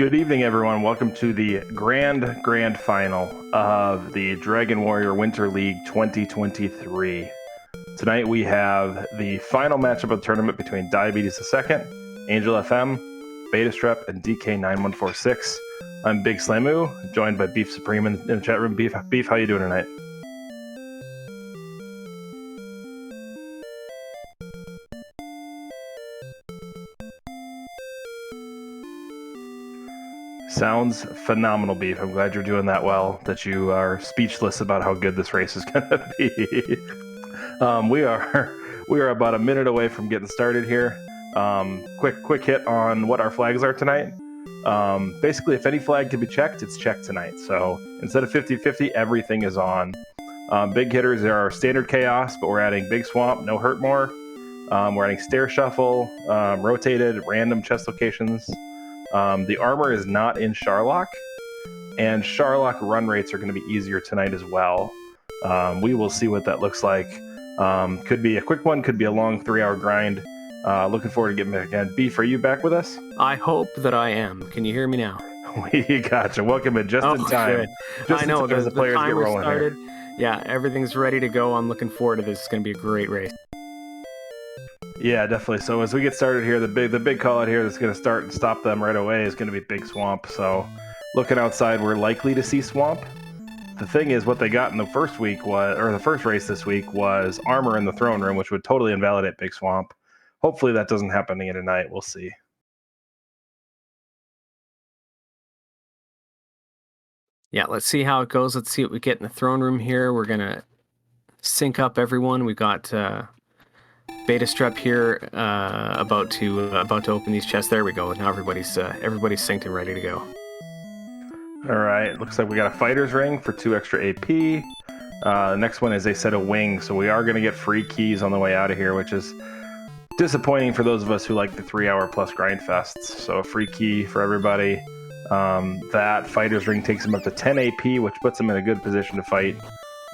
Good evening, everyone. Welcome to the grand final of the Dragon Warrior Winter League 2023. Tonight we have the final matchup of the tournament between DiabeetusThe2nd, Angel FM, Betastrep, and dk9146. I'm Big Slamu, joined by Beef Supreme in the chat room. Beef, how you doing tonight? Sounds phenomenal, Beef. I'm glad you're doing that well, that you are speechless about how good this race is going to be. We are about a minute away from getting started here. Quick hit on what our flags are tonight. Basically, if any flag can be checked, it's checked tonight. So instead of 50-50, everything is on. Big hitters are standard chaos, but we're adding big swamp, no hurt more. We're adding stair shuffle, rotated, random chest locations. The armor is not in Sharlock, and Sharlock run rates are going to be easier tonight as well. We will see what that looks like. Could be a quick one, could be a long 3-hour grind. Looking forward to getting back again. Beef, are you back with us? I hope that I am. Can you hear me now? We gotcha. Welcome in just in time. I know, the players get rolling started. Here. Yeah, everything's ready to go. I'm looking forward to this. It's going to be a great race. Yeah, definitely. So as we get started here, the big call out here that's going to start and stop them right away is going to be Big Swamp. So looking outside, we're likely to see Swamp. The thing is, what they got in the first week was, or the first race this week was armor in the throne room, which would totally invalidate Big Swamp. Hopefully that doesn't happen again tonight. We'll see. Yeah, let's see how it goes. Let's see what we get in the throne room here. We're going to sync up everyone. We got Betastrep here about to open these chests. There we go. Now everybody's synced and ready to go. All right. Looks like we got a fighter's ring for 2 extra AP. The next one is a set of wings, so we are going to get free keys on the way out of here, which is disappointing for those of us who like the 3-hour plus grind fests. So a free key for everybody. That fighter's ring takes him up to 10 AP, which puts him in a good position to fight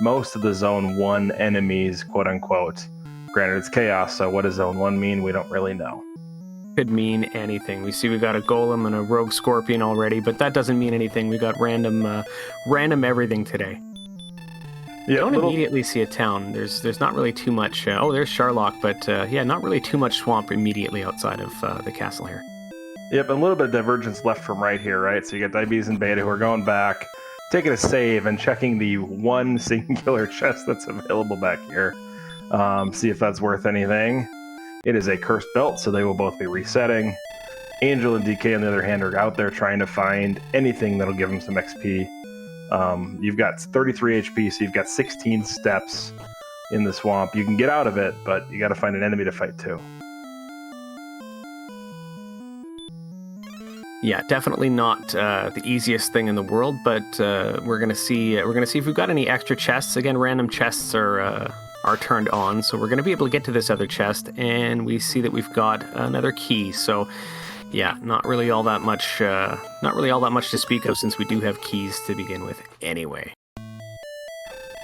most of the Zone 1 enemies, quote unquote. Granted, it's chaos, so what does Zone 1 mean? We don't really know. Could mean anything. We see we got a golem and a rogue scorpion already, but that doesn't mean anything. We got random everything today. Yeah, don't immediately see a town. There's not really too much. Oh, there's Sharlock, but yeah, not really too much swamp immediately outside of the castle here. Yep, a little bit of divergence left from right here, right? So you got Diabetes and Beta who are going back, taking a save and checking the one singular chest that's available back here. See if that's worth anything. It is a cursed belt, so they will both be resetting. Angel and DK, on the other hand, are out there trying to find anything that'll give them some XP. You've got 33 HP, so you've got 16 steps in the swamp. You can get out of it, but you got to find an enemy to fight too. Yeah, definitely not the easiest thing in the world, but we're gonna see if we've got any extra chests. Again, random chests are turned on, so we're going to be able to get to this other chest, and we see that we've got another key. So yeah, not really all that much to speak of, since we do have keys to begin with anyway.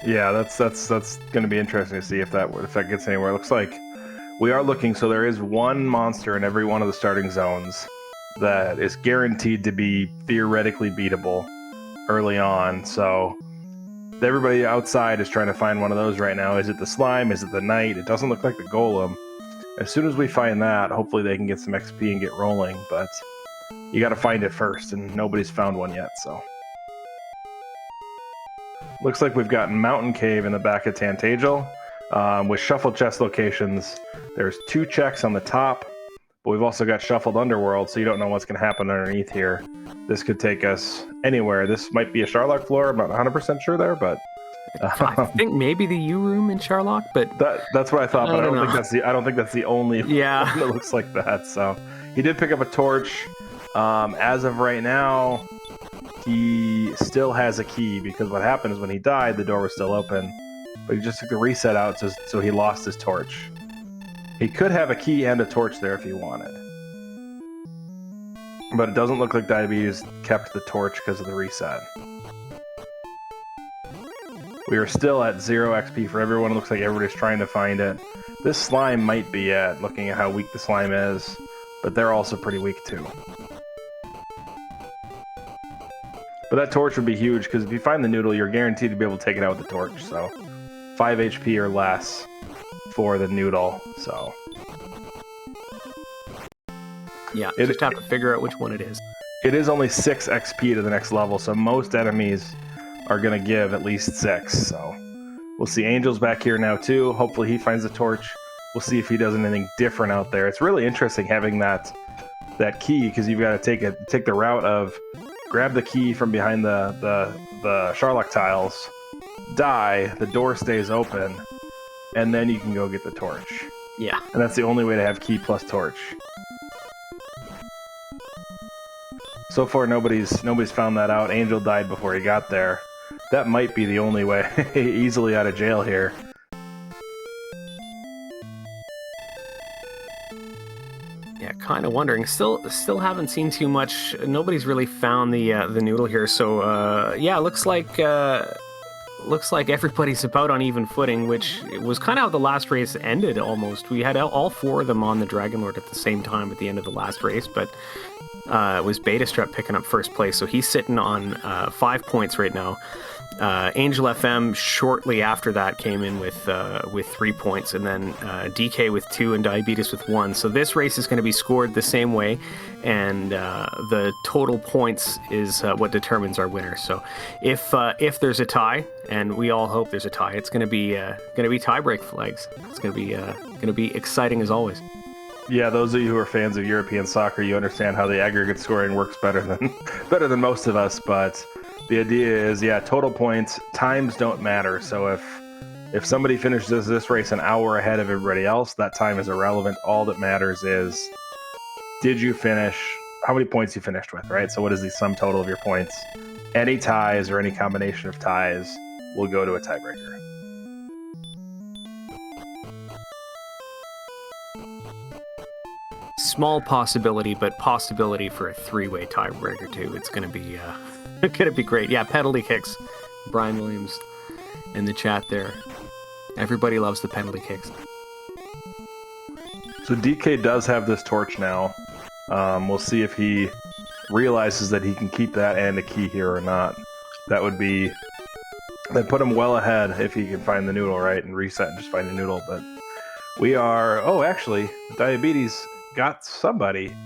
Yeah, that's going to be interesting to see if that gets anywhere. It looks like we are looking, so there is one monster in every one of the starting zones that is guaranteed to be theoretically beatable early on. So everybody outside is trying to find one of those right now. Is it the slime? Is it the knight? It doesn't look like the golem. As soon as we find that, hopefully they can get some XP and get rolling, but you got to find it first, and nobody's found one yet, so. Looks like we've got Mountain Cave in the back of Tantagel with shuffled chest locations. There's 2 checks on the top, but we've also got shuffled underworld, so you don't know what's going to happen underneath here. This could take us anywhere. This might be a Sharlock floor. I'm not 100% sure there, but I think maybe the U room in Sharlock, but that's what I thought. But I don't think that's the only one that looks like that. So he did pick up a torch. As of right now, he still has a key, because what happened is when he died, the door was still open, but he just took the reset out, so he lost his torch. He could have a key and a torch there if he wanted. But it doesn't look like Diabetes kept the torch because of the reset. We are still at 0 XP for everyone. It looks like everybody's trying to find it. This slime might be it, looking at how weak the slime is, but they're also pretty weak too. But that torch would be huge, because if you find the noodle, you're guaranteed to be able to take it out with the torch. So 5 HP or less for the noodle. So yeah, just have to figure out which one it is. It is only 6 XP to the next level, so most enemies are going to give at least 6. So we'll see. Angel's back here now too. Hopefully he finds the torch. We'll see if he does anything different out there. It's really interesting having that key, because you've got to take the route of grab the key from behind the Sharlock tiles, die, the door stays open, and then you can go get the torch. Yeah. And that's the only way to have key plus torch. So far, nobody's found that out. Angel died before he got there. That might be the only way easily out of jail here. Yeah, kind of wondering. Still haven't seen too much. Nobody's really found the noodle here. So yeah, looks like everybody's about on even footing, which was kind of how the last race ended almost. We had all 4 of them on the Dragon Lord at the same time at the end of the last race, but it was Betastrep picking up first place, so he's sitting on 5 points right now. Angel FM shortly after that came in with 3 points, and then DK with 2 and Diabetes with 1. So this race is going to be scored the same way, and the total points is what determines our winner. So if there's a tie, and we all hope there's a tie, it's going to be tiebreak flags. It's going to be exciting as always. Yeah, those of you who are fans of European soccer, you understand how the aggregate scoring works better than most of us. But the idea is, yeah, total points, times don't matter. So if somebody finishes this race an hour ahead of everybody else, that time is irrelevant. All that matters is, did you finish, how many points you finished with, right? So what is the sum total of your points? Any ties or any combination of ties will go to a tiebreaker. Small possibility, but possibility for a 3-way tiebreaker too. It's gonna be great. Yeah, penalty kicks. Brian Williams in the chat there. Everybody loves the penalty kicks. So DK does have this torch now. We'll see if he realizes that he can keep that and a key here or not. That would put him well ahead if he can find the noodle, right, and reset and just find the noodle. But we are, actually, Diabetes got somebody.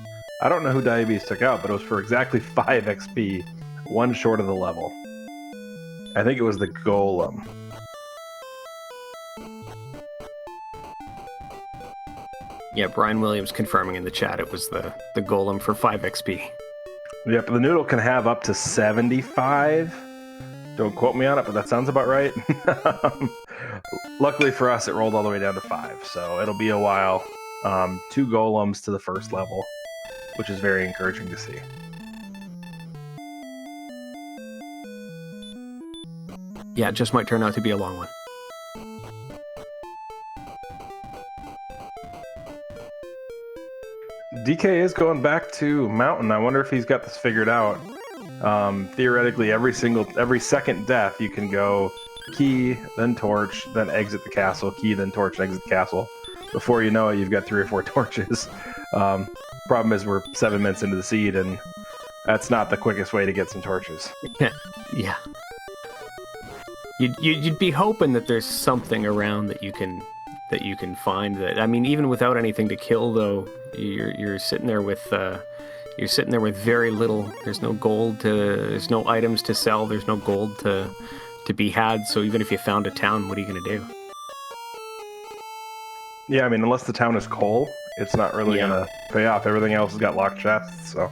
I don't know who Diabetes took out, but it was for exactly 5 XP, 1 short of the level. I think it was the Golem. Yeah, Brian Williams confirming in the chat it was the Golem for 5 XP. Yep, the noodle can have up to 75. Don't quote me on it, but that sounds about right. Luckily for us, it rolled all the way down to 5, so it'll be a while. 2 golems to the first level, which is very encouraging to see. Yeah, it just might turn out to be a long one. DK is going back to Mountain. I wonder if he's got this figured out. Theoretically, every second death, you can go key, then torch, then exit the castle, key, then torch, exit the castle. Before you know it, you've got 3 or 4 torches. Problem is, we're 7 minutes into the seed, and that's not the quickest way to get some torches. Yeah. You'd be hoping that there's something around that you can find. That, I mean, even without anything to kill, though, you're sitting there with very little. There's no gold there's no items to sell. There's no gold to be had. So even if you found a town, what are you going to do? Yeah, I mean, unless the town is coal, it's not really going to pay off. Everything else has got locked chests, so.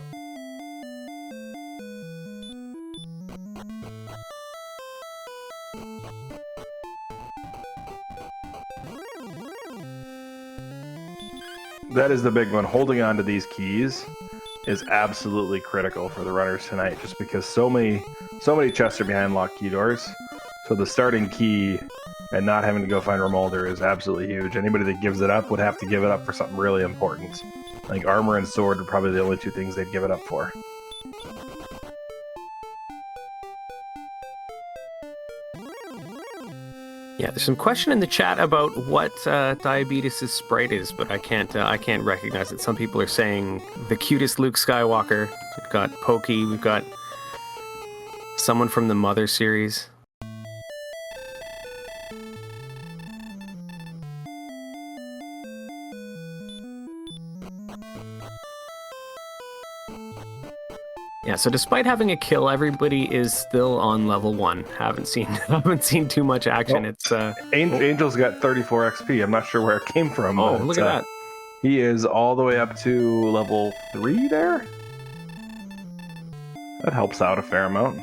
That is the big one. Holding on to these keys is absolutely critical for the runners tonight, just because so many chests are behind locked key doors. So the starting key and not having to go find Remolder is absolutely huge. Anybody that gives it up would have to give it up for something really important. Like armor and sword are probably the only 2 things they'd give it up for. Yeah, there's some question in the chat about what Diabetes' sprite is, but I can't recognize it. Some people are saying the cutest Luke Skywalker. We've got Pokey. We've got Someone from the Mother series. Yeah, so despite having a kill, everybody is still on level 1. Haven't seen too much action. It's Angel's got 34 XP. I'm not sure where it came from. Oh, but, look at that. He is all the way up to level 3 there. That helps out a fair amount.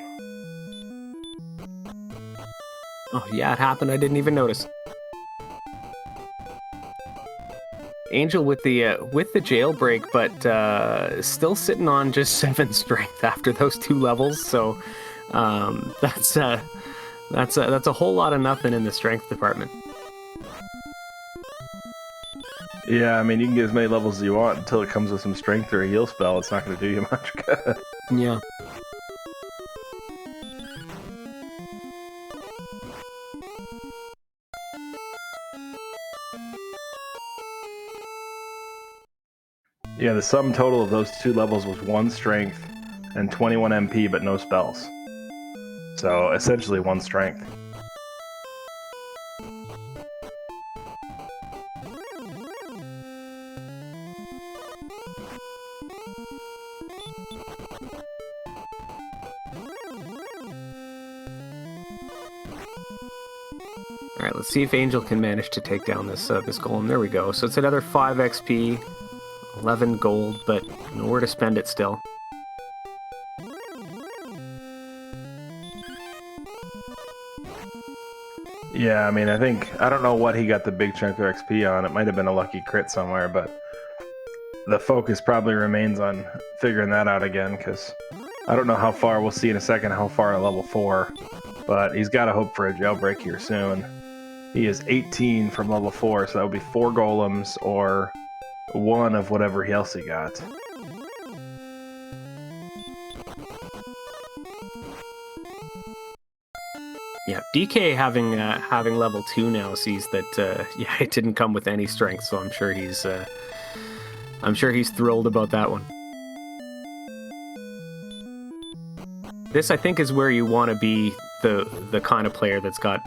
Oh, yeah, it happened. I didn't even notice. Angel with the jailbreak, but still sitting on just 7 strength after those 2 levels. So that's a whole lot of nothing in the strength department. Yeah, I mean, you can get as many levels as you want until it comes with some strength or a heal spell. It's not going to do you much good. Yeah. Yeah, the sum total of those 2 levels was 1 strength and 21 MP, but no spells. So essentially 1 strength. All right, let's see if Angel can manage to take down this golem. There we go. So it's another 5 XP. 11 gold, but nowhere to spend it still. Yeah, I mean, I don't know what he got the big chunk of XP on. It might have been a lucky crit somewhere, but the focus probably remains on figuring that out again, because I don't know how far, we'll see in a second how far at level 4, but he's got to hope for a jailbreak here soon. He is 18 from level 4, so that would be 4 golems or 1 of whatever else he got. Yeah, DK having level 2 now sees that yeah, it didn't come with any strength, so I'm sure he's thrilled about that one. This, I think, is where you want to be the kind of player that's got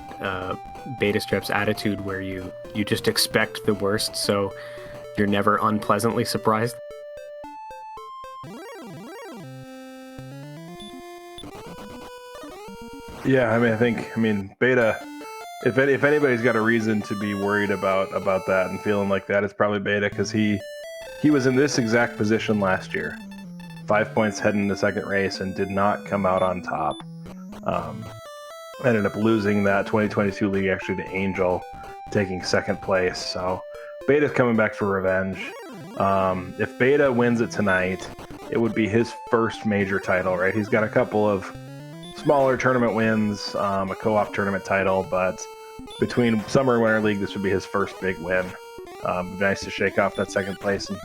Betastrep's attitude, where you just expect the worst, so you're never unpleasantly surprised. Yeah, I mean, Beta, if anybody's got a reason to be worried about that and feeling like that, it's probably Beta, because he was in this exact position last year. 5 points heading into second race and did not come out on top. Ended up losing that 2022 league actually to Angel, taking second place. So Beta's coming back for revenge. If Beta wins it tonight, it would be his first major title, right? He's got a couple of smaller tournament wins, a co-op tournament title, but between Summer and Winter League, this would be his first big win. Nice to shake off that second place and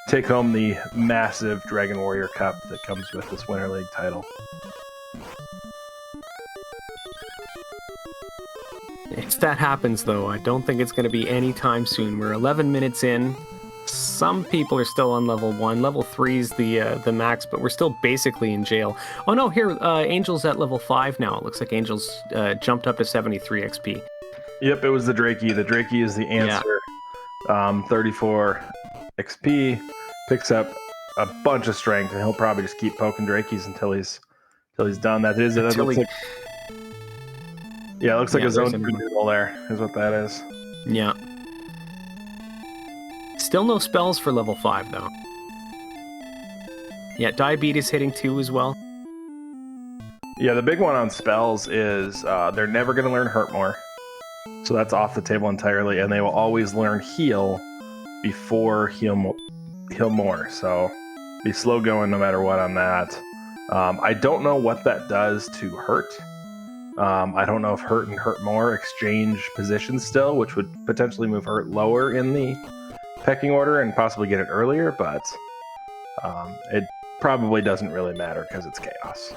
take home the massive Dragon Warrior Cup that comes with this Winter League title. If that happens, though, I don't think it's going to be any time soon. We're 11 minutes in. Some people are still on level 1. Level 3 is the max, but we're still basically in jail. Oh no, here, Angel's at level 5 now. It looks like Angel's jumped up to 73 XP. Yep, it was the Drakey. The Drakey is the answer. Yeah. 34 XP, picks up a bunch of strength, and he'll probably just keep poking Drakeys until he's done. That looks like, yeah, it looks like a zone noodle there, is what that is. Yeah. Still no spells for level 5, though. Yeah, Diabetes hitting 2 as well. Yeah, the big one on spells is they're never going to learn Hurt More. So that's off the table entirely, and they will always learn Heal before Heal More. So be slow going no matter what on that. I don't know what that does to Hurt. I don't know if Hurt and Hurt More exchange positions still, which would potentially move Hurt lower in the pecking order and possibly get it earlier, but it probably doesn't really matter because it's chaos.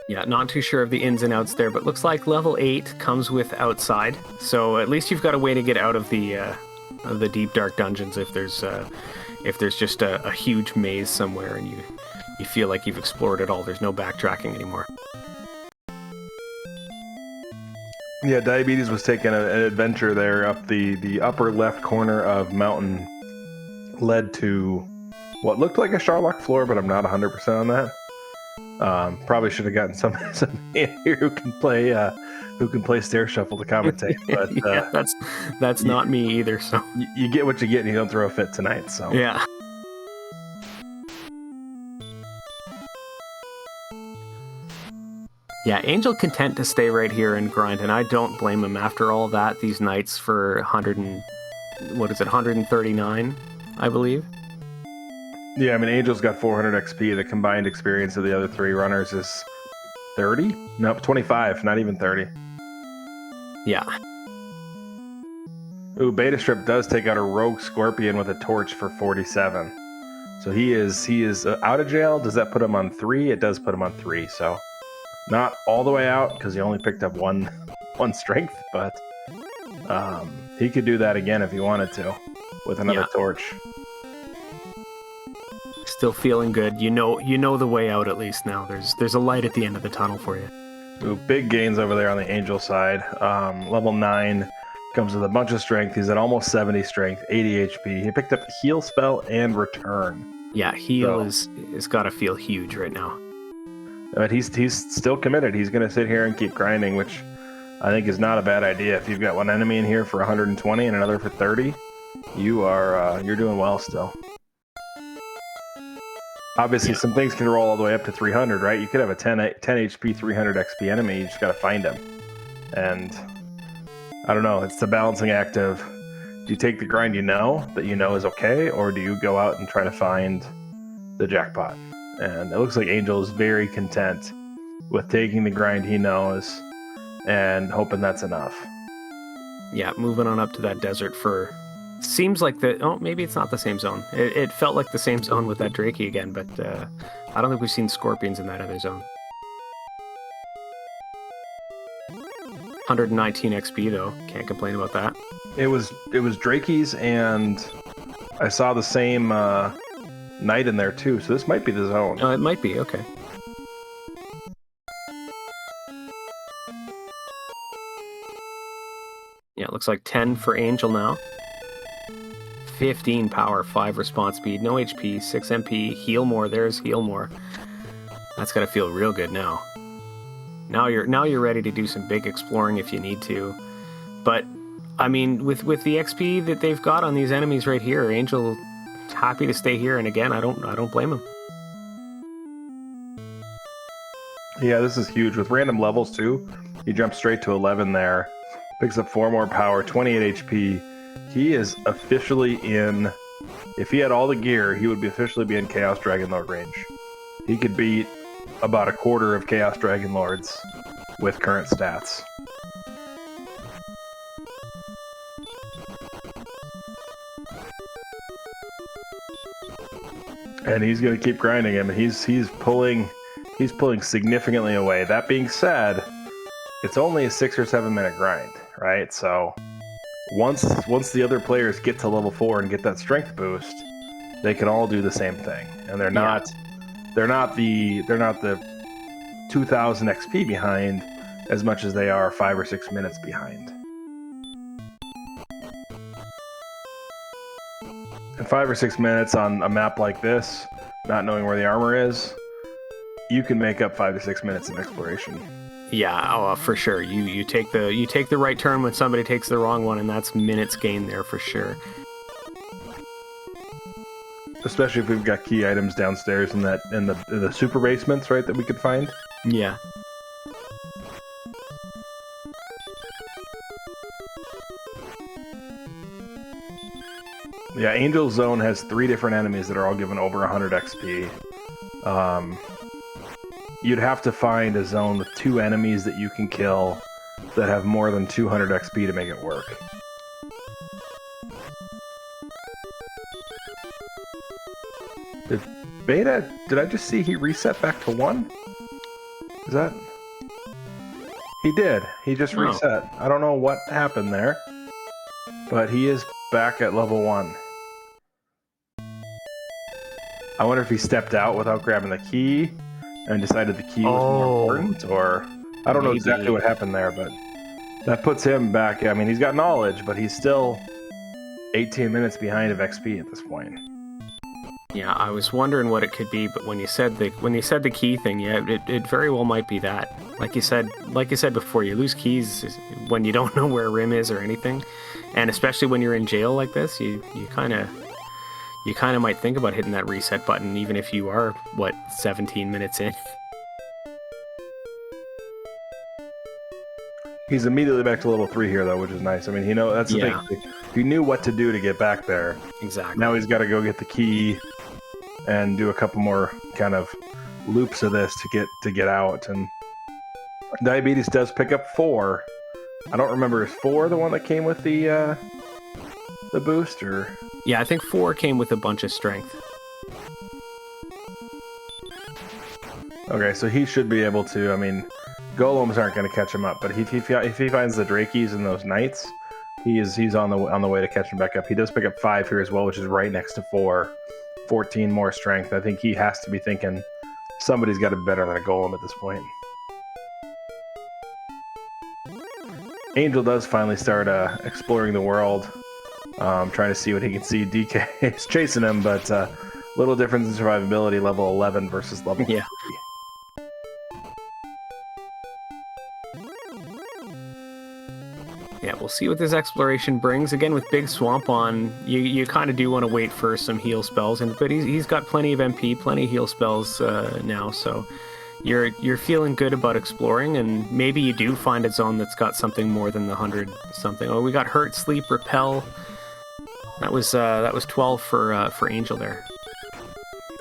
Yeah, not too sure of the ins and outs there, but looks like level 8 comes with Outside, so at least you've got a way to get out of the deep dark dungeons if there's if there's just a huge maze somewhere and you feel like you've explored it all, there's no backtracking anymore. Yeah, Diabetes was taking an adventure there up the upper left corner of mountain, led to what looked like a Sharlock floor, but I'm not 100% on that. Probably should have gotten some in here who can play Stair Shuffle to commentate. But yeah, that's not me either. So you get what you get, and you don't throw a fit tonight. So yeah. Yeah, Angel content to stay right here and grind, and I don't blame him. After all that, these nights for 139, I believe. Yeah, I mean, Angel's got 400 XP. The combined experience of the other three runners is 30? Nope, 25, not even 30. Yeah. Ooh, Betastrep does take out a rogue scorpion with a torch for 47. So he is out of jail. Does that put him on 3? It does put him on 3, so not all the way out because he only picked up one strength, but he could do that again if he wanted to with another torch. Still feeling good. You know the way out at least now. There's a light at the end of the tunnel for you. Ooh, big gains over there on the Angel side. Level 9 comes with a bunch of strength. He's at almost 70 strength, 80 HP. He picked up heal spell and return. Yeah, heal is got to feel huge right now. But he's still committed. He's going to sit here and keep grinding, which I think is not a bad idea. If you've got one enemy in here for 120 and another for 30, you're doing well still. Obviously, some things can roll all the way up to 300, right? You could have a 10 HP, 300 XP enemy. You just got to find him. And I don't know. It's the balancing act of, do you take the grind that you know is okay, or do you go out and try to find the jackpot? And it looks like Angel is very content with taking the grind he knows and hoping that's enough. Yeah, moving on up to that desert for... Seems like maybe it's not the same zone. It felt like the same zone with that Drakey again, but I don't think we've seen scorpions in that other zone. 119 XP though, can't complain about that. It was Drakey's, and I saw the same knight in there too, so this might be the zone. It might be, okay. Yeah, it looks like 10 for Angel now. 15 power, 5 response speed, no HP, 6 MP, heal more. There's heal more. That's gotta feel real good now. Now you're ready to do some big exploring if you need to. But I mean, with the XP that they've got on these enemies right here, Angel happy to stay here. And again, I don't blame him. Yeah, this is huge with random levels too. He jumps straight to 11 there, picks up 4 more power, 28 HP. He is officially in... If he had all the gear, he would officially be in Chaos Dragon Lord range. He could beat about a quarter of Chaos Dragon Lords with current stats. And he's going to keep grinding him. He's pulling significantly away. That being said, it's only a 6 or 7 minute grind, right? So once the other players get to level 4 and get that strength boost, they can all do the same thing. And they're not the 2000 XP behind as much as they are 5 or 6 minutes behind. And 5 or 6 minutes on a map like this, not knowing where the armor is, you can make up 5 to 6 minutes of exploration. Yeah, for sure. You take the right turn when somebody takes the wrong one, and that's minutes gained there for sure. Especially if we've got key items downstairs in the super basements, right, that we could find. Yeah. Yeah, Angel Zone has 3 different enemies that are all given over 100 XP. You'd have to find a zone with 2 enemies that you can kill that have more than 200 XP to make it work. Did I just see he reset back to 1? Is that... He did. He just reset. I don't know what happened there, but he is back at level 1. I wonder if he stepped out without grabbing the key and decided the key was more important, or I don't know exactly what happened there, but that puts him back. I mean, he's got knowledge, but he's still 18 minutes behind of XP at this point. Yeah, I was wondering what it could be, but when you said the key thing, yeah, it very well might be that. Like you said before, you lose keys when you don't know where Rim is or anything, and especially when you're in jail like this, you kind of might think about hitting that reset button, even if you are 17 minutes in. He's immediately back to level 3 here, though, which is nice. I mean, that's the thing. He knew what to do to get back there. Exactly. Now he's got to go get the key and do a couple more kind of loops of this to get out. And Diabetes does pick up 4. I don't remember, is 4 the one that came with the boost, or? Yeah, I think 4 came with a bunch of strength. Okay, so he should be able to. I mean, golems aren't going to catch him up, but if he finds the Drakies and those knights, he's on the way to catch him back up. He does pick up 5 here as well, which is right next to 4. 14 more strength. I think he has to be thinking somebody's got to be better than a golem at this point. Angel does finally start exploring the world, trying to see what he can see. DK is chasing him, but little difference in survivability, level 11 versus level 3. Yeah, we'll see what this exploration brings. Again, with Big Swamp on, you kind of do want to wait for some heal spells, but he's got plenty of MP, plenty of heal spells now, so you're feeling good about exploring, and maybe you do find a zone that's got something more than the 100 something. Oh, we got Hurt, Sleep, Repel. That was 12 for Angel there.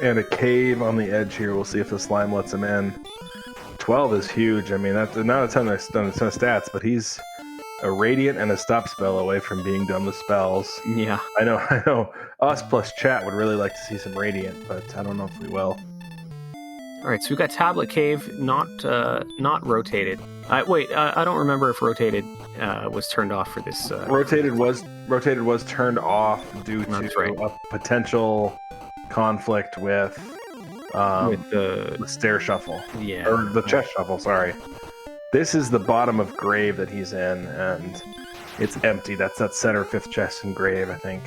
And a cave on the edge here. We'll see if the slime lets him in. 12 is huge. I mean, that's not a ton of stats, but he's a Radiant and a Stop spell away from being done with spells. Yeah. I know. Us plus chat would really like to see some Radiant, but I don't know if we will. All right, so we've got Tablet Cave, not rotated. I don't remember if rotated was turned off for this. Rotated was turned off due to a potential conflict with the stair shuffle. Yeah. Or the chest shuffle, sorry. This is the bottom of grave that he's in, and it's empty. That's that center 5th chest in grave, I think.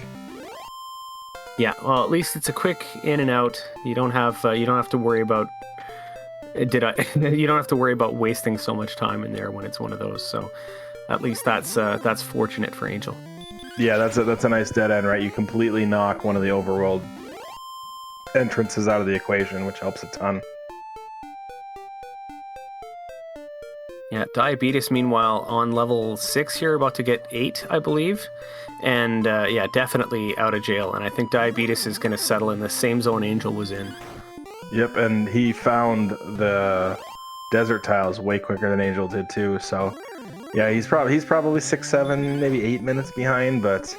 Yeah, well, at least it's a quick in and out. You don't have to worry about you don't have to worry about wasting so much time in there when it's one of those. So, at least that's fortunate for Angel. Yeah, that's a nice dead end, right? You completely knock one of the overworld entrances out of the equation, which helps a ton. Yeah, Diabetes, meanwhile, on level 6 here, about to get 8, I believe. And, yeah, definitely out of jail. And I think Diabetes is going to settle in the same zone Angel was in. Yep, and he found the desert tiles way quicker than Angel did, too. So, yeah, he's probably 6, 7, maybe 8 minutes behind. But,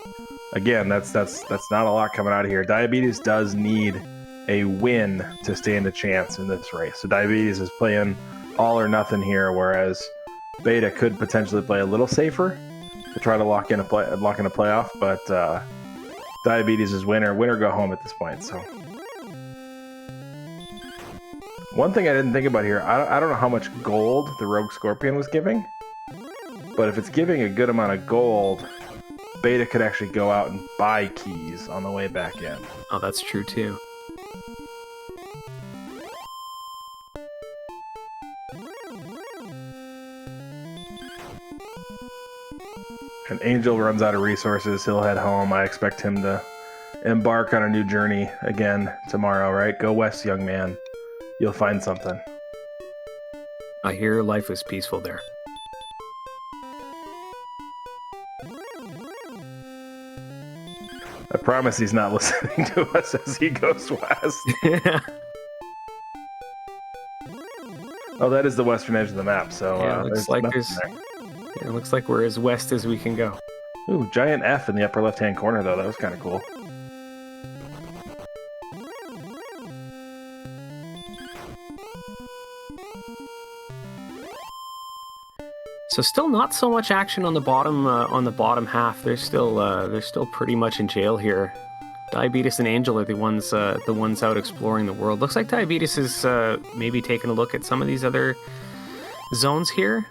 again, that's not a lot coming out of here. Diabetes does need a win to stand a chance in this race. So Diabetes is playing all or nothing here, whereas Beta could potentially play a little safer to try to lock in a playoff, but Diabetes is winner go home at this point. So one thing I didn't think about here, I don't know how much gold the Rogue Scorpion was giving, but if it's giving a good amount of gold, Beta could actually go out and buy keys on the way back in. Oh, that's true too. And Angel runs out of resources. He'll head home. I expect him to embark on a new journey again tomorrow, right? Go west, young man. You'll find something. I hear life is peaceful there. I promise he's not listening to us as he goes west. Oh, that is the western edge of the map, so yeah, it looks like we're as west as we can go. Ooh, giant F in the upper left-hand corner, though. That was kind of cool. So still not so much action on the bottom half. They're still pretty much in jail here. Diabeetus and Angel are the ones out exploring the world. Looks like Diabeetus is maybe taking a look at some of these other zones here.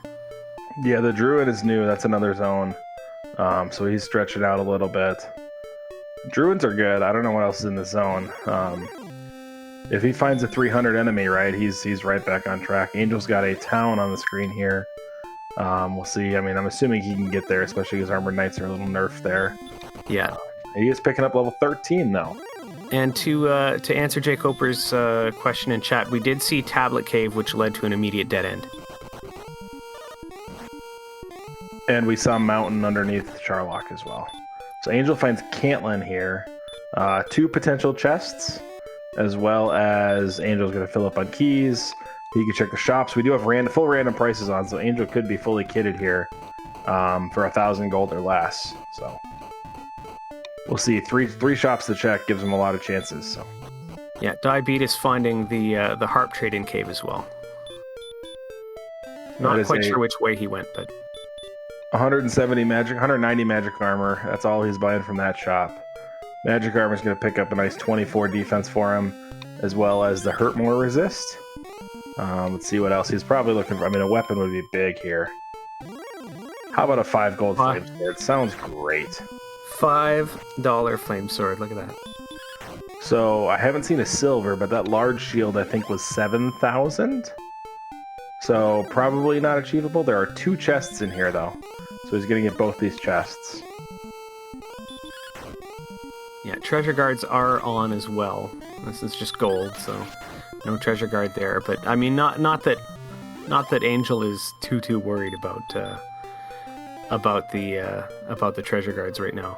Yeah, the Druid is new. That's another zone. So he's stretching out a little bit. Druids are good. I don't know what else is in the zone. If he finds a 300 enemy, right, he's right back on track. Angel's got a town on the screen here. We'll see. I mean, I'm assuming he can get there, especially because Armored Knights are a little nerfed there. Yeah. He is picking up level 13, though. And to answer Jake Hopper's question in chat, we did see Tablet Cave, which led to an immediate dead end. And we saw Mountain underneath Charlock as well. So Angel finds Cantlin here. 2 potential chests, as well as Angel's going to fill up on keys. He can check the shops. We do have full random prices on, so Angel could be fully kitted here for 1,000 gold or less. So we'll see. Three shops to check gives him a lot of chances. So yeah, Diabetes finding the harp trade-in cave as well. Not quite sure which way he went, but 190 magic armor. That's all he's buying from that shop. Magic armor is going to pick up a nice 24 defense for him, as well as the hurt more resist. Let's see what else he's probably looking for. I mean, a weapon would be big here. How about a 5 gold flame sword? Sounds great. $5 flame sword. Look at that. So I haven't seen a silver, but that large shield I think was 7,000. So probably not achievable. There are 2 chests in here though, so he's going to get both these chests. Yeah, treasure guards are on as well. This is just gold, so no treasure guard there. But I mean, not that Angel is too worried about the treasure guards right now.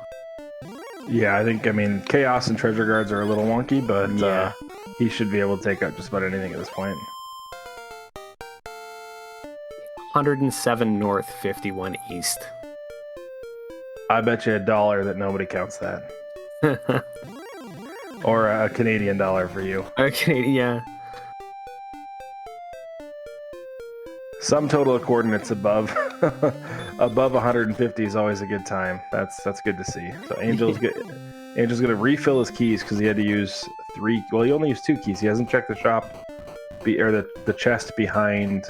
Yeah, I mean, chaos and treasure guards are a little wonky, but yeah. He should be able to take out just about anything at this point. 107 north, 51 east. I bet you $1 that nobody counts that. Or a Canadian dollar for you. Okay, yeah. Some total of coordinates above above 150 is always a good time. That's good to see. So Angel's gonna refill his keys because he had to use 3. Well, he only used 2 keys. He hasn't checked the shop, or the chest behind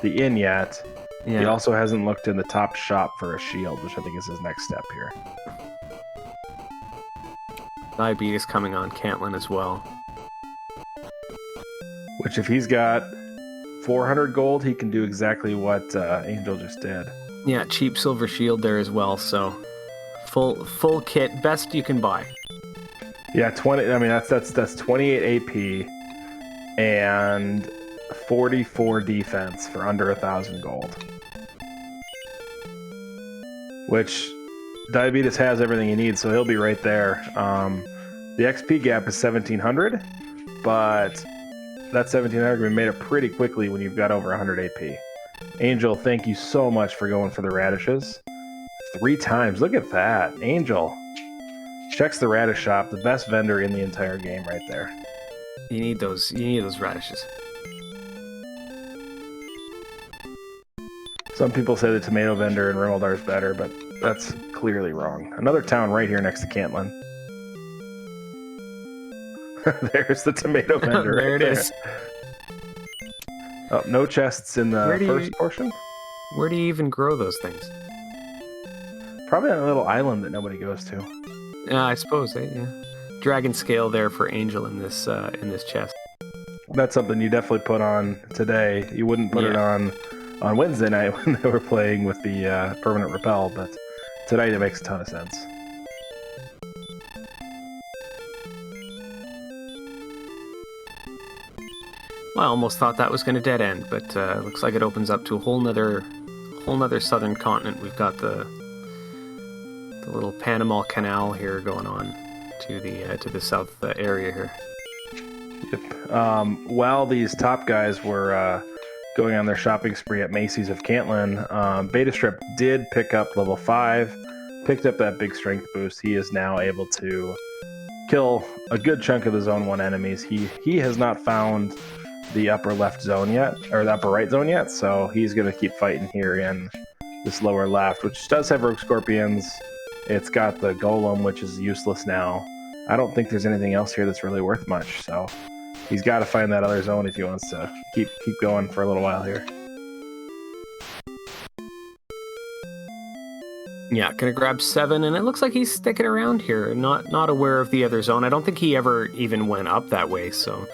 the inn yet. Yeah. He also hasn't looked in the top shop for a shield, which I think is his next step here. Diabetes coming on Cantlin as well. Which, if he's got 400 gold, he can do exactly what Angel just did. Yeah, cheap silver shield there as well. So full kit, best you can buy. Yeah, 20. I mean, that's 28 AP and 44 defense for under 1,000 gold. Which Diabetes has everything he needs, so he'll be right there. The XP gap is 1,700, but that 1,700 can be made up pretty quickly when you've got over 100 AP. Angel, thank you so much for going for the radishes. 3 times. Look at that. Angel checks the radish shop, the best vendor in the entire game right there. You need those radishes. Some people say the tomato vendor in Rimaldar is better, but that's clearly wrong. Another town right here next to Cantlin. There's the tomato vendor. There it is. Oh, no chests in the first portion? Where do you even grow those things? Probably on a little island that nobody goes to. Yeah, I suppose. Yeah. Dragon scale there for Angel in this chest. That's something you definitely put on today. You wouldn't put it on Wednesday night when they were playing with the permanent repel, but tonight it makes a ton of sense. Well, I almost thought that was going to dead end, but looks like it opens up to a whole nother southern continent. We've got the little Panama Canal here going on to the south area here. Yep. While these top guys were going on their shopping spree at Macy's of Cantlin, Betastrep did pick up level 5, picked up that big strength boost. He is now able to kill a good chunk of the Zone 1 enemies. He has not found the upper left zone yet, or the upper right zone yet, so he's going to keep fighting here in this lower left, which does have Rogue Scorpions. It's got the Golem, which is useless now. I don't think there's anything else here that's really worth much. So he's got to find that other zone if he wants to keep going for a little while here. Yeah, gonna grab 7, and it looks like he's sticking around here, not aware of the other zone. I don't think he ever even went up that way, so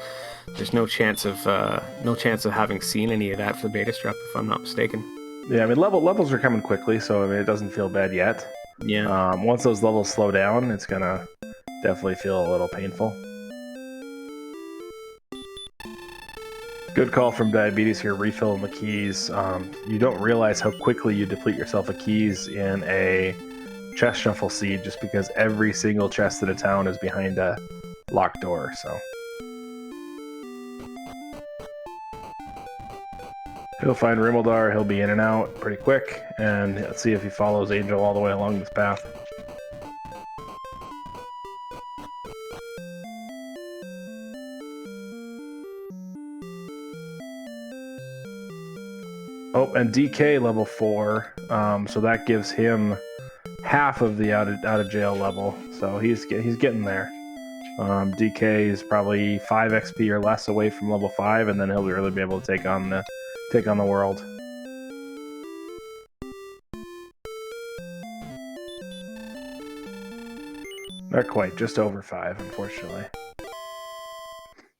there's no chance of having seen any of that for the betastrep, if I'm not mistaken. Yeah, I mean levels are coming quickly, so I mean it doesn't feel bad yet. Yeah. Once those levels slow down, it's gonna definitely feel a little painful. Good call from Diabetes here, refilling the keys. You don't realize how quickly you deplete yourself of keys in a chest shuffle seed just because every single chest in a town is behind a locked door, so. He'll find Rimmeldar, he'll be in and out pretty quick, and let's see if he follows Angel all the way along this path. Oh, and DK level 4, so that gives him half of the out of jail level. So he's getting there. DK is probably 5 XP or less away from level 5, and then he'll really be able to take on the world. Not quite, just over 5, unfortunately.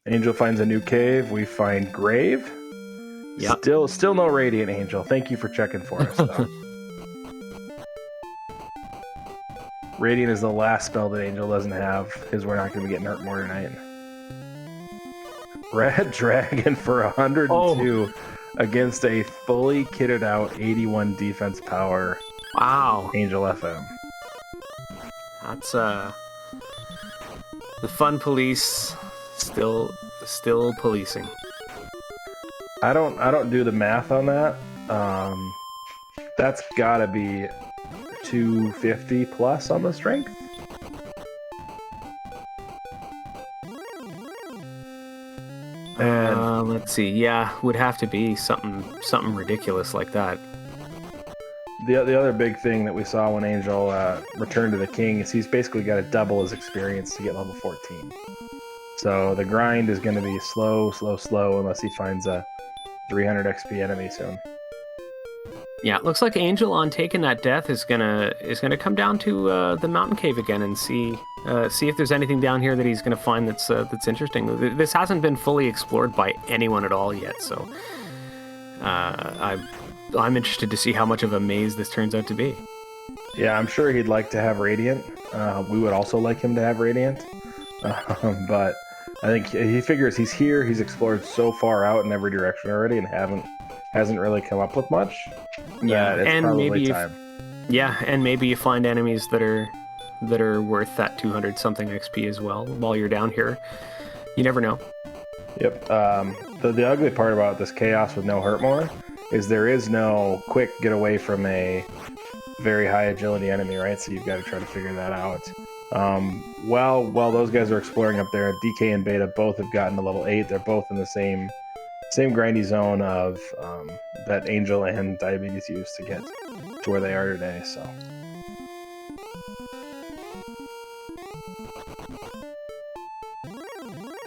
Angel finds a new cave. We find Grave. Yep. Still no Radiant, Angel. Thank you for checking for us, though. Radiant is the last spell that Angel doesn't have, because we're not going to be getting hurt more tonight. Red Dragon for 102 against a fully kitted out 81 defense power. Wow. Angel FM. That's the fun police still policing. I don't do the math on that. That's gotta be 250 plus on the strength. And Let's see. Yeah, would have to be something ridiculous like that. the other big thing that we saw when Angel returned to the King is he's basically got to double his experience to get level 14. So the grind is going to be slow unless he finds a 300 XP enemy soon. Yeah, it looks like Angel on taking that death is gonna come down to the mountain cave again and see if there's anything down here that he's gonna find that's interesting. This hasn't been fully explored by anyone at all yet, so I'm interested to see how much of a maze this turns out to be. Yeah, I'm sure he'd like to have Radiant. We would also like him to have Radiant, but I think he figures he's here. He's explored so far out in every direction already, and hasn't really come up with much. Yeah, it's and probably maybe time. and maybe you find enemies that are worth that 200 something XP as well while you're down here. You never know. Yep. The ugly part about this chaos with no hurt more is there is no quick get away from a very high agility enemy, right? So you've got to try to figure that out. While those guys are exploring up there, DK and Beta both have gotten to level 8. They're both in the same grindy zone of that Angel and Diabetes used to get to where they are today. So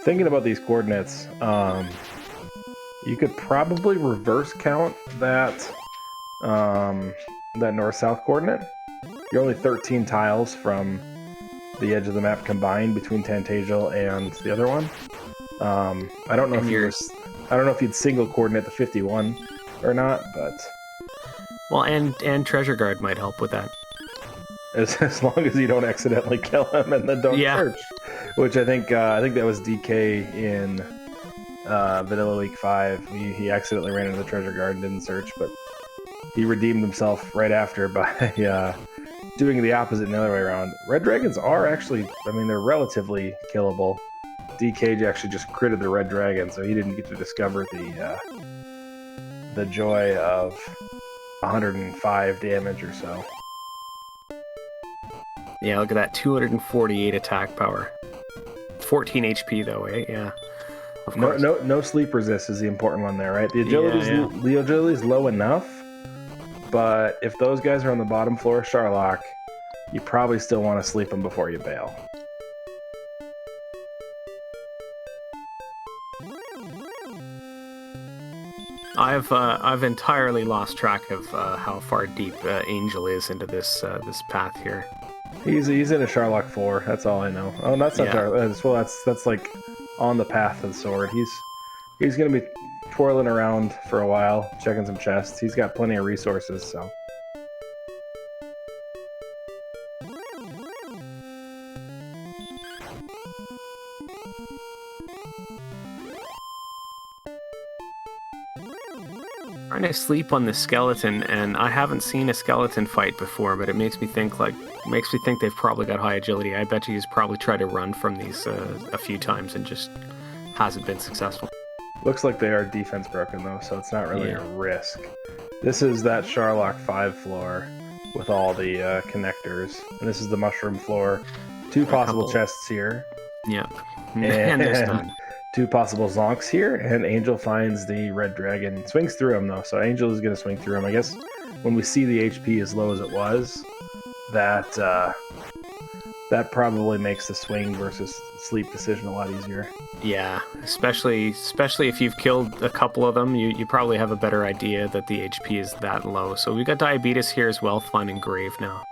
thinking about these coordinates, you could probably reverse count that north-south coordinate. You're only 13 tiles from the edge of the map combined between Tantagel and the other one. I don't know if you'd single coordinate the 51 or not, but well, and Treasure Guard might help with that. As long as you don't accidentally kill him and then don't search, which I think that was DK in Vanilla Week 5. He accidentally ran into the Treasure Guard and didn't search, but he redeemed himself right after by doing the opposite and the other way around. Red Dragons are actually, I mean, they're relatively killable. DK actually just critted the Red Dragon, so he didn't get to discover the joy of 105 damage or so. Yeah, look at that, 248 attack power. 14 HP though, eh? Yeah. Of course. No sleep resist is the important one there, right? The agility's low enough, but if those guys are on the bottom floor of Sharlock, you probably still want to sleep them before you bail. I've entirely lost track of how far deep Angel is into this path here. He's in a Sharlock 4. That's all I know. Oh, that's not Sharlock. Well, that's like on the path of the sword. He's gonna be twirling around for a while, checking some chests. He's got plenty of resources, so. Trying to sleep on the skeleton, and I haven't seen a skeleton fight before, but it makes me think they've probably got high agility. I bet you he's probably tried to run from these a few times and just hasn't been successful. Looks like they are defense broken though, so it's not really a risk. This is that Sharlock 5 floor with all the connectors, and this is the mushroom floor. Two possible chests here. Yeah, and there's none. Two possible zonks here, and Angel finds the red dragon. Swings through him though, so Angel is going to swing through him. I guess when we see the HP as low as it was, that probably makes the swing versus sleep decision a lot easier. Yeah, especially if you've killed a couple of them, you probably have a better idea that the HP is that low. So we got Diabeetus here as well, finding Grave now.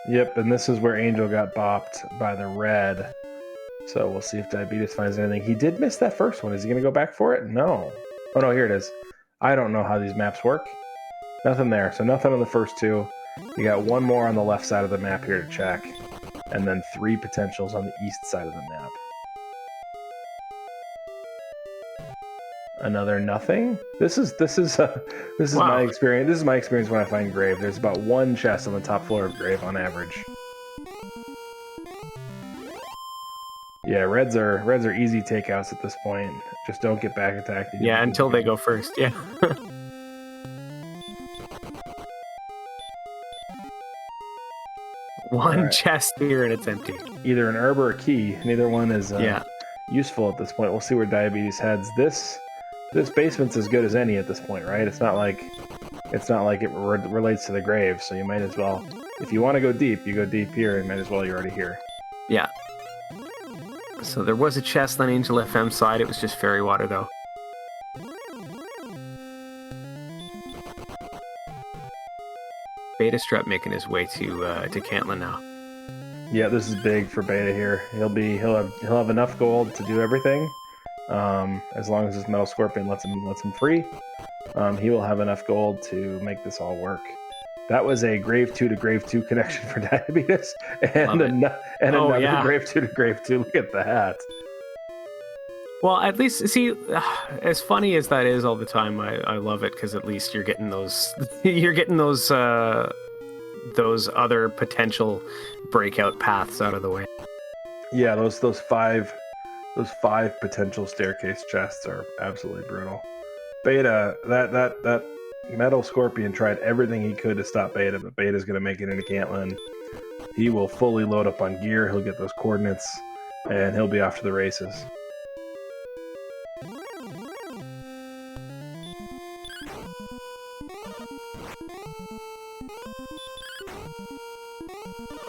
Yep, and this is where Angel got bopped by the red. So we'll see if Diabeetus finds anything. He did miss that first one. Is he going to go back for it? No. Oh, no, here it is. I don't know how these maps work. Nothing there. So nothing on the first two. You got one more on the left side of the map here to check. And then 3 potentials on the east side of the map. Another nothing? This is wow. My experience. This is my experience when I find Grave. There's about 1 chest on the top floor of Grave on average. Yeah, reds are easy takeouts at this point. Just don't get back attacked. Yeah, until they go first. Yeah. One chest here and it's empty. Either an herb or a key. Neither one is useful at this point. We'll see where Diabeetus heads. This basement's as good as any at this point, right? It's not like it relates to the grave, so you might as well. If you want to go deep, you go deep here, and might as well you're already here. Yeah. So there was a chest on Angel FM side. It was just fairy water, though. Betastrep making his way to Cantlin now. Yeah, this is big for Beta here. He'll have enough gold to do everything. As long as this Metal Scorpion lets him free, he will have enough gold to make this all work. That was a Grave 2 to Grave 2 connection for Diabeetus, and another Grave 2 to Grave 2. Look at that. Well, at least, see, as funny as that is all the time, I love it because at least you're getting those other potential breakout paths out of the way. Yeah, those five potential staircase chests are absolutely brutal. Beta, that Metal Scorpion tried everything he could to stop Beta, but Beta's going to make it into Cantlin. He will fully load up on gear, he'll get those coordinates, and he'll be off to the races.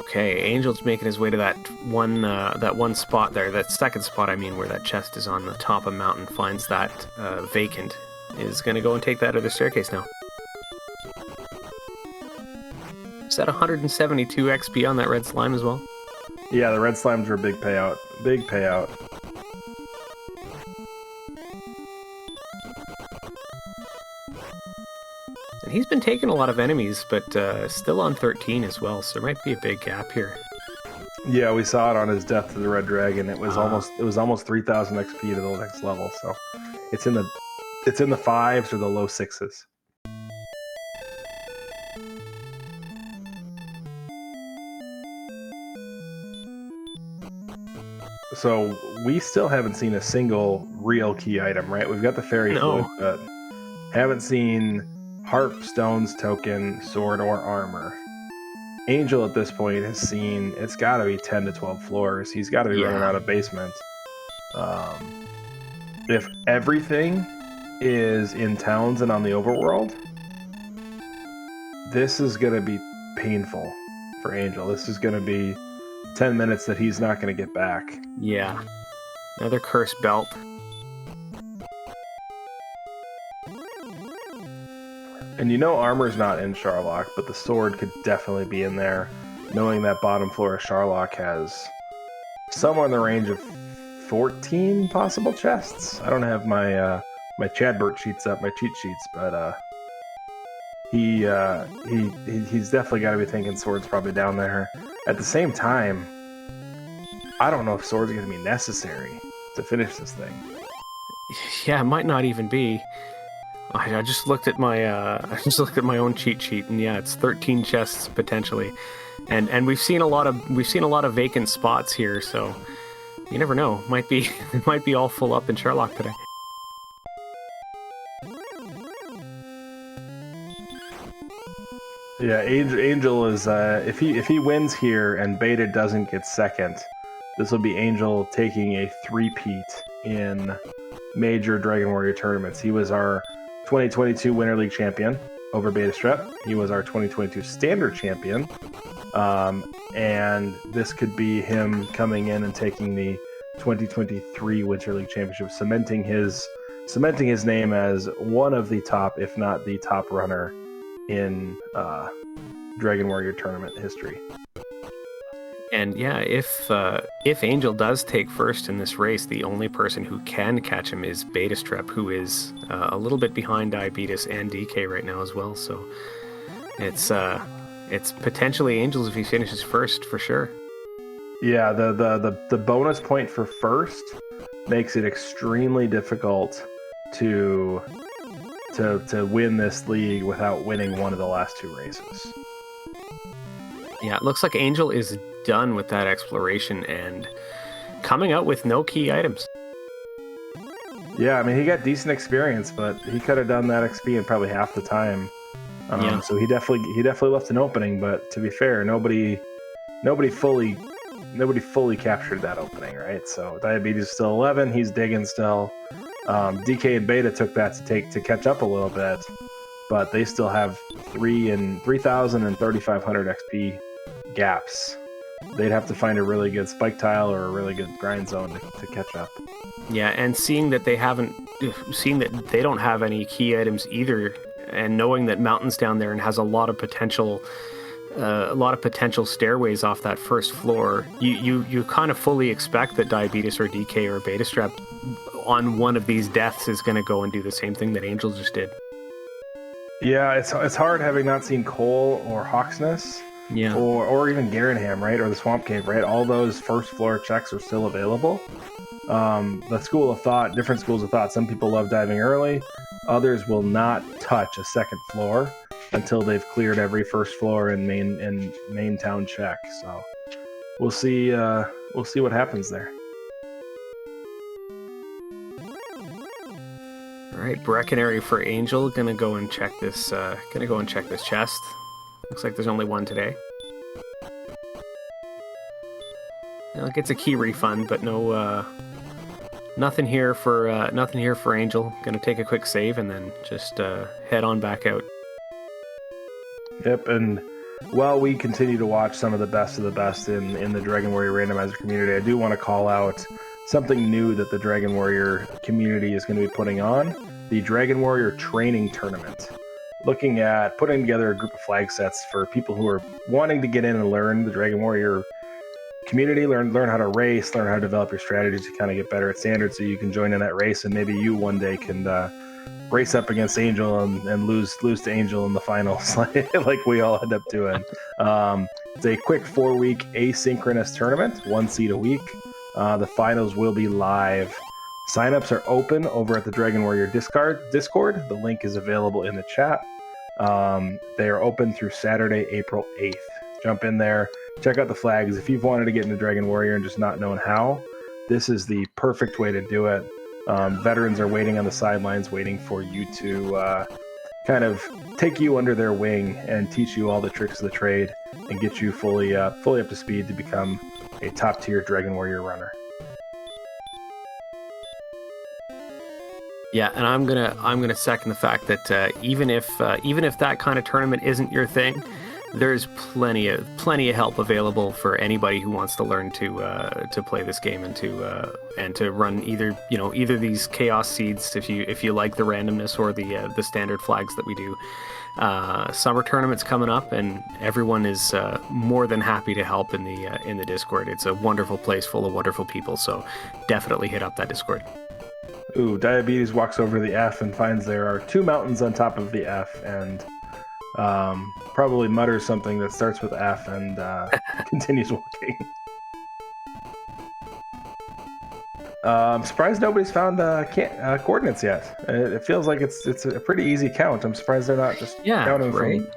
Okay, Angel's making his way to that one spot there, that second spot, I mean, where that chest is on the top of mountain, finds that vacant. Is going to go and take that other staircase now. Is that 172 XP on that red slime as well? Yeah, the red slimes were a big payout. Big payout. And he's been taking a lot of enemies, but still on 13 as well, so there might be a big gap here. Yeah, we saw it on his death to the red dragon. It was almost 3,000 XP to the next level, so it's in the 5s or the low 6s. So we still haven't seen a single real key item, right? We've got the fairy flute, but haven't seen harp, stones, token, sword, or armor. Angel at this point has seen, it's got to be 10 to 12 floors. He's got to be running out of basement. If everything is in towns and on the overworld, this is going to be painful for Angel. This is going to be 10 minutes that he's not going to get back. Yeah. Another cursed belt. And armor's not in Charlock, but the sword could definitely be in there, knowing that bottom floor of Charlock has somewhere in the range of 14 possible chests. I don't have my my Chadbert sheets up, my cheat sheets, but he's definitely got to be thinking sword's probably down there. At the same time, I don't know if sword's going to be necessary to finish this thing. Yeah, it might not even be. I just looked at my my own cheat sheet, and yeah, it's 13 chests potentially, and we've seen a lot of vacant spots here, so you never know. It might be all full up in Charlock today. Yeah, Angel is if he wins here and Beta doesn't get second, this will be Angel taking a three-peat in major Dragon Warrior tournaments. He was our 2022 Winter League champion over betastrep. He was our 2022 Standard champion, and this could be him coming in and taking the 2023 Winter League championship, cementing his name as one of the top, if not the top runner in Dragon Warrior tournament history. And yeah, if Angel does take first in this race, the only person who can catch him is betastrep, who is a little bit behind Diabeetus and DK right now as well. So it's potentially Angel's if he finishes first for sure. Yeah, the bonus point for first makes it extremely difficult to win this league without winning one of the last two races. Yeah, it looks like Angel is done with that exploration and coming out with no key items. Yeah, I mean, he got decent experience, but he could have done that XP in probably half the time. Yeah. So he definitely left an opening, but to be fair, nobody fully captured that opening, right? So Diabeetus is still 11, he's digging still. DK and Beta took that to catch up a little bit, but they still have 3,000 and 3,500 XP gaps. They'd have to find a really good spike tile or a really good grind zone to catch up. Yeah, and seeing that they don't have any key items either, and knowing that Mountain's down there and has a lot of potential stairways off that first floor, you kind of fully expect that Diabeetus or DK or betastrep on one of these deaths is going to go and do the same thing that Angel just did. Yeah, it's hard having not seen Cole or Hawksness. Yeah. Or even Garenham, right? Or the Swamp Cave, right? All those first floor checks are still available. The school of thought, different schools of thought. Some people love diving early. Others will not touch a second floor until they've cleared every first floor and main town check. So we'll see what happens there. All right, Breckenary for Angel. Gonna go and check this chest. Looks like there's only one today. Like it's a key refund, but no, nothing here for Angel. Gonna take a quick save and then just head on back out. Yep, and while we continue to watch some of the best in the Dragon Warrior Randomizer community, I do want to call out something new that the Dragon Warrior community is going to be putting on: the Dragon Warrior Training Tournament. Looking at putting together a group of flag sets for people who are wanting to get in and learn the Dragon Warrior community, learn how to race, learn how to develop your strategies to kind of get better at standard, so you can join in that race and maybe you one day can race up against Angel and lose to Angel in the finals like we all end up doing. It's a quick 4-week asynchronous tournament, 1 seed a week. The finals will be live. Signups are open over at the Dragon Warrior Discord. The link is available in the chat. They are open through Saturday, April 8th. Jump in there, check out the flags. If you've wanted to get into Dragon Warrior and just not known how, this is the perfect way to do it. Veterans are waiting on the sidelines, waiting for you to kind of take you under their wing and teach you all the tricks of the trade and get you fully up to speed to become a top-tier Dragon Warrior runner. Yeah, and I'm gonna second the fact that even if that kind of tournament isn't your thing, There's plenty of help available for anybody who wants to learn to play this game and to run either these chaos seeds if you like the randomness or the standard flags that we do. Summer tournament's coming up, and everyone is more than happy to help in the Discord. It's a wonderful place full of wonderful people, so definitely hit up that Discord. Ooh, Diabetes walks over to the F and finds there are 2 mountains on top of the F, and probably mutters something that starts with F and continues walking. I'm surprised nobody's found coordinates yet. It feels like it's a pretty easy count. I'm surprised they're not just counting right. from...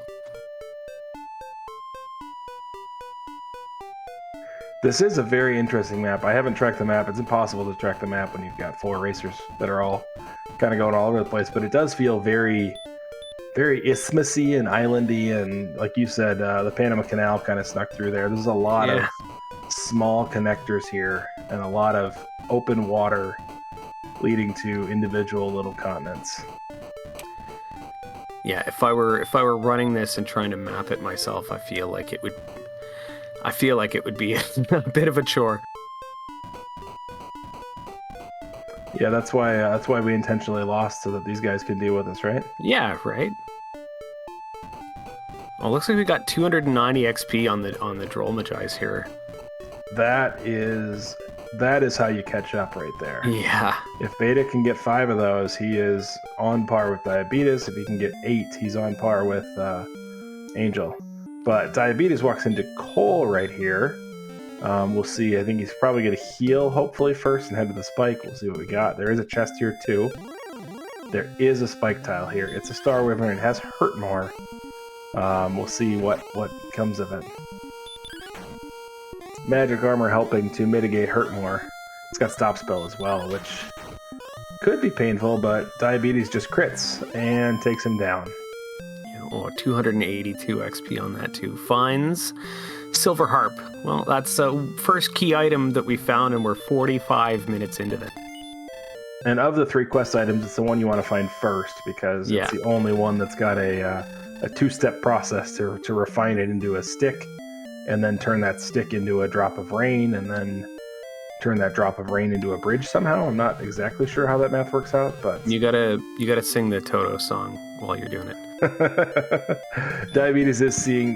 This is a very interesting map. I haven't tracked the map. It's impossible to track the map when you've got 4 racers that are all kind of going all over the place, but it does feel very, very isthmusy and islandy, and like you said, the Panama Canal kind of snuck through there. There's a lot of small connectors here and a lot of open water leading to individual little continents. Yeah, if I were running this and trying to map it myself, I feel like it would be a bit of a chore. Yeah, that's why we intentionally lost, so that these guys could deal with us, right? Yeah, right. Oh, looks like we got 290 XP on the Drollmagize here. That is how you catch up right there. Yeah. If Beta can get 5 of those, he is on par with Diabetes. If he can get 8, he's on par with Angel. But Diabetes walks into Cole right here. We'll see. I think he's probably going to heal, hopefully, first and head to the spike. We'll see what we got. There is a chest here, too. There is a spike tile here. It's a Star Wyvern. It has hurt more. We'll see what comes of it. Magic armor helping to mitigate hurt more. It's got stop spell as well, which could be painful, but Diabetes just crits and takes him down. Oh, 282 XP on that too. Finds Silver Harp. Well, that's the first key item that we found, and we're 45 minutes into that. And of the 3 quest items, it's the one you want to find first, because it's the only one that's got a 2-step process to refine it into a stick, and then turn that stick into a drop of rain, and then turn that drop of rain into a bridge somehow. I'm not exactly sure how that math works out, but you gotta sing the Toto song while you're doing it. Diabetes is seeing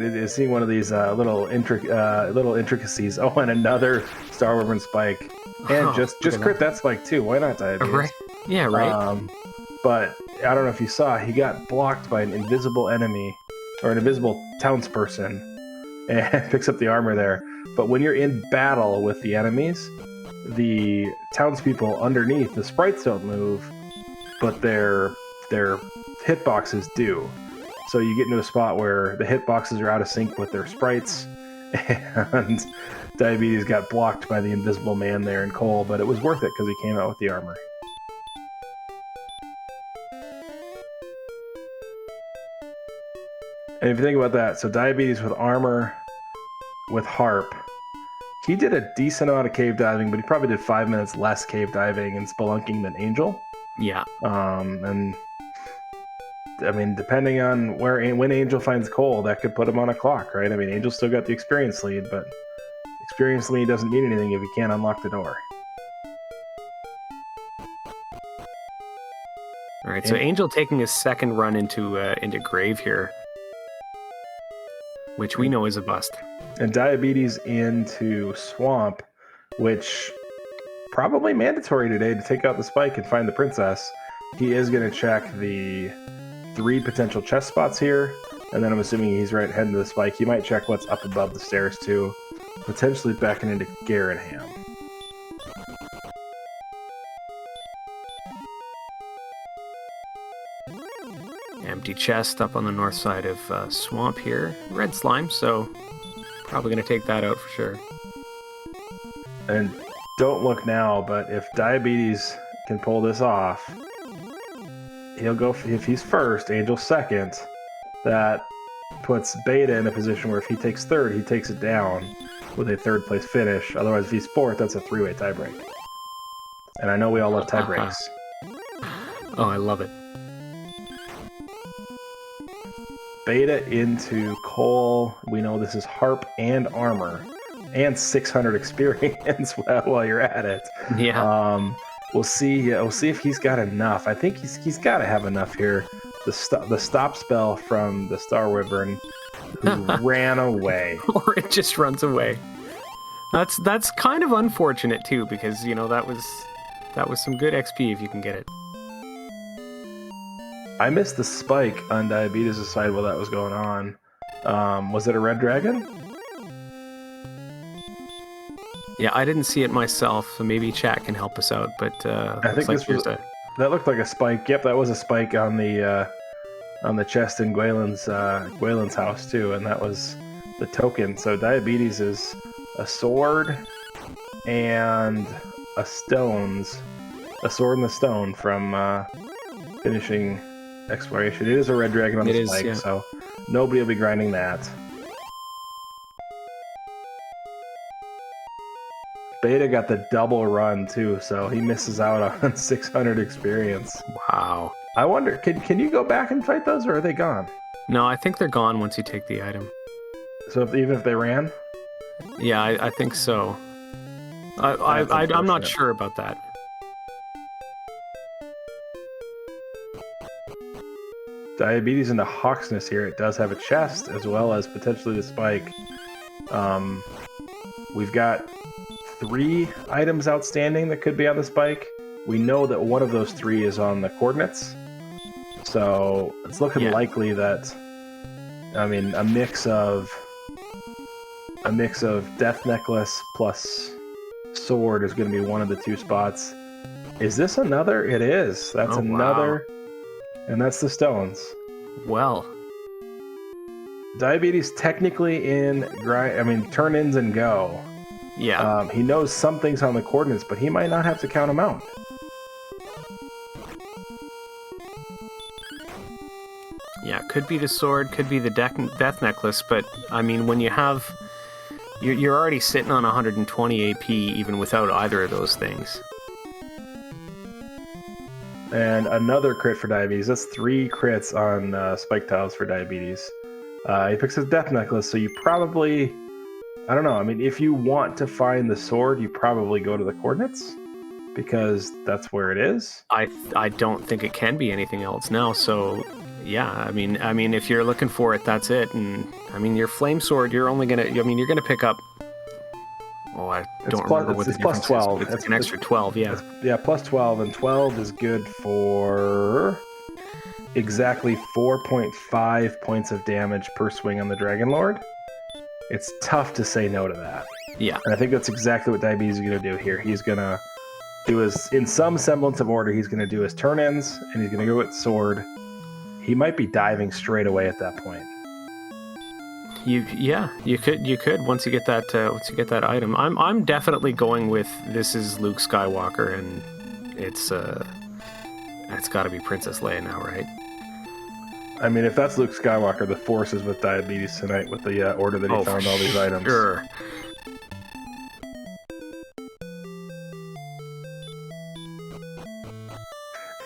one of these little intricacies. Oh, and another Star Wyvern spike, and just crit that spike too. Why not, Diabetes? Right. Yeah, right. But I don't know if you saw, he got blocked by an invisible enemy or an invisible townsperson, and picks up the armor there. But when you're in battle with the enemies, the townspeople underneath, the sprites don't move, but their hitboxes do. So you get into a spot where the hitboxes are out of sync with their sprites, and Diabetes got blocked by the invisible man there in Cole, but it was worth it because he came out with the armor. And if you think about that, so Diabetes with armor, with Harp, he did a decent amount of cave diving, but he probably did 5 minutes less cave diving and spelunking than Angel. Yeah. And I mean, depending on when Angel finds Cole, that could put him on a clock, right? I mean, Angel's still got the experience lead, but experience lead doesn't mean anything if you can't unlock the door. All right, so Angel taking his second run into Grave here, which we know is a bust. And Diabetes into Swamp, which probably mandatory today to take out the spike and find the princess. He is going to check the 3 potential chest spots here, and then I'm assuming he's right heading to the spike. He might check what's up above the stairs too, potentially backing into Garrenham. Empty chest up on the north side of Swamp here. Red slime, so probably going to take that out for sure. And don't look now, but if Diabetes can pull this off, he'll go, if he's first, Angel's second, that puts Beta in a position where if he takes third, he takes it down with a 3rd place finish. Otherwise, if he's 4th, that's a 3-way tiebreak. And I know we all love tiebreaks. Oh, I love it. Beta into Cole. We know this is Harp and Armor, and 600 experience while you're at it. Yeah. We'll see. We'll see if he's got enough. I think he's got to have enough here. The stop spell from the Star Wyvern, who ran away. Or it just runs away. That's kind of unfortunate too, because that was some good XP if you can get it. I missed the spike on Diabeetus' side while that was going on. Was it a red dragon? Yeah, I didn't see it myself, so maybe chat can help us out. But I think that looked like a spike. Yep, that was a spike on the chest in Gwaelin's house too, and that was the token. So Diabeetus is a sword and a sword and the stone from finishing exploration. It is a red dragon on the spike, so nobody will be grinding that. Beta got the double run too, so he misses out on 600 experience. Wow. I wonder, can you go back and fight those, or are they gone? No, I think they're gone once you take the item. So even if they ran? Yeah, I think so. I'm not sure about that. Diabeetus into Hawksness here. It does have a chest as well as potentially the spike. We've got 3 items outstanding that could be on the spike. We know that one of those 3 is on the coordinates. So it's looking likely that, I mean, a mix of Death Necklace plus sword is going to be one of the 2 spots. Is this another? It is. That's another. Wow. And that's the stones. Well. Diabeetus technically in turn-ins and go. Yeah. He knows some things on the coordinates, but he might not have to count them out. Yeah, could be the sword, could be the death necklace, but I mean, when you have... You're already sitting on 120 AP even without either of those things. And another crit for Diabeetus. That's 3 crits on Spike Tiles for Diabeetus. He picks his Death Necklace, so you probably... I don't know. I mean, if you want to find the sword, you probably go to the coordinates, because that's where it is. I don't think it can be anything else now, so... Yeah, I mean, if you're looking for it, that's it. And I mean, your flame sword, you're only gonna. I mean, you're gonna pick up. Oh, I don't remember what the difference is. Plus 12. It's an extra 12. Yeah. Yeah, plus 12, and 12 is good for exactly 4.5 points of damage per swing on the Dragon Lord. It's tough to say no to that. Yeah. And I think that's exactly what Diabeetus is gonna do here. He's gonna do in some semblance of order. He's gonna do his turn-ins, and he's gonna go with sword. He might be diving straight away at that point. You could once you get that item. I'm definitely going with this is Luke Skywalker, and it's got to be Princess Leia now, right? I mean, if that's Luke Skywalker, the Force is with Diabeetus tonight with the order that he found all these items. Sure.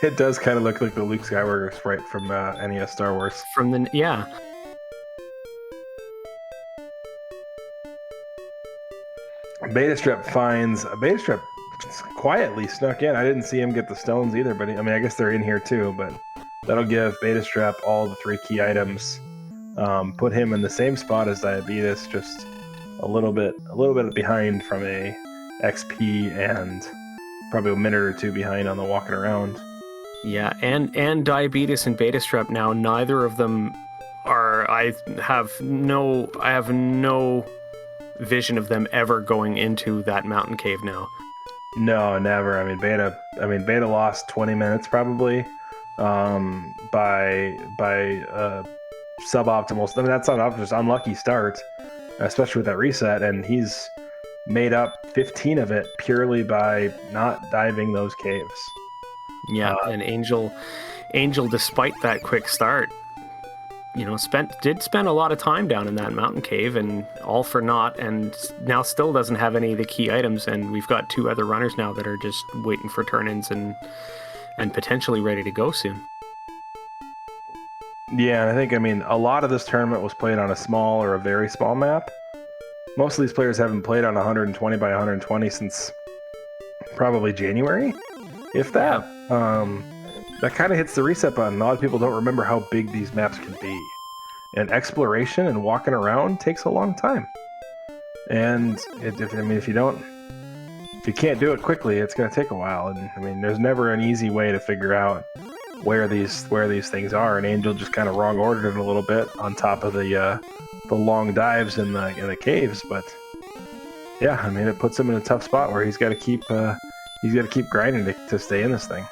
It does kind of look like the Luke Skywalker sprite from NES Star Wars. Betastrep quietly snuck in. I didn't see him get the stones either, but I mean, I guess they're in here too, but that'll give Betastrep all the 3 key items. Put him in the same spot as Diabeetus, just a little bit behind from a XP and probably a minute or 2 behind on the walking around. Yeah, and Diabeetus and Betastrep now, neither of them are... I have no vision of them ever going into that mountain cave now. No, never. I mean, Beta lost 20 minutes probably by suboptimal. I mean, that's not just unlucky start, especially with that reset, and he's made up 15 of it purely by not diving those caves. Yeah, and Angel, despite that quick start, did spend a lot of time down in that mountain cave, and all for naught, and now still doesn't have any of the key items, and we've got 2 other runners now that are just waiting for turn-ins and potentially ready to go soon. Yeah, and I mean, a lot of this tournament was played on a small or a very small map. Most of these players haven't played on 120 by 120 since probably January, if that. That kind of hits the reset button. A lot of people don't remember how big these maps can be. And exploration and walking around takes a long time. And if you can't do it quickly, it's going to take a while. And I mean, there's never an easy way to figure out where these things are. And Angel just kind of wrong ordered it a little bit on top of the long dives in the caves. But yeah, I mean, it puts him in a tough spot where he's got to keep grinding to stay in this thing.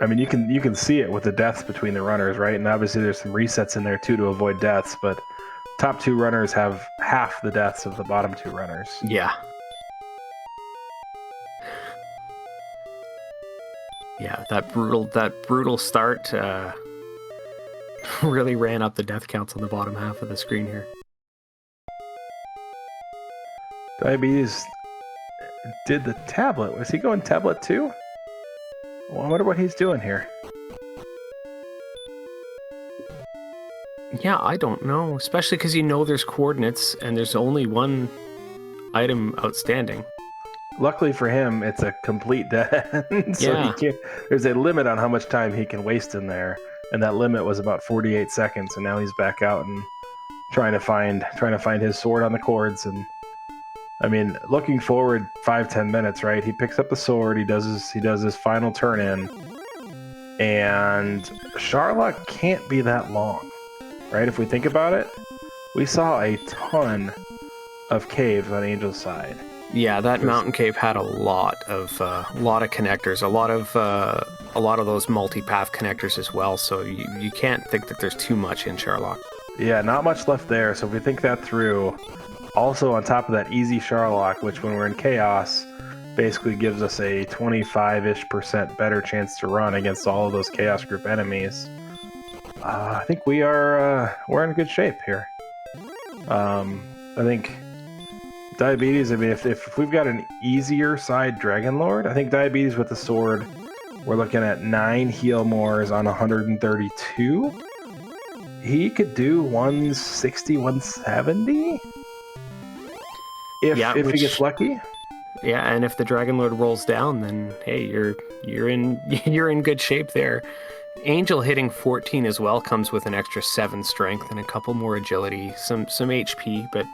I mean, you can see it with the deaths between the runners, right? And obviously there's some resets in there too to avoid deaths, but top two runners have half the deaths of the bottom two runners. Yeah. Yeah, that brutal start really ran up the death counts on the bottom half of the screen here. Diabetes did the tablet. Was he going tablet too? Well, I wonder what he's doing here. Yeah, I don't know. Especially because there's coordinates and there's only one item outstanding. Luckily for him, it's a complete dead end, so yeah. There's a limit on how much time he can waste in there, and that limit was about 48 seconds. And now he's back out and trying to find his sword on the cords. And I mean, looking forward 5-10 minutes, right? He picks up the sword. He does his final turn in, and Charlotte can't be that long, right? If we think about it, we saw a ton of caves on Angel's side. Yeah, that mountain cave had a lot of connectors, a lot of those multi-path connectors as well. So you can't think that there's too much in Charlock. Yeah, not much left there. So if we think that through, also on top of that easy Charlock, which when we're in chaos, basically gives us a 25-ish% better chance to run against all of those chaos group enemies. I think we're in good shape here. I think Diabetes, I mean, if we've got an easier side Dragon Lord, I think Diabetes with the sword, we're looking at 9 heal mores on 132. He could do 160, 170? If he gets lucky. Yeah, and if the Dragon Lord rolls down, then hey, you're in good shape there. Angel hitting 14 as well comes with an extra 7 strength and a couple more agility, some HP, but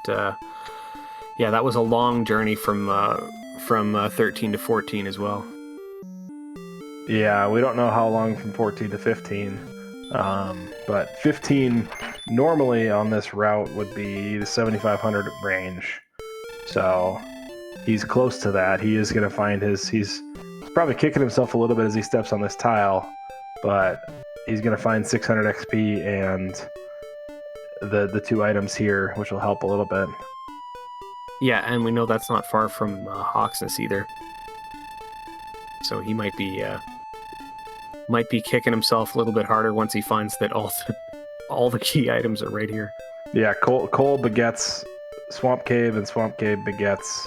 yeah, that was a long journey from 13 to 14 as well. Yeah, we don't know how long from 14 to 15, but 15 normally on this route would be the 7,500 range. So he's close to that. He is going to find he's probably kicking himself a little bit as he steps on this tile, but he's going to find 600 XP and the 2 items here, which will help a little bit. Yeah, and we know that's not far from Hawksness either. So he might be kicking himself a little bit harder once he finds that all the key items are right here. Yeah, Coal begets Swamp Cave, and Swamp Cave begets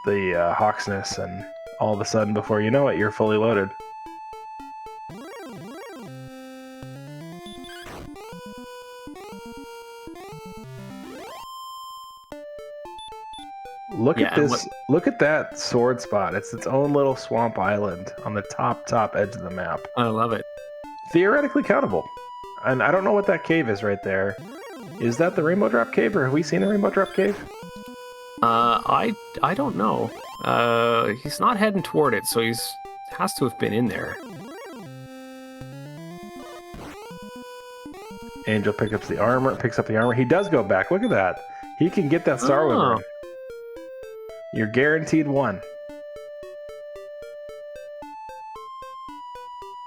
the Hawksness, and all of a sudden, before you know it, you're fully loaded. Look at this. Look at that sword spot. It's its own little swamp island on the top edge of the map. I love it. Theoretically countable. And I don't know what that cave is right there. Is that the Rainbow Drop Cave, or have we seen the Rainbow Drop Cave? I don't know. He's not heading toward it, so has to have been in there. Angel picks up the armor. He does go back. Look at that. He can get that Star Wyvern. You're guaranteed 1.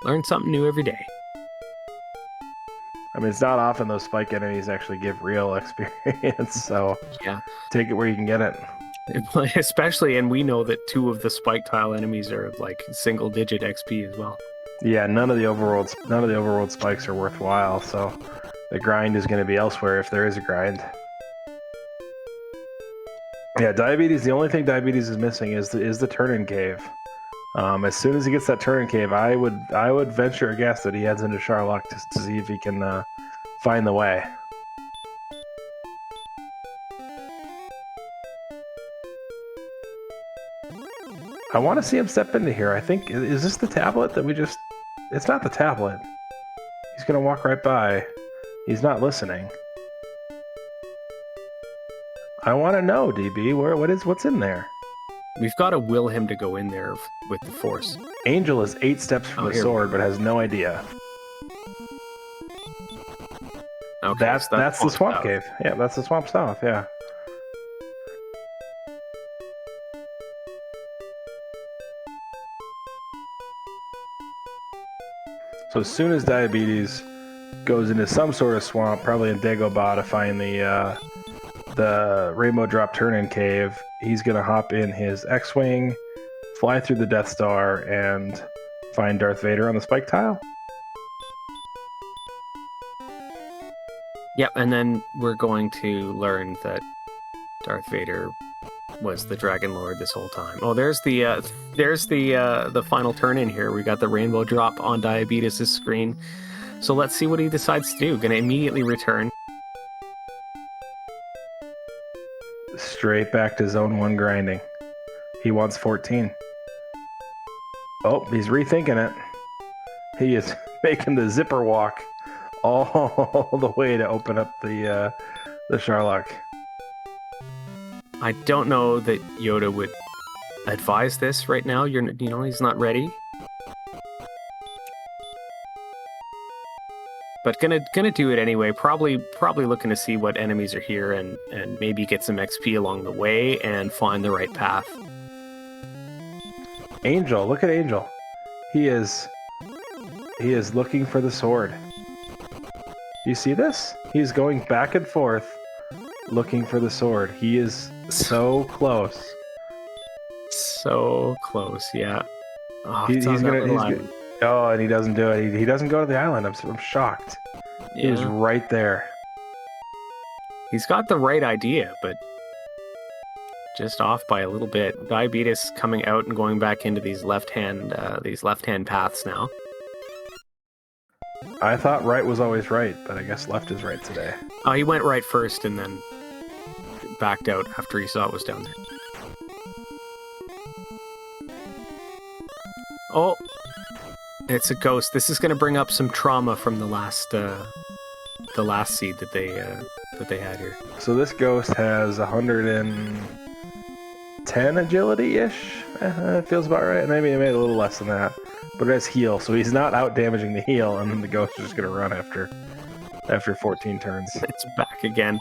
Learn something new every day. I mean, it's not often those spike enemies actually give real experience, so yeah, take it where you can get it. Especially, and we know that 2 of the spike tile enemies are like single-digit XP as well. Yeah, none of the overworld spikes are worthwhile, so the grind is going to be elsewhere if there is a grind. Yeah, Diabetes. The only thing Diabetes is missing is the turn-in cave. As soon as he gets that turn-in cave, I would venture a guess that he heads into Charlock to see if he can find the way. I want to see him step into here. I think, is this the tablet that we just... It's not the tablet. He's going to walk right by. He's not listening. I want to know, DB, what's in there? We've got to will him to go in there with the force. Angel is 8 steps from the sword, but has no idea. Okay, that's the swamp cave. Yeah, that's the swamp south, yeah. So as soon as Diabetes goes into some sort of swamp, probably in Dagobah to find the Rainbow Drop Turn-In Cave, he's going to hop in his X-Wing, fly through the Death Star, and find Darth Vader on the spike tile? Yep, and then we're going to learn that Darth Vader was the Dragon Lord this whole time. Oh, there's the final turn-in here. We got the rainbow drop on Diabetus' screen. So let's see what he decides to do. Going to immediately return. Straight back to Zone 1 grinding. He wants 14. Oh, he's rethinking it. He is making the zipper walk all the way to open up the Charlock. I don't know that Yoda would advise this right now. He's not ready. But gonna do it anyway. Probably looking to see what enemies are here and maybe get some XP along the way and find the right path. Angel, look at Angel. He is looking for the sword. You see this? He's going back and forth looking for the sword. He is so close. So close, yeah. Oh, and he doesn't do it. He doesn't go to the island. I'm shocked. Yeah. He was right there. He's got the right idea, but just off by a little bit. Diabetes coming out and going back into these left-hand paths now. I thought right was always right, but I guess left is right today. Oh, he went right first and then backed out after he saw it was down there. Oh, it's a ghost. This is going to bring up some trauma from the last seed that they had here. So this ghost has 110 agility-ish. It feels about right. Maybe it made a little less than that. But it has heal, so he's not out damaging the heal, and then the ghost is just going to run after 14 turns. It's back again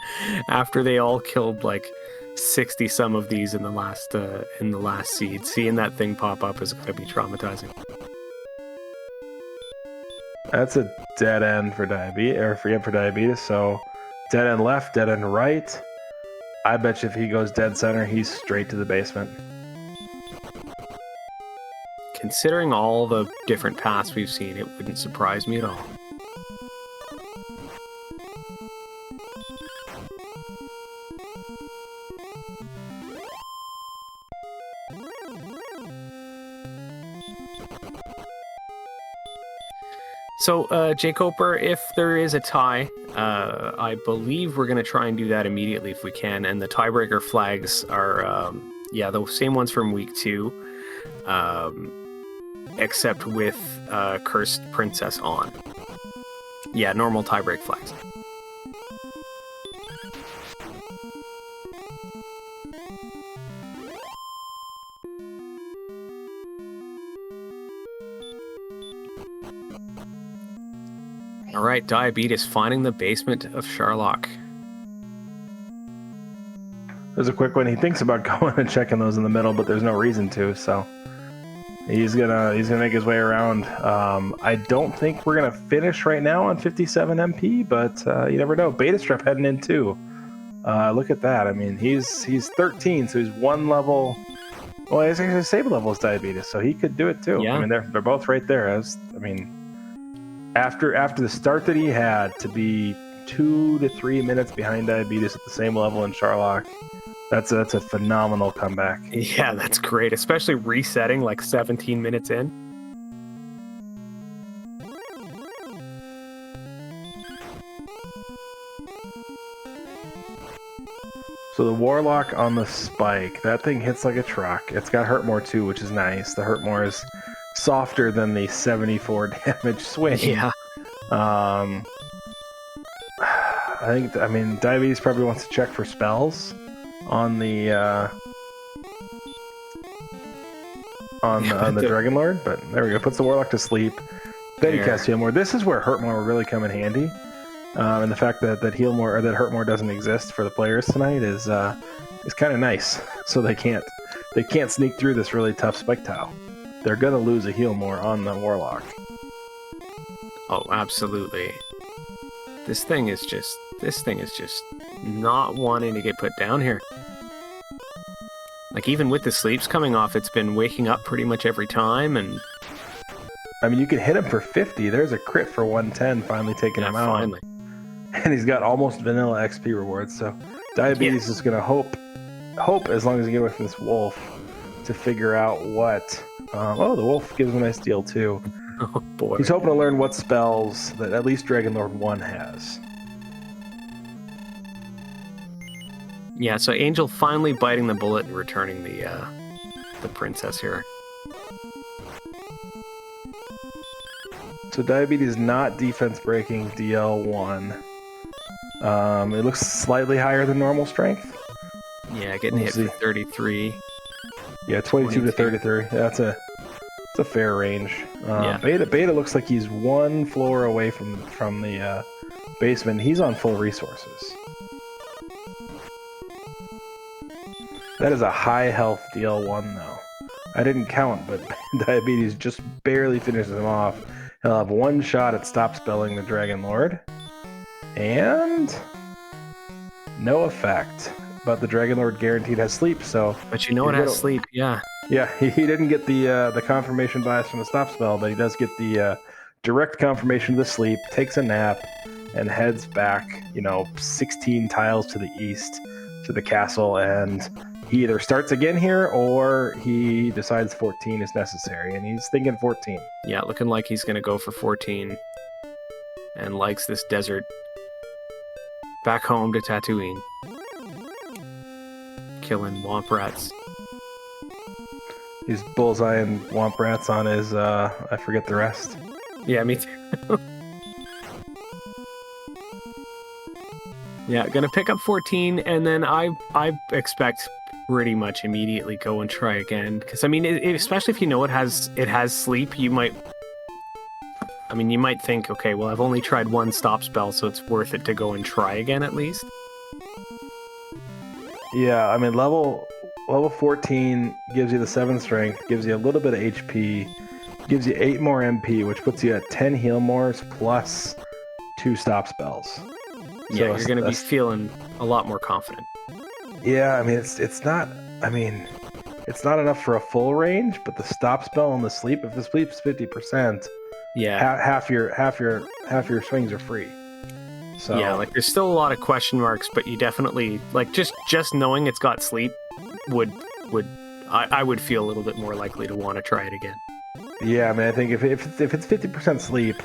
after they all killed like 60 some of these in the last seed. Seeing that thing pop up is going to be traumatizing. That's a dead end for Diabetes. So dead end left, dead end right. I bet you if he goes dead center, he's straight to the basement. Considering all the different paths we've seen, it wouldn't surprise me at all. So, Jay Coper, if there is a tie, I believe we're going to try and do that immediately if we can. And the tiebreaker flags are, the same ones from week 2. Except with Cursed Princess on. Yeah, normal tiebreak flags. All right, Diabetes finding the basement of Charlock. There's a quick one. He thinks about going and checking those in the middle, but there's no reason to, so he's gonna make his way around. I don't think we're gonna finish right now on 57 MP, but you never know. Betastrep heading in too. Look at that. I mean, he's 13, so he's one level. Well, he's actually the same level as Diabetes, so he could do it too. Yeah. I mean, they're both right there. After the start that he had, to be 2 to 3 minutes behind Diabetes at the same level in Charlock, That's a phenomenal comeback. Yeah, that's great, especially resetting like 17 minutes in. So the Warlock on the spike, that thing hits like a truck. It's got hurt more too, which is nice. The hurt more is softer than the 74 damage swing. Yeah. I mean, Diabetes probably wants to check for spells on the Dragon Lord, but there we go. Puts the Warlock to sleep. Then he casts Heal More. This is where Hurt More will really come in handy, and the fact that Heal More or that Hurt More doesn't exist for the players tonight is kind of nice. So they can't sneak through this really tough spike tile. They're gonna lose a Heal More on the Warlock. Oh, absolutely. This thing is just not wanting to get put down here. Like, even with the sleeps coming off, it's been waking up pretty much every time, and... I mean, you can hit him for 50. There's a crit for 110 finally taking him out. Finally. And he's got almost vanilla XP rewards, so Diabetes is going to hope, as long as he get away from this wolf, to figure out what... the wolf gives him a nice deal, too. Oh, boy. He's hoping to learn what spells that at least Dragon Lord 1 has. Yeah, so Angel finally biting the bullet and returning the princess here. So Diabetes not defense breaking DL1. It looks slightly higher than normal strength. Yeah, getting hit for 33. Yeah, 22 to 33. That's a fair range. Beta looks like he's one floor away from the basement. He's on full resources. That is a high health DL1 though. I didn't count, but Diabetes just barely finishes him off. He'll have one shot at stop spelling the Dragon Lord. And no effect. But the Dragon Lord guaranteed has sleep, so... But you know it has sleep, yeah. Yeah, he didn't get the confirmation bias from the stop spell, but he does get the direct confirmation of the sleep, takes a nap, and heads back, 16 tiles to the east to the castle, and he either starts again here or he decides 14 is necessary, and he's thinking 14. Yeah, looking like he's going to go for 14 and likes this desert. Back home to Tatooine. Killing Womp Rats. He's bullseyeing Womp Rats on his, I forget the rest. Yeah, me too. Yeah, gonna pick up 14, and then I expect pretty much immediately go and try again. Because, I mean, especially if you know it has sleep, you might think, okay, well, I've only tried one stop spell, so it's worth it to go and try again at least. Yeah, I mean, level 14 gives you the 7 strength, gives you a little bit of HP, gives you 8 more MP, which puts you at 10 heal mores plus 2 stop spells. Yeah, so you're going to be feeling a lot more confident. Yeah, I mean, it's not enough for a full range, but the stop spell and the sleep, if the sleep's 50%, yeah, half your swings are free. So yeah, like, there's still a lot of question marks, but you definitely, like, just knowing it's got sleep I would feel a little bit more likely to want to try it again. Yeah, I mean, I think if it's 50% sleep,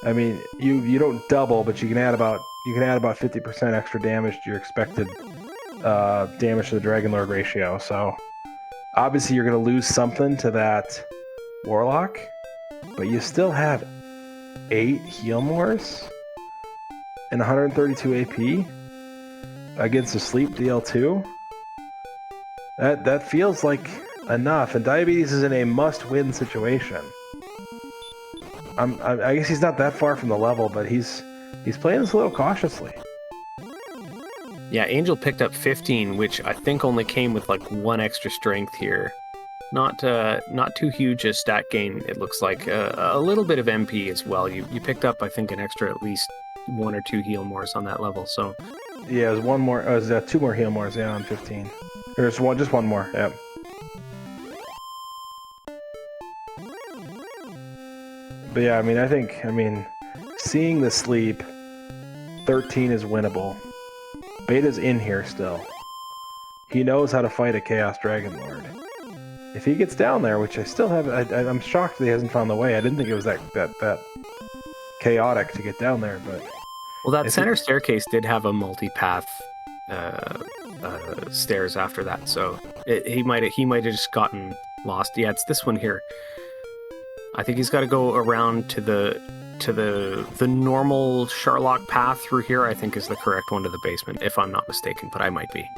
I mean, you don't double, but you can add about 50% extra damage to your expected damage to the Dragon Lord ratio. So obviously you're going to lose something to that Warlock, but you still have 8 heal mores and 132 AP against a sleep DL2. That feels like enough, and Diabetes is in a must-win situation. I guess he's not that far from the level, but he's playing this a little cautiously. Yeah, Angel picked up 15, which I think only came with like 1 extra strength here. Not too huge a stat gain, it looks like. A little bit of MP as well. You picked up, I think, an extra at least 1 or 2 heal mores on that level, so... Yeah, it was 1 more, it was 2 more heal mores, yeah, on 15. There's just one more, yep. But yeah, I mean, seeing the sleep, 13 is winnable. Beta's in here still. he knows how to fight a Chaos Dragon Lord. If he gets down there, which I still have, I'm shocked that he hasn't found the way. I didn't think it was that chaotic to get down there, but... Well, that center staircase did have a multi-path stairs after that, so he might have just gotten lost. Yeah, it's this one here. I think he's got to go around to the normal Sherlock path through here. I think is the correct one to the basement, if I'm not mistaken, but I might be.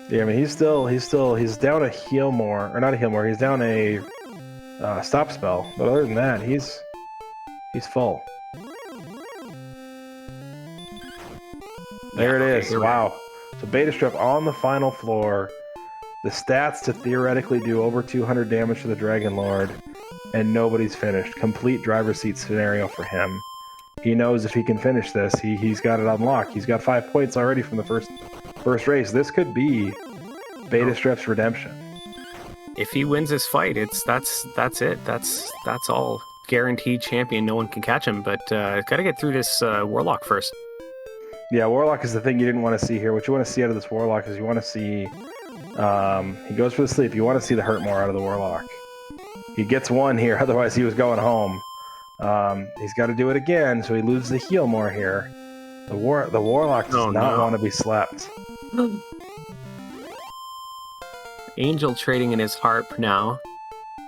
Yeah, I mean he's down a heal more, or not a heal more. He's down a stop spell, but other than that, he's full. There it is. Wow. So Betastrep on the final floor. The stats to theoretically do over 200 damage to the Dragon Lord, and nobody's finished. Complete driver's seat scenario for him. He knows if he can finish this, he's got it unlocked. He's got 5 points already from the first race. This could be Betastrep's redemption. If he wins this fight, that's it. That's all. Guaranteed champion. No one can catch him. But got to get through this Warlock first. Yeah, Warlock is the thing you didn't want to see here. What you want to see out of this Warlock is you want to see... he goes for the sleep. You want to see the hurt more out of the Warlock. He gets one here, otherwise he was going home. He's got to do it again, so he loses the heal more here. The Warlock does not want to be slept. Angel trading in his harp now.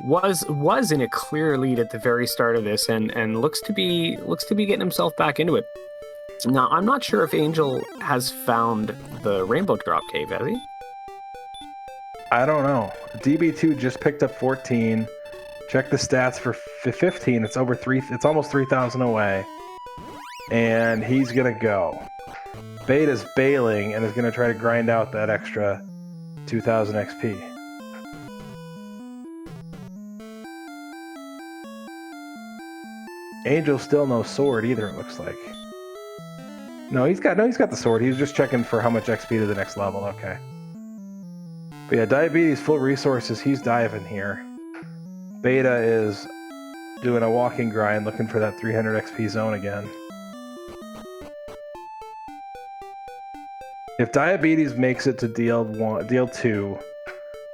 Was in a clear lead at the very start of this, and looks to be getting himself back into it. Now, I'm not sure if Angel has found the Rainbow Drop Cave, has he? I don't know. DB2 just picked up 14. Check the stats for 15. It's over 3. It's almost 3,000 away, and he's gonna go. Beta's bailing and is gonna try to grind out that extra 2,000 XP. Angel still no sword either. It looks like. No, he's got the sword. He's just checking for how much XP to the next level. Okay. But yeah, Diabetes, full resources, he's diving here. Beta is doing a walking grind, looking for that 300 XP zone again. If Diabetes makes it to deal 2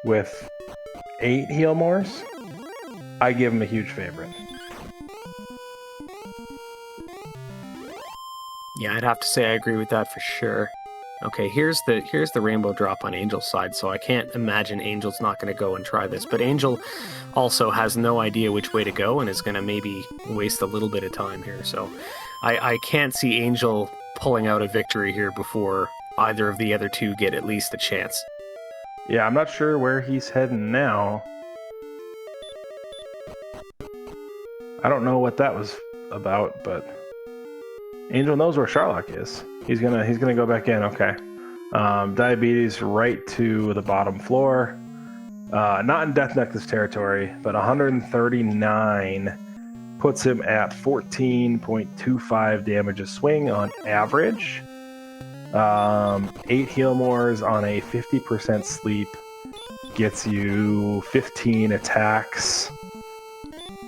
with 8 heal mores, I give him a huge favorite. Yeah, I'd have to say I agree with that for sure. Okay, here's the rainbow drop on Angel's side, so I can't imagine Angel's not going to go and try this. But Angel also has no idea which way to go and is going to maybe waste a little bit of time here. So I can't see Angel pulling out a victory here before either of the other two get at least a chance. Yeah, I'm not sure where he's heading now. I don't know what that was about, but Angel knows where Sherlock is. He's gonna go back in. Okay. Diabetes right to the bottom floor. Not in Death Necklace territory, but 139 puts him at 14.25 damage a swing on average. 8 heal mores on a 50% sleep gets you 15 attacks.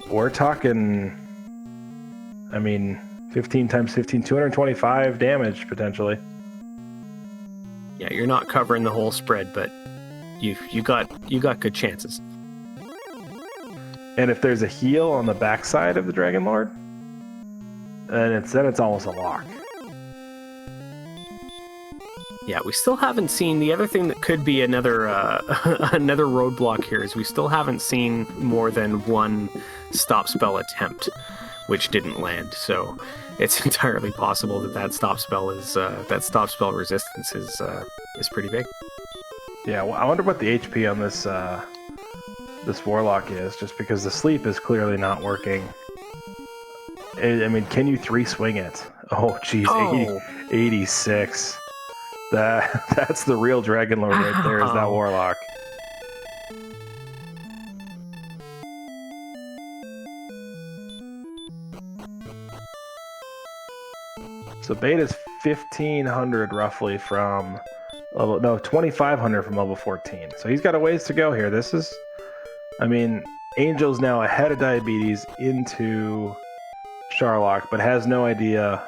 We're talking, I mean, 15 times 15, 225 damage potentially. Yeah, you're not covering the whole spread, but you got good chances. And if there's a heal on the backside of the Dragon Lord, then it's almost a lock. Yeah, we still haven't seen the other thing that could be another another roadblock here is we still haven't seen more than one stop spell attempt, which didn't land. So it's entirely possible that stop spell resistance is pretty big. Yeah, well, I wonder what the HP on this this Warlock is, just because the sleep is clearly not working. I mean, can you 3-swing it? Oh, geez, 86. That's the real Dragon Lord right there, is that Warlock. So Beta's 1,500 roughly from level, no, 2,500 from level 14. So he's got a ways to go here. This is, I mean, Angel's now ahead of Diabetes into Sherlock, but has no idea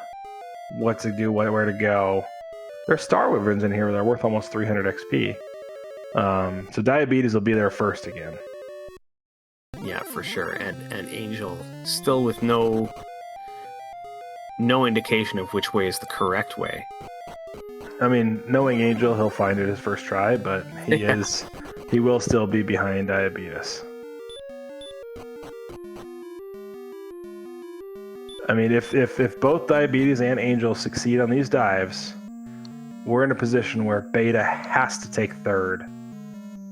what to do, where to go. There's Star Wyverns in here that are worth almost 300 XP. So Diabetes will be there first again. Yeah, for sure. And Angel still with no indication of which way is the correct way. I mean, knowing Angel, he'll find it his first try, but he will still be behind Diabetes. I mean, if both Diabetes and Angel succeed on these dives, we're in a position where Beta has to take third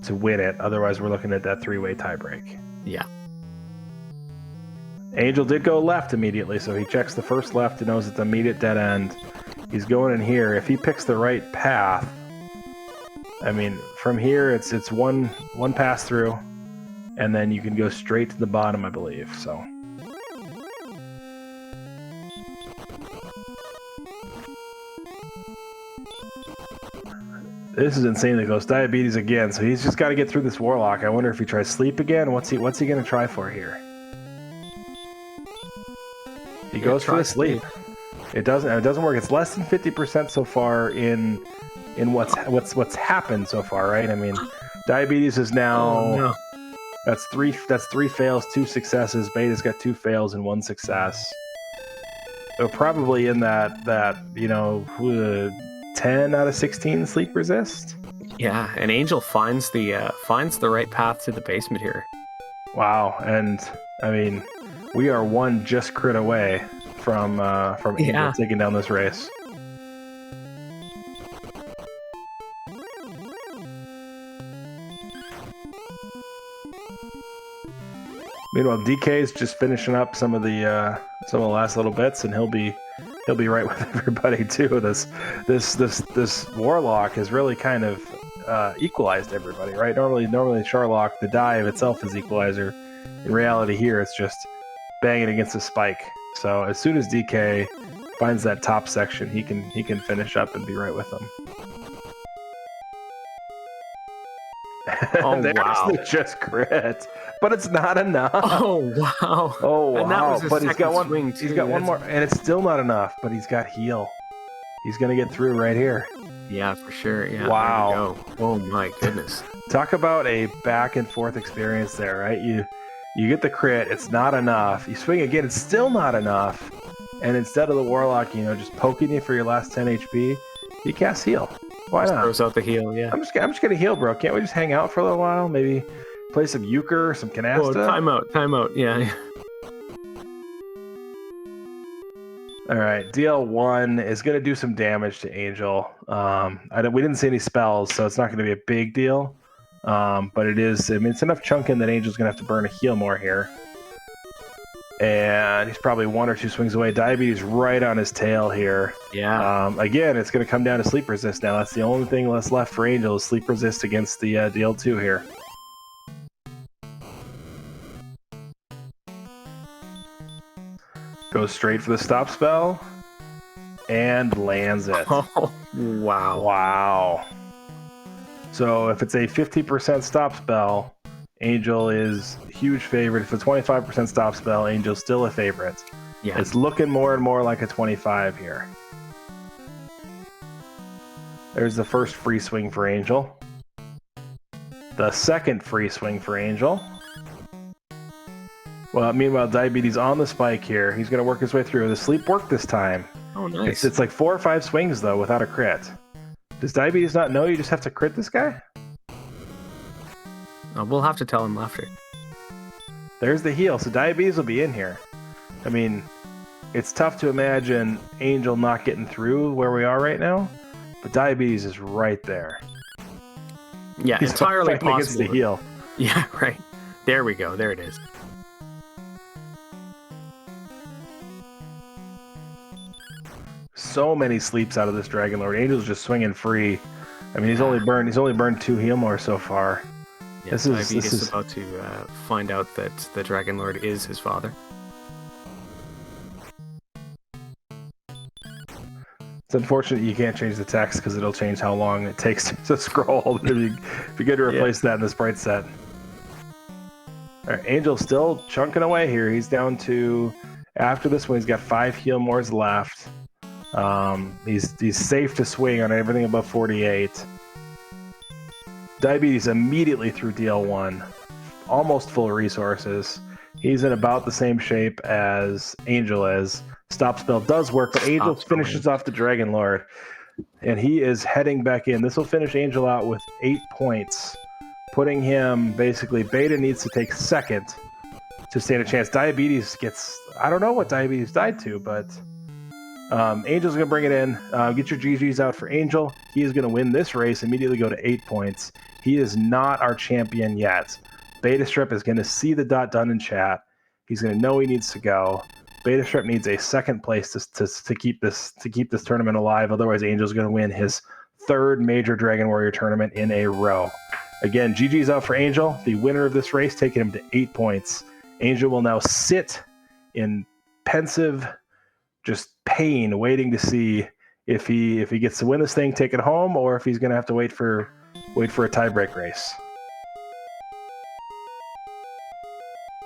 to win it. Otherwise, we're looking at that three-way tiebreak. Yeah. Angel did go left immediately, so he checks the first left and knows it's an immediate dead end. He's going in here. If he picks the right path, I mean, from here it's one pass through, and then you can go straight to the bottom, I believe. So. This is insanely close. Diabetes again, so he's just got to get through this Warlock. I wonder if he tries sleep again. What's he going to try for here? He goes for the sleep. It doesn't work. It's less than 50% so far in what's happened so far, right? I mean, Diabetes is now. Oh, no. That's three fails, 2 successes. Beta's got 2 fails and 1 success. So probably in that 10 out of 16 sleep resist. Yeah, and Angel finds the right path to the basement here. Wow, and I mean, we are one just crit away from Angel taking down this race. Meanwhile, DK is just finishing up some of the last little bits, and he'll be right with everybody too. This Warlock has really kind of equalized everybody, right? Normally Charlock, the dive itself is equalizer. In reality, here it's just banging against a spike. So as soon as DK finds that top section, he can finish up and be right with them. Oh, There's wow. the just crit, but it's not enough. Oh, wow. Oh, wow. And that was his but he's got one. swing too. He's got one more, and it's still not enough. But he's got heal. He's gonna get through right here. Yeah, for sure. Yeah. Wow. There we go. Oh my goodness. Talk about a back and forth experience there, right? You get the crit. It's not enough. You swing again. It's still not enough. And instead of the Warlock, just poking you for your last 10 HP, he casts heal. Why not? Throws out the heal. Yeah. I'm just gonna heal, bro. Can't we just hang out for a little while? Maybe play some euchre, some canasta. Oh, timeout. Yeah. All right, DL1 is going to do some damage to Angel. We didn't see any spells, so it's not going to be a big deal. But it is. I mean, it's enough chunking that Angel's going to have to burn a heal more here. And he's probably 1 or 2 swings away. Diabetes right on his tail here. Yeah. Again, it's going to come down to sleep resist now. That's the only thing that's left for Angel is sleep resist against the DL2 here. Goes straight for the stop spell and lands it. Oh, wow. Wow. So if it's a 50% stop spell, Angel is huge favorite. If it's a 25% stop spell, Angel's still a favorite. Yeah. It's looking more and more like a 25 here. There's the first free swing for Angel. The second free swing for Angel. Well, meanwhile, Diabetes on the spike here. He's going to work his way through. The sleep worked this time. Oh, nice. It's like 4 or 5 swings, though, without a crit. Does Diabetes not know you just have to crit this guy? We'll have to tell him after. There's the heal. So Diabetes will be in here. I mean, it's tough to imagine Angel not getting through where we are right now, but Diabetes is right there. Yeah, He's entirely fighting against possible. the heal. Yeah, right. There we go. There it is. So many sleeps out of this Dragon Lord. Angel's just swinging free. I mean, he's only burned 2 heal more so far. Yeah, This is about to find out that the Dragon Lord is his father. It's unfortunate you can't change the text because it'll change how long it takes to scroll. It'd be good to replace that in the sprite set. All right, Angel's still chunking away here. He's down to, after this one, he's got 5 heal mores left. He's safe to swing on everything above 48. Diabetes immediately through DL1, almost full resources. He's in about the same shape as Angel is. Stop spell does work, but Angel finishes off the Dragon Lord, and he is heading back in. This will finish Angel out with 8 points, putting him basically. Beta needs to take second to stand a chance. Diabetes gets, I don't know what Diabetes died to, but Angel's going to bring it in. Get your GGs out for Angel. He is going to win this race, immediately go to 8 points. He is not our champion yet. Betastrep is going to see the dot done in chat. He's going to know he needs to go. Betastrep needs a second place to keep this tournament alive. Otherwise, Angel's going to win his 3rd major Dragon Warrior tournament in a row. Again, GG's out for Angel, the winner of this race, taking him to 8 points. Angel will now sit in pensive, just pain, waiting to see if he gets to win this thing, take it home, or if he's going to have to wait for a tiebreak race.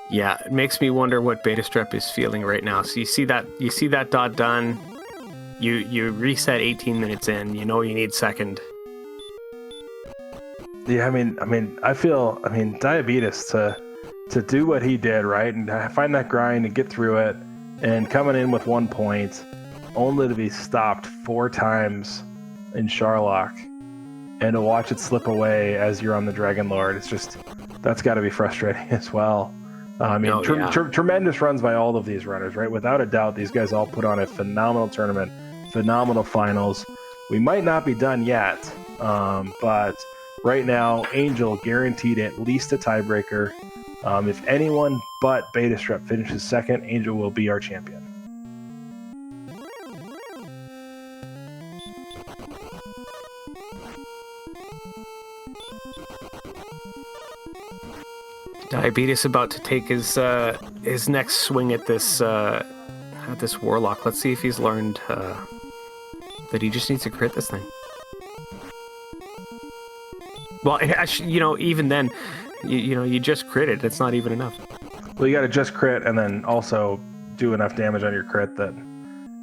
Yeah, it makes me wonder what Betastrep is feeling right now. So you see that dot done. You reset 18 minutes in. You know you need second. Yeah, I mean, Diabetes to do what he did, right, and find that grind and get through it, and coming in with 1 point, only to be stopped 4 times in Sharlock, and to watch it slip away as you're on the Dragon Lord. It's just, that's got to be frustrating as well. Tremendous runs by all of these runners, right? Without a doubt, these guys all put on a phenomenal tournament, phenomenal finals. We might not be done yet, but right now, Angel guaranteed at least a tiebreaker. If anyone but Betastrep finishes second, Angel will be our champion. Diabetes about to take his next swing at this Warlock. Let's see if he's learned that he just needs to crit this thing. Well, even then, you just crit it. It's not even enough. Well, you got to just crit and then also do enough damage on your crit that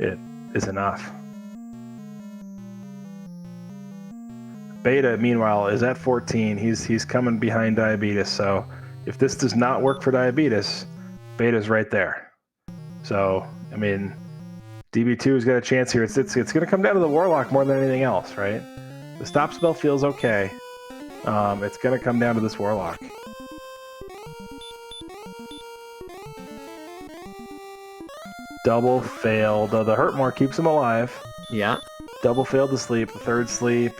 it is enough. Beta, meanwhile, is at 14. He's coming behind Diabetes, so if this does not work for Diabetes, Beta's right there. So, I mean, DB2's got a chance here. It's going to come down to the Warlock more than anything else, right? The stop spell feels okay. It's going to come down to this Warlock. Double failed. The hurt more keeps him alive. Yeah. Double failed to sleep. The 3rd sleep.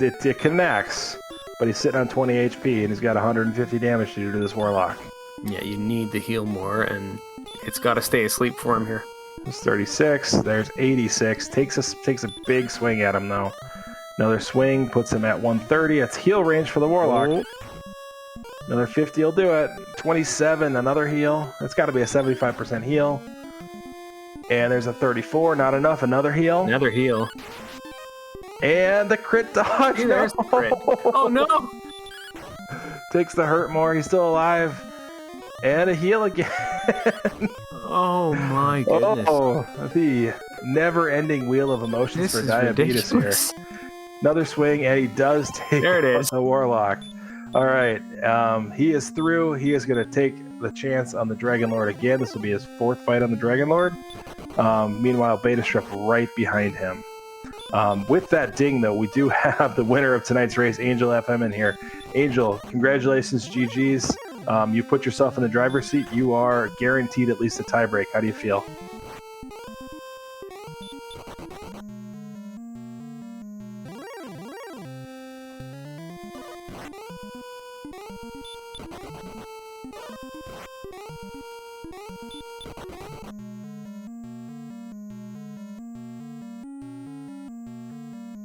It connects. But he's sitting on 20 HP, and he's got 150 damage to do to this Warlock. Yeah, you need to heal more, and it's got to stay asleep for him here. There's 36. There's 86. Takes a big swing at him, though. Another swing puts him at 130. That's heal range for the Warlock. Oh. Another 50 will do it. 27, another heal. That's got to be a 75% heal. And there's a 34. Not enough. Another heal. Another heal. And the crit dodge. Hey, there's the crit. Oh no! Takes the hurt more. He's still alive. And a heal again. Oh my goodness. Oh, the never-ending wheel of emotions for Diabetes here. Another swing, and he does take the Warlock. All right. He is through. He is going to take the chance on the Dragon Lord again. This will be his 4th fight on the Dragon Lord. Meanwhile, Betastrep right behind him. With that ding, though, we do have the winner of tonight's race, Angel FM, in here. Angel, congratulations, GG's. You put yourself in the driver's seat. You are guaranteed at least a tiebreak. How do you feel?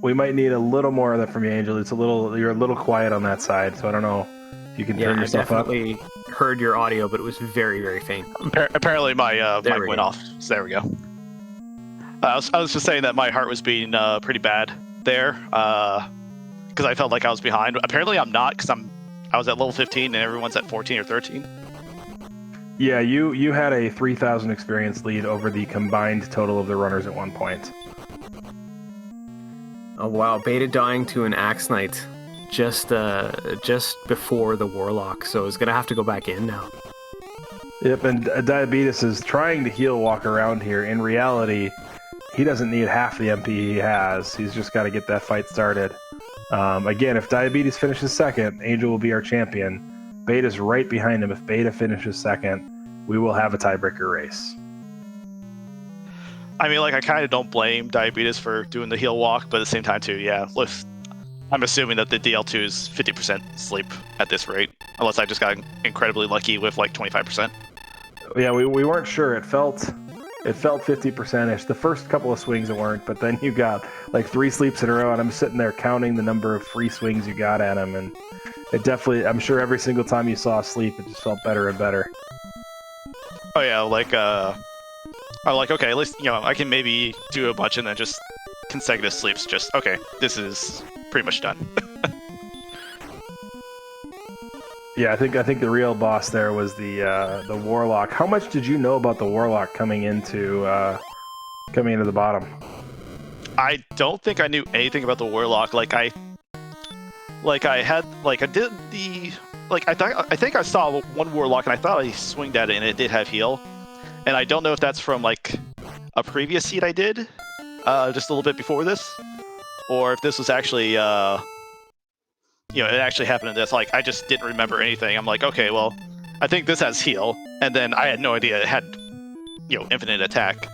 We might need a little more of that from you, Angel. You're a little quiet on that side, so I don't know if you can turn yourself up. I definitely heard your audio, but it was very, very faint. Apparently my mic went off. So there we go. I was just saying that my heart was beating pretty bad there because I felt like I was behind. Apparently I'm not, because I was at level 15 and everyone's at 14 or 13. Yeah, you had a 3,000 experience lead over the combined total of the runners at one point. Oh wow, Beta dying to an Axe Knight just before the Warlock, so he's gonna have to go back in now. Yep, and Diabetes is trying to heal walk around here. In reality, he doesn't need half the MP he has. He's just got to get that fight started. Again, if Diabetes finishes second, Angel will be our champion. Beta's right behind him. If Beta finishes second, we will have a tiebreaker race. I mean, like, I kind of don't blame Diabetes for doing the heal walk, but at the same time, too, yeah. I'm assuming that the DL2 is 50% sleep at this rate, unless I just got incredibly lucky with, like, 25%. Yeah, we weren't sure. It felt 50%ish. The first couple of swings it weren't, but then you got, like, 3 sleeps in a row, and I'm sitting there counting the number of free swings you got at him, and it definitely, I'm sure every single time you saw a sleep, it just felt better and better. Oh, yeah, like, I'm like, okay, at least, you know, I can maybe do a bunch and then just consecutive sleeps. Just, okay, this is pretty much done. Yeah, I think the real boss there was the Warlock. How much did you know about the Warlock coming into the bottom? I don't think I knew anything about the Warlock. I think I saw one Warlock and I thought I swinged at it and it did have heal. And I don't know if that's from, like, a previous seed I did, just a little bit before this, or if this was actually, you know, it actually happened in this. Like, I just didn't remember anything. I'm like, okay, well, I think this has heal, and then I had no idea it had, you know, infinite attack.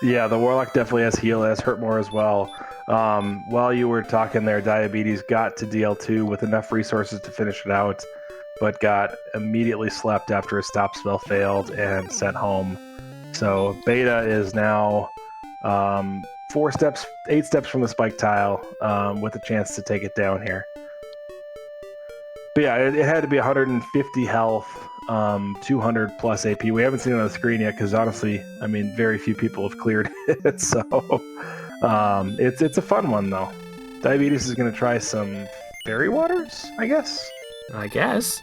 Yeah, the Warlock definitely has heal, it has hurt more as well. While you were talking there, Diabetes got to DL2 with enough resources to finish it out, but got immediately slept after a stop spell failed and sent home. So Beta is now 8 steps from the spike tile with a chance to take it down here. But yeah, it had to be 150 health, 200 plus AP. We haven't seen it on the screen yet because honestly, I mean, very few people have cleared it. So it's a fun one though. Diabetes is going to try some fairy waters, I guess. I guess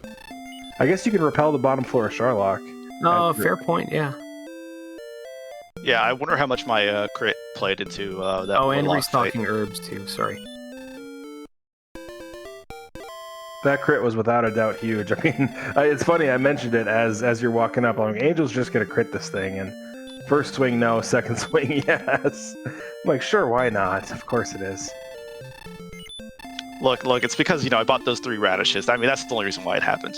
you can repel the bottom floor of Sharlock. Oh, fair point, yeah. Yeah, I wonder how much my crit played into that. Oh, and Warlock restocking fight. herbs too, sorry. That crit was without a doubt huge. I mean, it's funny, I mentioned it as you're walking up. I'm like, Angel's just going to crit this thing. And first swing, no. Second swing, yes. I'm like, sure, why not? Of course it is. Look, it's because, you know, I bought those 3 radishes. I mean, that's the only reason why it happened.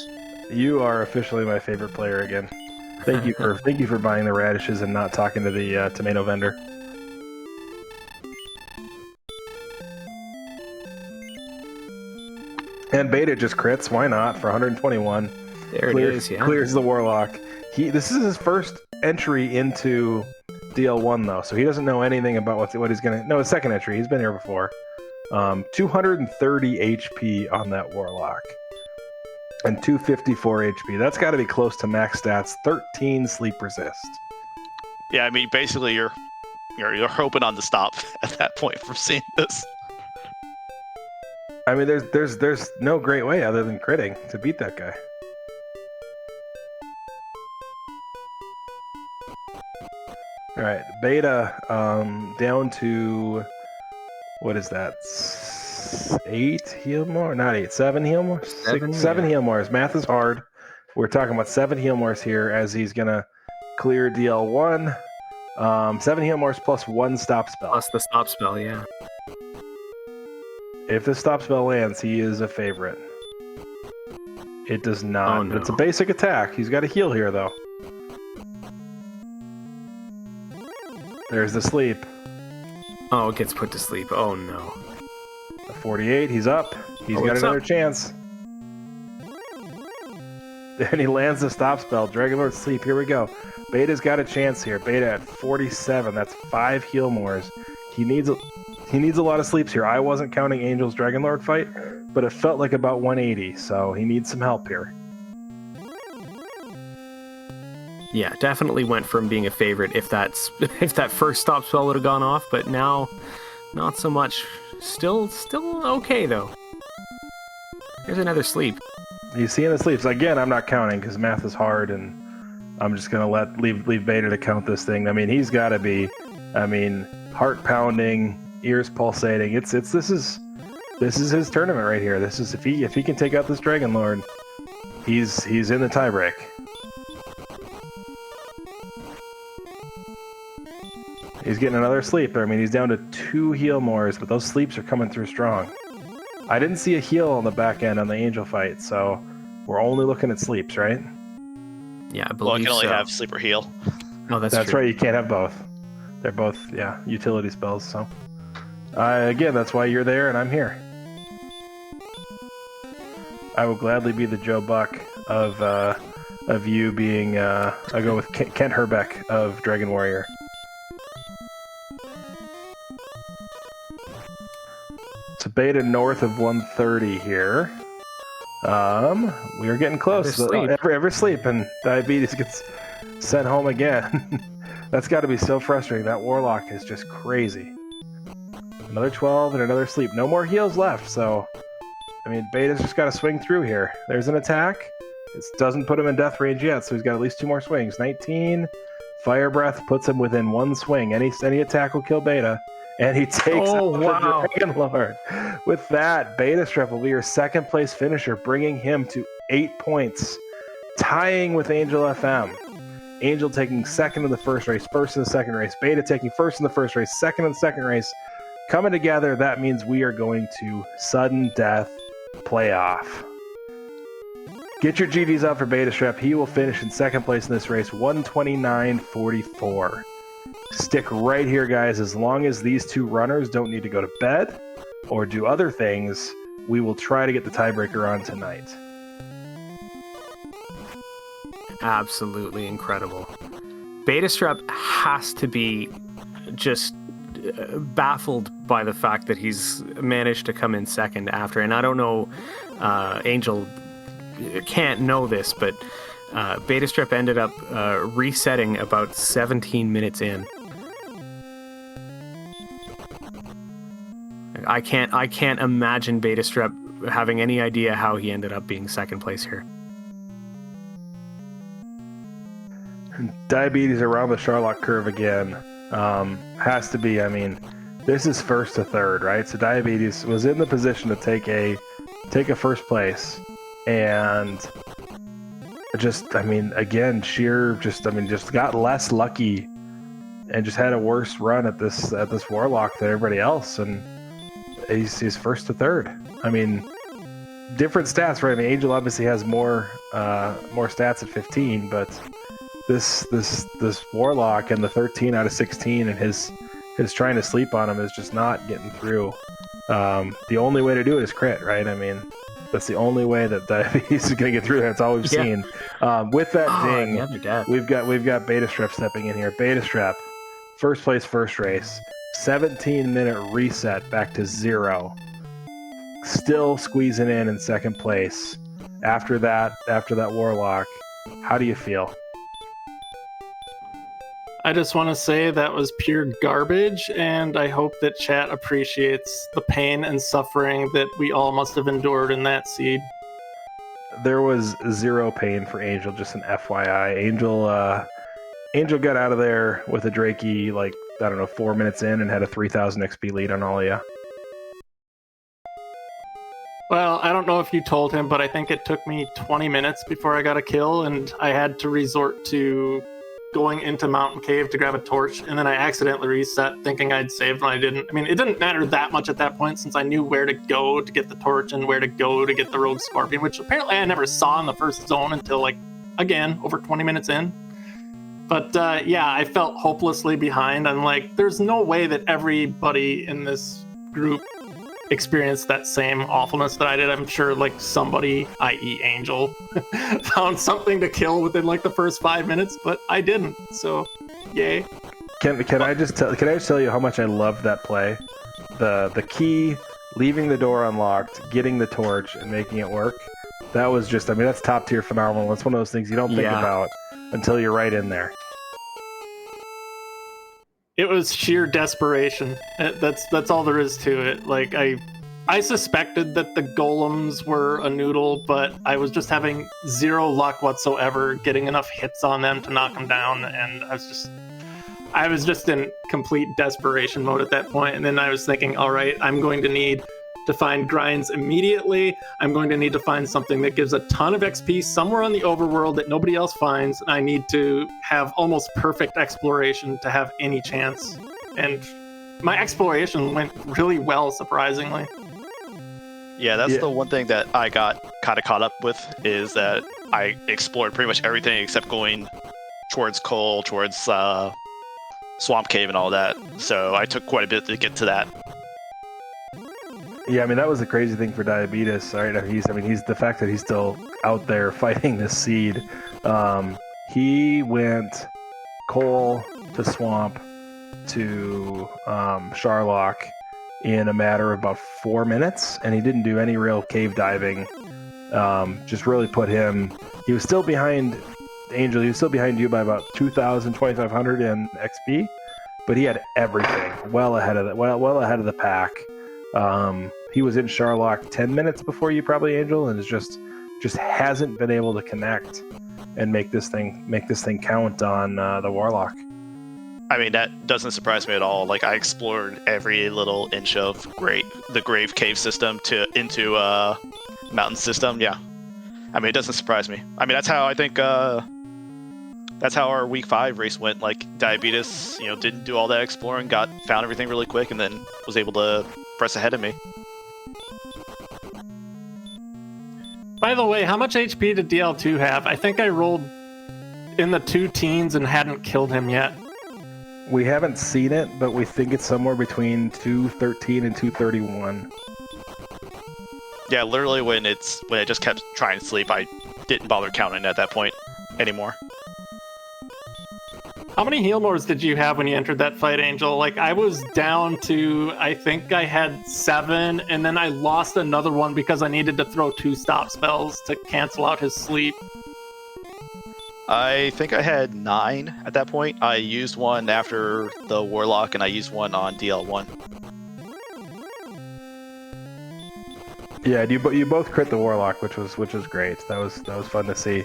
You are officially my favorite player again. Thank you for buying the radishes and not talking to the tomato vendor. And Beta just crits. Why not for 121? There it is. Yeah. Clears the Warlock. This is his first entry into DL1 though, so he doesn't know anything about what he's gonna. No, his second entry. He's been here before. 230 HP on that Warlock. And 254 HP. That's got to be close to max stats. 13 sleep resist. Yeah, I mean, basically, you're hoping on the stop at that point from seeing this. I mean, there's no great way other than critting to beat that guy. All right, Beta down to what is that? 8 heal more? Not 8, 7 heal more? 7 heal mores. Math is hard. We're talking about 7 heal mores here as he's gonna clear DL1. 7 heal mores plus 1 stop spell. Plus the stop spell, yeah. If the stop spell lands, he is a favorite. It does not. Oh, no. It's a basic attack. He's got to heal here, though. There's the sleep. Oh, it gets put to sleep. Oh, no. 48, he's up. He's got another chance. And he lands the stop spell. Dragon Lord sleep. Here we go. Beta's got a chance here. Beta at 47. That's 5 heal mores. He needs a lot of sleeps here. I wasn't counting Angel's Dragon Lord fight, but it felt like about 180, so he needs some help here. Yeah, definitely went from being a favorite if that first stop spell would have gone off, but now not so much. Still okay though. Here's another sleep. You see in the sleeps again. I'm not counting because math is hard, and I'm just gonna leave Beta to count this thing. I mean, he's got to be, heart pounding, ears pulsating. This is his tournament right here. This is if he can take out this Dragon Lord, he's in the tiebreak. He's getting another sleep. I mean, he's down to 2 heal mores, but those sleeps are coming through strong. I didn't see a heal on the back end on the Angel fight, so we're only looking at sleeps, right? Yeah, I believe Well, I can only so. have sleep or heal. Oh, that's That's true. right. You can't have both. They're both, utility spells. So, again, that's why you're there and I'm here. I will gladly be the Joe Buck of you being. I go with Kent Herbeck of Dragon Warrior. So Beta north of 130 here. We are getting close. Every sleep, and Diabetes gets sent home again. That's got to be so frustrating. That Warlock is just crazy. Another 12 and another sleep. No more heals left, so Beta's just got to swing through here. There's an attack. It doesn't put him in death range yet, so he's got at least 2 more swings. 19. Fire Breath puts him within 1 swing. Any attack will kill Beta. And he takes out the Dragon Lord. With that, Betastrep will be your 2nd place finisher, bringing him to 8 points, tying with Angel FM. Angel taking 2nd in the first race, 1st in the second race. Beta taking 1st in the first race, 2nd in the second race. Coming together, that means we are going to sudden death playoff. Get your GGs out for Betastrep. He will finish in 2nd place in this race, 129.44. Stick right here, guys. As long as these 2 runners don't need to go to bed or do other things, we will try to get the tiebreaker on tonight. Absolutely incredible. Betastrep has to be just baffled by the fact that he's managed to come in 2nd after. And I don't know, Angel can't know this, but Betastrep ended up resetting about 17 minutes in. I can't imagine Betastrep having any idea how he ended up being 2nd place here. Diabetes around the Charlotte curve again. Has to be, this is 1st to 3rd, right? So Diabetes was in the position to take a 1st place, and just got less lucky and just had a worse run at this Warlock than everybody else, and he's 1st to 3rd. Different stats, right? Angel obviously has more stats at 15, but this Warlock and the 13 out of 16 and his trying to sleep on him is just not getting through. The only way to do it is crit, right? That's the only way that Diabetes is going to get through. That's all we've seen. With that ding, we've got Betastrep stepping in here. Betastrep, 1st place, 1st race, 17-minute reset back to 0. Still squeezing in 2nd place. After that Warlock, how do you feel? I just want to say that was pure garbage, and I hope that chat appreciates the pain and suffering that we all must have endured in that seed. There was 0 pain for Angel, just an FYI. Angel got out of there with a Drakey, 4 minutes in and had a 3,000 XP lead on all of you. Well, I don't know if you told him, but I think it took me 20 minutes before I got a kill, and I had to resort to going into Mountain Cave to grab a torch, and then I accidentally reset thinking I'd saved when I didn't. It didn't matter that much at that point since I knew where to go to get the torch and where to go to get the Rogue Scorpion, which apparently I never saw in the first zone until, again, over 20 minutes in. But I felt hopelessly behind. I'm like, there's no way that everybody in this group experienced that same awfulness that I did. I'm sure somebody, i.e. Angel, found something to kill within the first 5 minutes, but I didn't. So, yay. Can I just tell you how much I loved that play? The key, leaving the door unlocked, getting the torch, and making it work. That was just, that's top tier phenomenal. That's one of those things you don't think about until you're right in there. It was sheer desperation. That's all there is to it. I suspected that the golems were a noodle, but I was just having zero luck whatsoever getting enough hits on them to knock them down, and I was just in complete desperation mode at that point. And then I was thinking, all right, I'm going to need to find grinds immediately. I'm going to need to find something that gives a ton of XP somewhere on the overworld that nobody else finds, and I need to have almost perfect exploration to have any chance. And my exploration went really well, surprisingly. Yeah, that's the one thing that I got kind of caught up with, is that I explored pretty much everything except going towards coal, towards Swamp Cave and all that. So I took quite a bit to get to that. Yeah, I mean, that was the crazy thing for Diabeetus, right? He's the fact that he's still out there fighting this seed. He went coal to swamp to Charlock in a matter of about 4 minutes, and he didn't do any real cave diving. Just really put him. He was still behind Angel. He was still behind you by about 2,000, 2,500 in XP, but he had everything well ahead of the pack. He was in Charlock 10 minutes before you, probably, Angel, and just hasn't been able to connect and make this thing count on the Warlock. I mean, that doesn't surprise me at all. Like, I explored every little inch of the Grave Cave system into Mountain system. Yeah, I mean, it doesn't surprise me. I mean, that's how I think that's how our week 5 race went. Like, Diabeetus, didn't do all that exploring, found everything really quick, and then was able to press ahead of me. By the way, how much HP did DL2 have? I think I rolled in the 2 teens and hadn't killed him yet. We haven't seen it, but we think it's somewhere between 213 and 231. Yeah, literally when I just kept trying to sleep, I didn't bother counting at that point anymore. How many heal mores did you have when you entered that fight, Angel? Like, I was down to, I think I had 7, and then I lost another one because I needed to throw 2 stop spells to cancel out his sleep. I think I had 9 at that point. I used one after the Warlock, and I used one on DL1. Yeah, you both crit the Warlock, which was great. That was fun to see.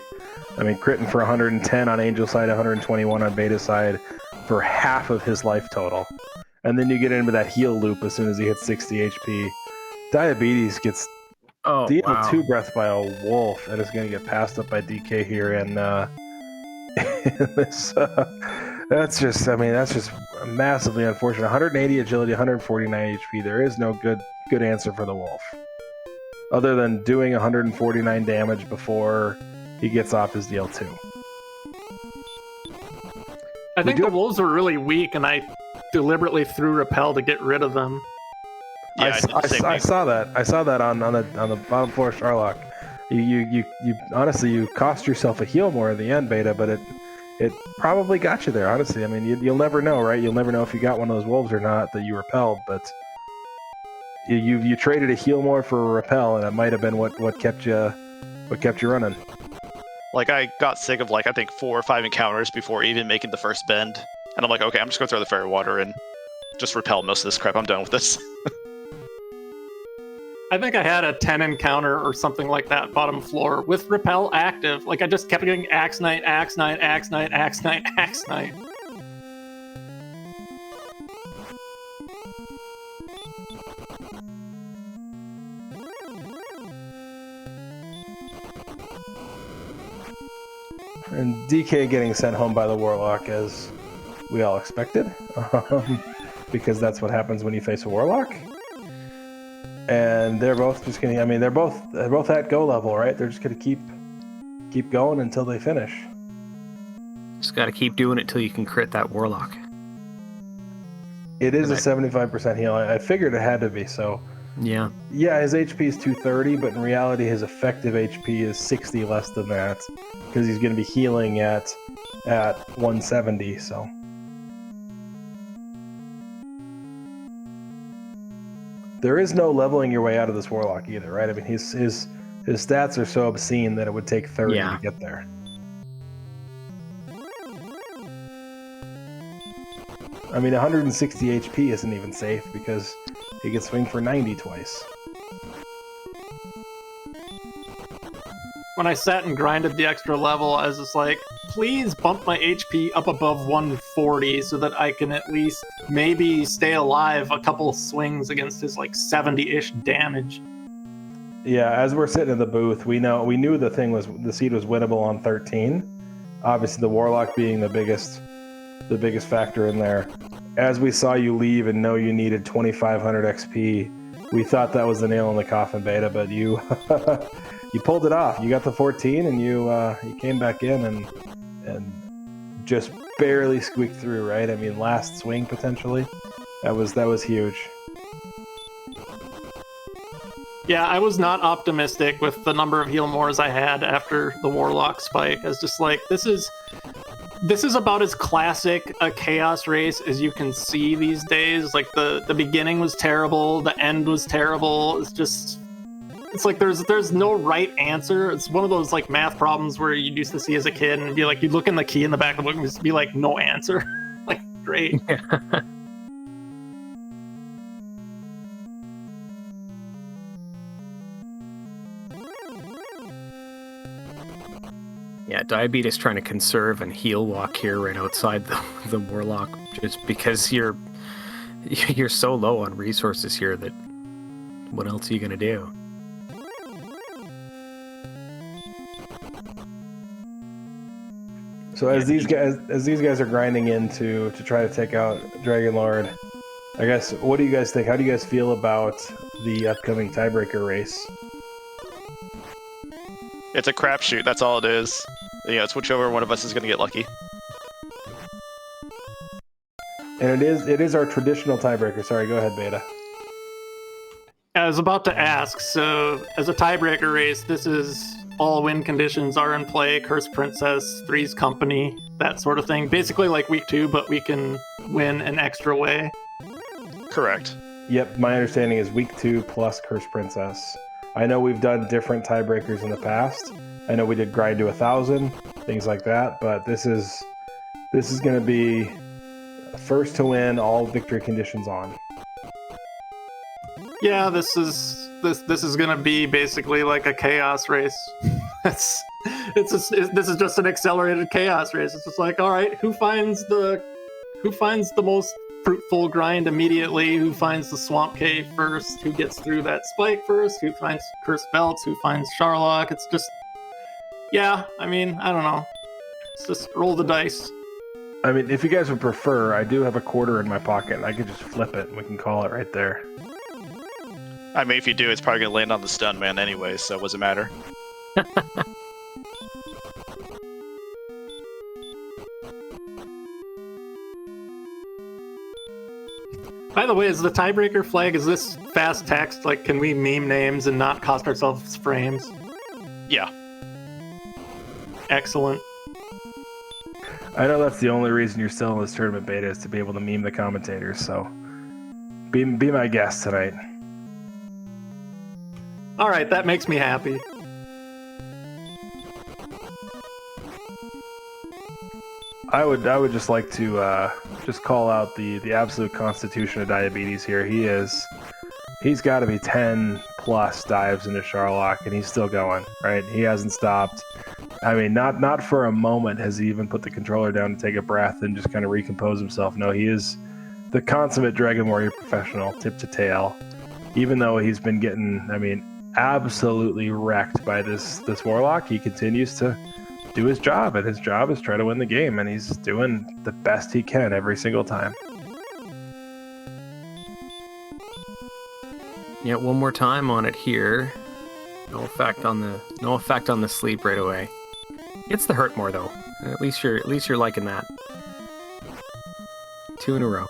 I mean, critting for 110 on Angel side, 121 on Beta side, for half of his life total. And then you get into that heal loop as soon as he hits 60 HP. Diabetes gets DL2 breath by a wolf, and is going to get passed up by DK here, and that's just massively unfortunate. 180 agility, 149 HP. There is no good answer for the wolf, other than doing 149 damage before he gets off his DL2. I think the wolves were really weak, and I deliberately threw repel to get rid of them. Yeah, I saw that. I saw that on the bottom floor of Charlock. You honestly, you cost yourself a heal more in the end, Beta, but it probably got you there. Honestly, I mean, you'll never know, right? You'll never know if you got one of those wolves or not that you repelled, but you traded a heal more for a repel, and it might have been what kept you running. Like, I got sick of, I think 4 or 5 encounters before even making the first bend. And I'm like, okay, I'm just going to throw the fairy water and just repel most of this crap. I'm done with this. I think I had a 10 encounter or something like that bottom floor with repel active. Like, I just kept getting Axe Knight, Axe Knight, Axe Knight, Axe Knight, Axe Knight. And DK getting sent home by the Warlock, as we all expected, because that's what happens when you face a Warlock. And they're both just gonna. I mean, they're both at go level, right? They're just gonna keep going until they finish. Just got to keep doing it till you can crit that Warlock. It is a 75% heal. I figured it had to be. So yeah, his HP is 230, but in reality, his effective HP is 60 less than that, because he's going to be healing at 170. So. There is no leveling your way out of this Warlock either, right? I mean, his stats are so obscene that it would take 30 to get there. I mean, 160 HP isn't even safe because he can swing for 90 twice. when I sat and grinded the extra level, I was just like, please bump my HP up above 140 so that I can at least maybe stay alive a couple swings against his like 70-ish damage. Yeah, as we're sitting in the booth, we knew the seed was winnable on 13. Obviously, the Warlock being the biggest factor in there. As we saw you leave and know you needed 2,500 XP, we thought that was the nail in the coffin, Beta, but you you pulled it off. You got the 14, and you came back in and just barely squeaked through, right? I mean, last swing potentially. That was huge. Yeah, I was not optimistic with the number of heal mores I had after the Warlock spike. I was just like, this is about as classic a chaos race as you can see these days. Like the beginning was terrible, the end was terrible. It's like there's no right answer. It's one of those like math problems where you used to see as a kid and be like, you look in the key in the back of the book and just be like, no answer. Like, great. Yeah, Diabetes trying to conserve and heal walk here right outside the Warlock, just because you're so low on resources here that what else are you gonna do? So as these guys are grinding in to try to take out Dragon Lord, I guess, what do you guys think? How do you guys feel about the upcoming tiebreaker race? It's a crapshoot. That's all it is. You know, switch over. One of us is going to get lucky. And it is our traditional tiebreaker. Sorry, go ahead, Beta. I was about to ask, so as a tiebreaker race, this is all win conditions are in play, Cursed Princess, Three's Company, that sort of thing. Basically like week 2, but we can win an extra way. Correct. Yep, my understanding is week 2 plus Cursed Princess. I know we've done different tiebreakers in the past. I know we did grind to 1,000, things like that, but this is going to be first to win, all victory conditions on. Yeah, this is going to be basically like a chaos race. This is just an accelerated chaos race. It's just like, all right, who finds the most fruitful grind immediately, who finds the swamp cave first, who gets through that spike first, who finds cursed belts, who finds Charlock. It's just, yeah, I mean, I don't know. It's just roll the dice. I mean, if you guys would prefer, I do have a quarter in my pocket, and I could just flip it, and we can call it right there. I mean, if you do, it's probably going to land on the stun man anyway, so it doesn't matter. By the way, is the tiebreaker flag, is this fast text? Like, can we meme names and not cost ourselves frames? Yeah. Excellent. I know that's the only reason you're still in this tournament, Beta, is to be able to meme the commentators, so be my guest tonight. All right, that makes me happy. I would just like to just call out the absolute constitution of Diabetes here. He's got to be 10 plus dives into Charlock, and he's still going, right? He hasn't stopped. I mean, not for a moment has he even put the controller down to take a breath and just kind of recompose himself. No, he is the consummate Dragon Warrior professional, tip to tail. Even though he's been getting, I mean, absolutely wrecked by this Warlock, he continues to do his job, and his job is try to win the game, and he's doing the best he can every single time. Yeah, one more time on it here. No effect on the sleep right away. It's the hurt more though. At least you're liking that. 2 in a row.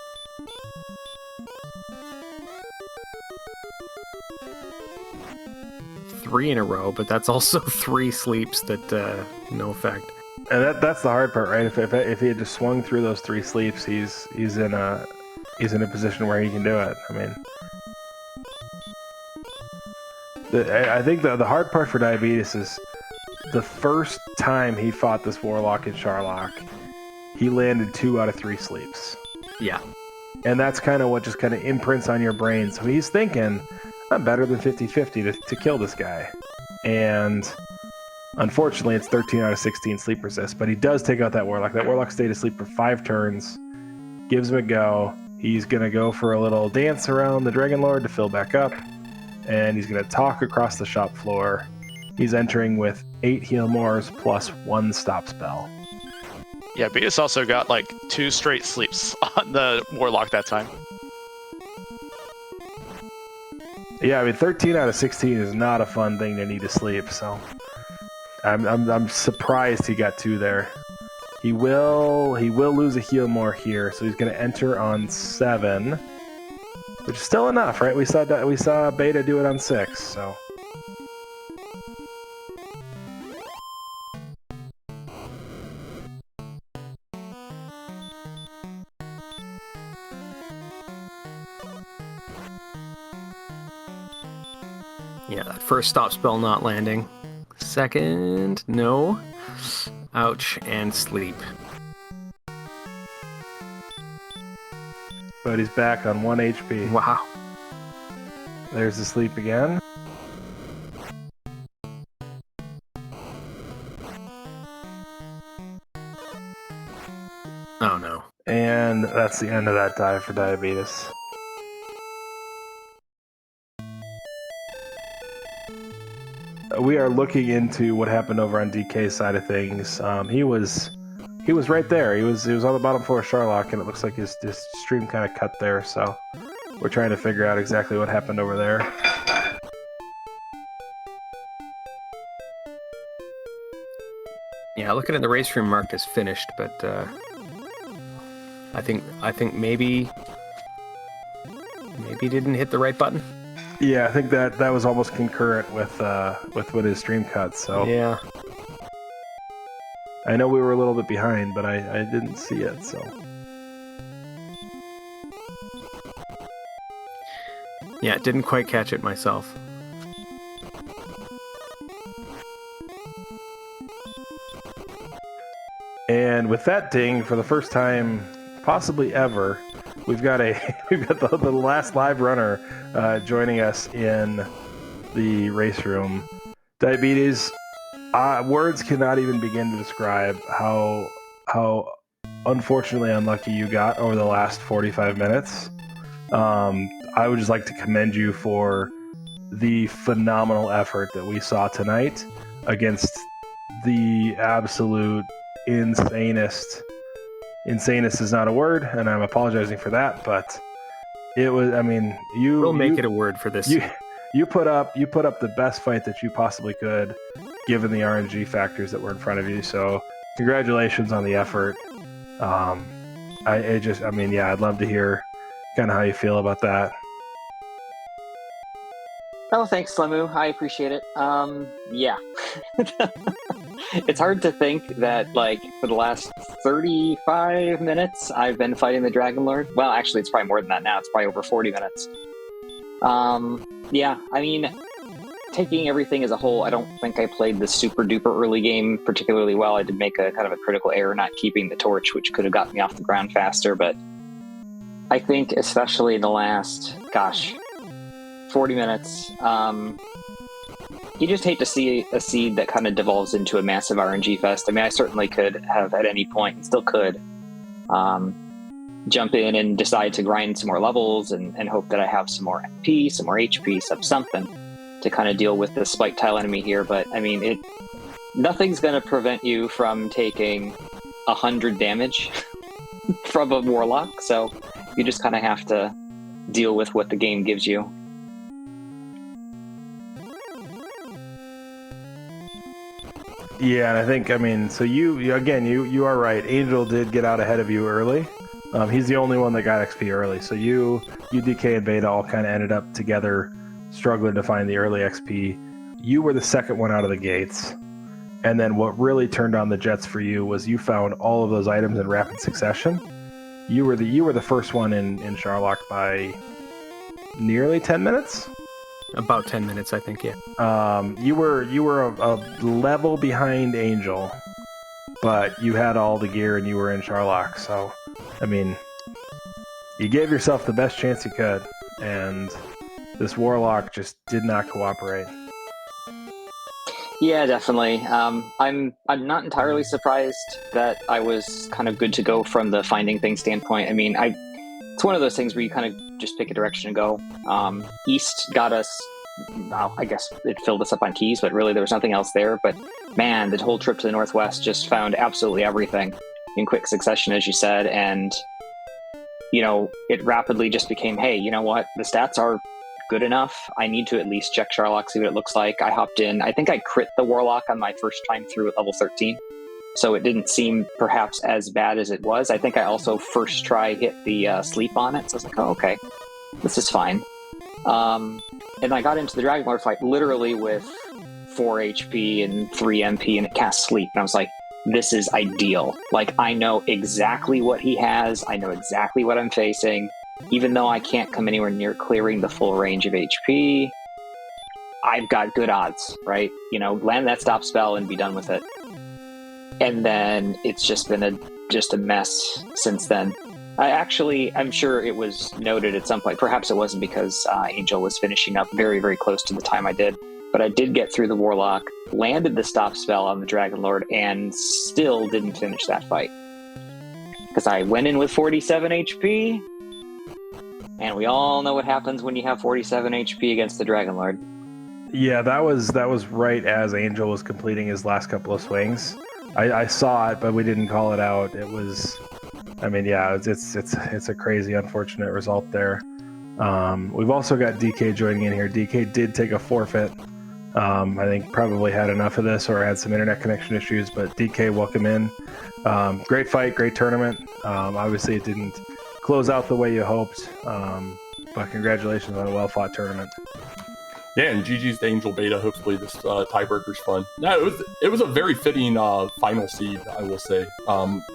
3 in a row, but that's also 3 sleeps that no effect. And that's the hard part, right? If he had just swung through those 3 sleeps, he's in a position where he can do it. I mean, I think the hard part for Diabetes is the first time he fought this Warlock in Charlock, he landed 2 out of 3 sleeps. Yeah. And that's kind of what just kind of imprints on your brain. So he's thinking, I'm better than 50-50 to kill this guy. And Unfortunately, it's 13 out of 16 sleep resist, but he does take out that Warlock. That Warlock stayed asleep for 5 turns, gives him a go. He's going to go for a little dance around the Dragon Lord to fill back up, and he's going to talk across the shop floor. He's entering with 8 heal mores plus 1 stop spell. Yeah, Beatus also got like 2 straight sleeps on the Warlock that time. Yeah, I mean 13 out of 16 is not a fun thing to need to sleep, so I'm surprised he got 2 there. He will lose a heal more here, so he's going to enter on 7, which is still enough, right? We saw Beta do it on 6, so. Yeah, that first stop spell not landing. Second, no. Ouch, and sleep. But he's back on 1 HP. Wow. There's the sleep again. Oh no. And that's the end of that dive for Diabetes. We are looking into what happened over on DK's side of things. He was right there. He was on the bottom floor of Sharlock, and it looks like his stream kind of cut there. So we're trying to figure out exactly what happened over there. Yeah, looking at the race room marked as finished, but I think maybe he didn't hit the right button. Yeah, I think that was almost concurrent with when his stream cut. So yeah, I know we were a little bit behind, but I didn't see it. So yeah, didn't quite catch it myself. And with that ding, for the first time, possibly ever, we've got the last live runner joining us in the race room. Diabetes, words cannot even begin to describe how unfortunately unlucky you got over the last 45 minutes. I would just like to commend you for the phenomenal effort that we saw tonight against the absolute insanest is not a word, and I'm apologizing for that, but it was, I mean, We'll make it a word for this. You put up the best fight that you possibly could, given the RNG factors that were in front of you. So congratulations on the effort. I'd love to hear kind of how you feel about that. Oh, thanks, Slemu. I appreciate it. Yeah. It's hard to think that, like, for the last 35 minutes, I've been fighting the Dragon Lord. Well, actually, it's probably more than that now. It's probably over 40 minutes. Yeah, I mean, taking everything as a whole, I don't think I played the super duper early game particularly well. I did make a kind of a critical error not keeping the torch, which could have gotten me off the ground faster, but I think especially in the last, 40 minutes, you just hate to see a seed that kind of devolves into a massive RNG fest. I mean, I certainly could have at any point, and still could, jump in and decide to grind some more levels and hope that I have some more MP, some more HP, something to kind of deal with the spike tile enemy here. But I mean, nothing's going to prevent you from taking 100 damage from a Warlock, so you just kind of have to deal with what the game gives you. Yeah, and I think, I mean, so you are right. Angel did get out ahead of you early. He's the only one that got XP early. So you DK and Beta all kind of ended up together, struggling to find the early XP. You were the second one out of the gates. And then what really turned on the jets for you was you found all of those items in rapid succession. You were the first one in Sharlock by nearly 10 minutes. About 10 minutes, I think, yeah. You were a level behind Angel, but you had all the gear and you were in Sharlock. So, I mean, you gave yourself the best chance you could, and this Warlock just did not cooperate. Yeah, definitely. I'm not entirely surprised that I was kind of good to go from the finding things standpoint. I mean, it's one of those things where you kind of just pick a direction and go. East got us. Well, I guess it filled us up on keys, but really there was nothing else there. But man, the whole trip to the Northwest just found absolutely everything in quick succession, as you said, and it rapidly just became, hey, you know what? The stats are good enough. I need to at least check Sharlock, see what it looks like. I hopped in. I think I crit the Warlock on my first time through at level 13. So it didn't seem perhaps as bad as it was. I think I also first try hit the sleep on it. So I was like, oh, okay, this is fine. And I got into the Dragon Lord fight literally with 4 HP and 3 MP, and it cast sleep. And I was like, this is ideal. Like, I know exactly what he has. I know exactly what I'm facing. Even though I can't come anywhere near clearing the full range of HP, I've got good odds, right? Land that stop spell and be done with it. And then it's just been a mess since then. I'm sure it was noted at some point. Perhaps it wasn't because Angel was finishing up very, very close to the time I did. But I did get through the Warlock, landed the stop spell on the Dragon Lord, and still didn't finish that fight. Because I went in with 47 HP, and we all know what happens when you have 47 HP against the Dragon Lord. Yeah, that was right as Angel was completing his last couple of swings. I saw it, but we didn't call it out. It was, I mean, yeah, it's a crazy, unfortunate result there. We've also got DK joining in here. DK did take a forfeit. I think probably had enough of this or had some internet connection issues, but DK, welcome in. Great fight, great tournament. Obviously, it didn't close out the way you hoped, but congratulations on a well-fought tournament. Yeah, and GG's to Angel Beta. Hopefully this tiebreaker's fun. No, it was a very fitting final seed, I will say.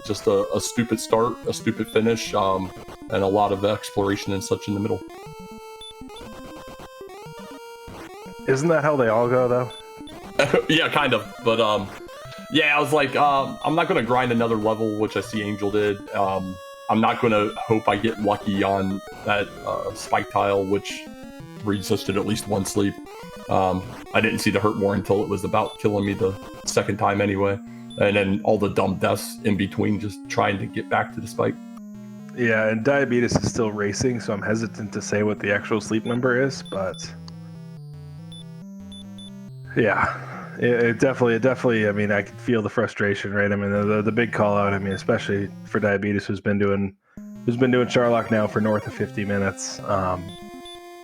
Just a stupid start, a stupid finish, and a lot of exploration and such in the middle. Isn't that how they all go, though? Yeah, kind of. But yeah, I was like, I'm not going to grind another level, which I see Angel did. I'm not going to hope I get lucky on that spike tile, which resisted at least one sleep. I didn't see the hurt more until it was about killing me the second time anyway. And then all the dumb deaths in between, just trying to get back to the spike. Yeah, and Diabetes is still racing, so I'm hesitant to say what the actual sleep number is, but yeah, it definitely, I mean, I can feel the frustration, right? I mean, the big call out, I mean, especially for Diabetes, who's been doing Sharlock now for north of 50 minutes.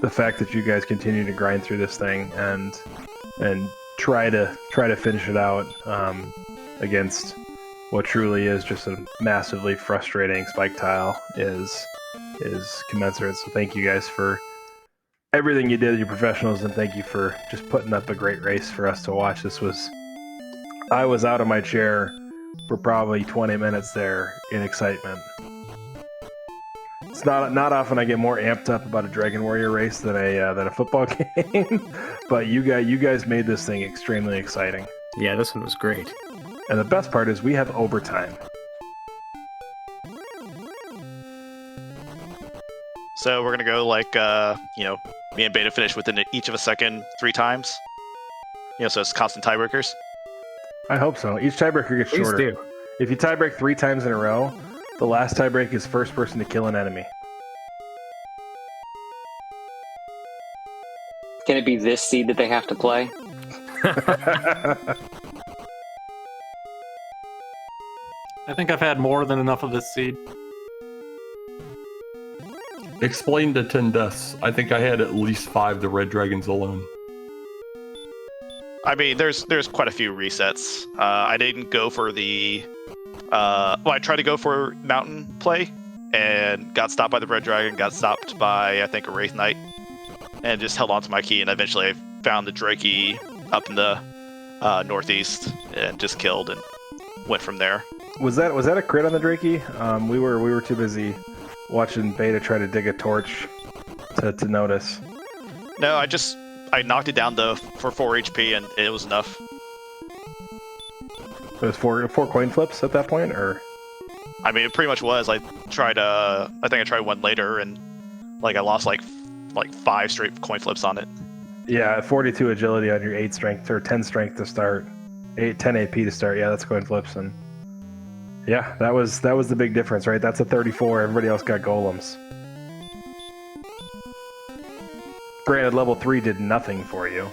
The fact that you guys continue to grind through this thing and try to finish it out against what truly is just a massively frustrating spike tile is commensurate. So thank you guys for everything you did, you professionals, and thank you for just putting up a great race for us to watch. I was out of my chair for probably 20 minutes there in excitement. It's not often I get more amped up about a Dragon Warrior race than a football game, but you guys made this thing extremely exciting. Yeah, this one was great. And the best part is we have overtime. So we're gonna go like me and Beta finish within each of a second 3 times. So it's constant tiebreakers. I hope so. Each tiebreaker gets Please shorter. do. If you tiebreak 3 times in a row, the last tiebreak is first person to kill an enemy. Can it be this seed that they have to play? I think I've had more than enough of this seed. Explain the 10 deaths. I think I had at least 5 the Red Dragons alone. I mean, there's quite a few resets. I didn't go for the I tried to go for mountain play and got stopped by the Red Dragon, got stopped by I think a Wraith Knight, and just held onto my key, and eventually I found the Drakey up in the northeast and just killed and went from there. Was that a crit on the Drakey? We were too busy watching Beta try to dig a torch to notice. No, I knocked it down for 4 HP and it was enough. It was four coin flips at that point, or? I mean, it pretty much was. I think I tried one later and I lost like 5 straight coin flips on it. Yeah, 42 agility on your 8 strength or 10 strength to start. 10 AP to start. Yeah, that's coin flips, and yeah, that was the big difference, right? That's a 34. Everybody else got golems. Granted, level 3 did nothing for you.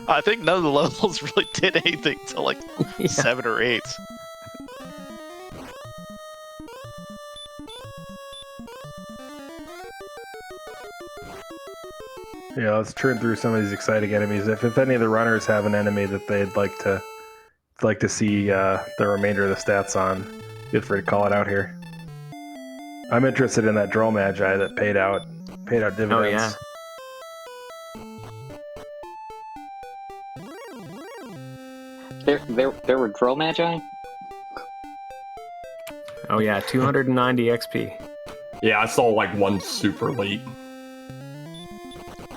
I think none of the levels really did anything till like 7 or 8. Yeah, let's turn through some of these exciting enemies. If any of the runners have an enemy that they'd like to see the remainder of the stats on, feel free to call it out here. I'm interested in that Droll Magi that paid out dividends. Oh yeah. There were Droll Magi? Oh yeah, 290 XP. Yeah, I saw like one super late.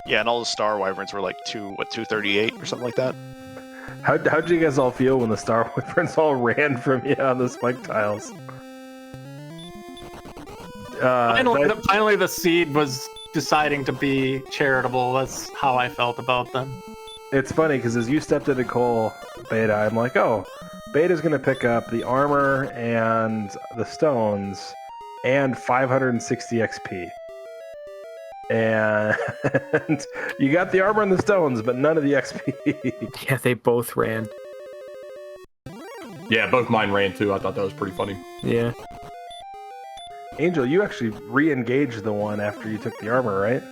Yeah, and all the Star Wyverns were like 238 or something like that. How'd you guys all feel when the Star Wyverns all ran from you on the spike tiles? Finally, the seed was deciding to be charitable. That's how I felt about them. It's funny because as you stepped into Cole Beta, I'm like, oh, Beta's going to pick up the armor and the stones and 560 XP. And you got the armor and the stones, but none of the XP. Yeah, they both ran. Yeah, both mine ran too. I thought that was pretty funny. Yeah. Angel, you actually re-engaged the one after you took the armor, right?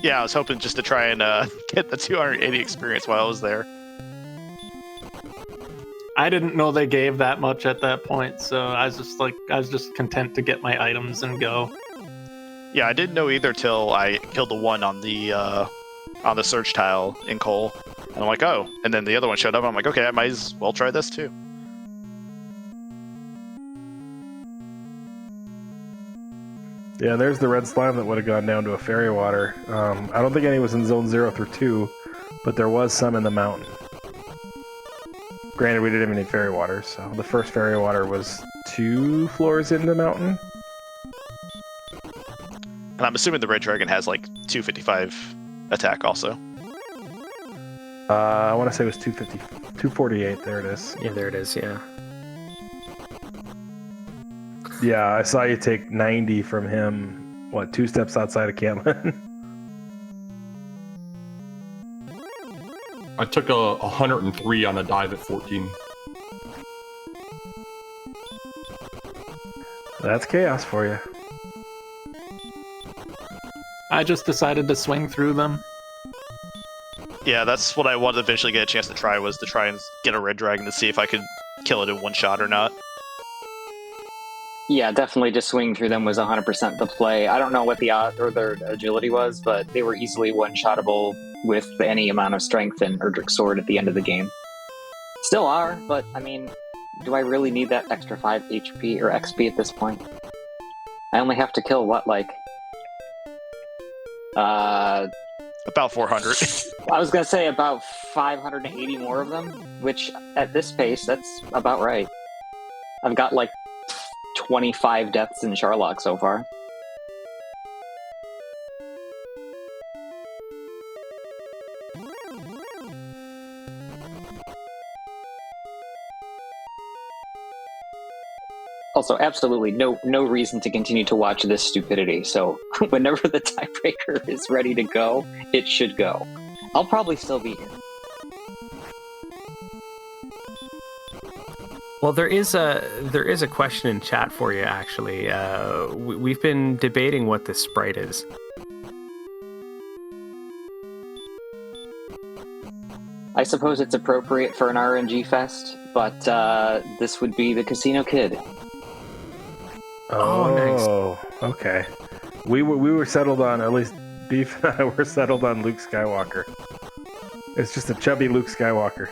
Yeah, I was hoping just to try and get the 280 experience while I was there. I didn't know they gave that much at that point, so I was just content to get my items and go. Yeah, I didn't know either till I killed the one on the search tile in Cole. And I'm like, oh. And then the other one showed up. I'm like, okay, I might as well try this too. Yeah, there's the red slime that would have gone down to a fairy water. I don't think any was in zone 0 through 2, but there was some in the mountain. Granted, we didn't have any fairy water, so the first fairy water was 2 floors in the mountain. And I'm assuming the red dragon has like 255 attack also. I want to say it was 248. There it is. Yeah, there it is, yeah. Yeah, I saw you take 90 from him, 2 steps outside of Cantlin? I took a 103 on a dive at 14. That's chaos for you. I just decided to swing through them. Yeah, that's what I wanted to eventually get a chance to try, was to try and get a red dragon to see if I could kill it in one shot or not. Yeah, definitely just swinging through them was 100% the play. I don't know what the odds or their agility was, but they were easily one-shottable with any amount of strength and Erdrick's sword at the end of the game. Still are, but I mean, do I really need that extra 5 HP or XP at this point? I only have to kill, About 400. I was going to say about 580 more of them, which at this pace, that's about right. I've got 25 deaths in Sharlock so far. Also, absolutely no reason to continue to watch this stupidity. So whenever the tiebreaker is ready to go, it should go. I'll probably still be here. Well, there is a question in chat for you, actually. We've been debating what this sprite is. I suppose it's appropriate for an RNG fest, but this would be the Casino Kid. Oh, nice. Oh, okay. We were settled on, at least Beef and I were settled on Luke Skywalker. It's just a chubby Luke Skywalker.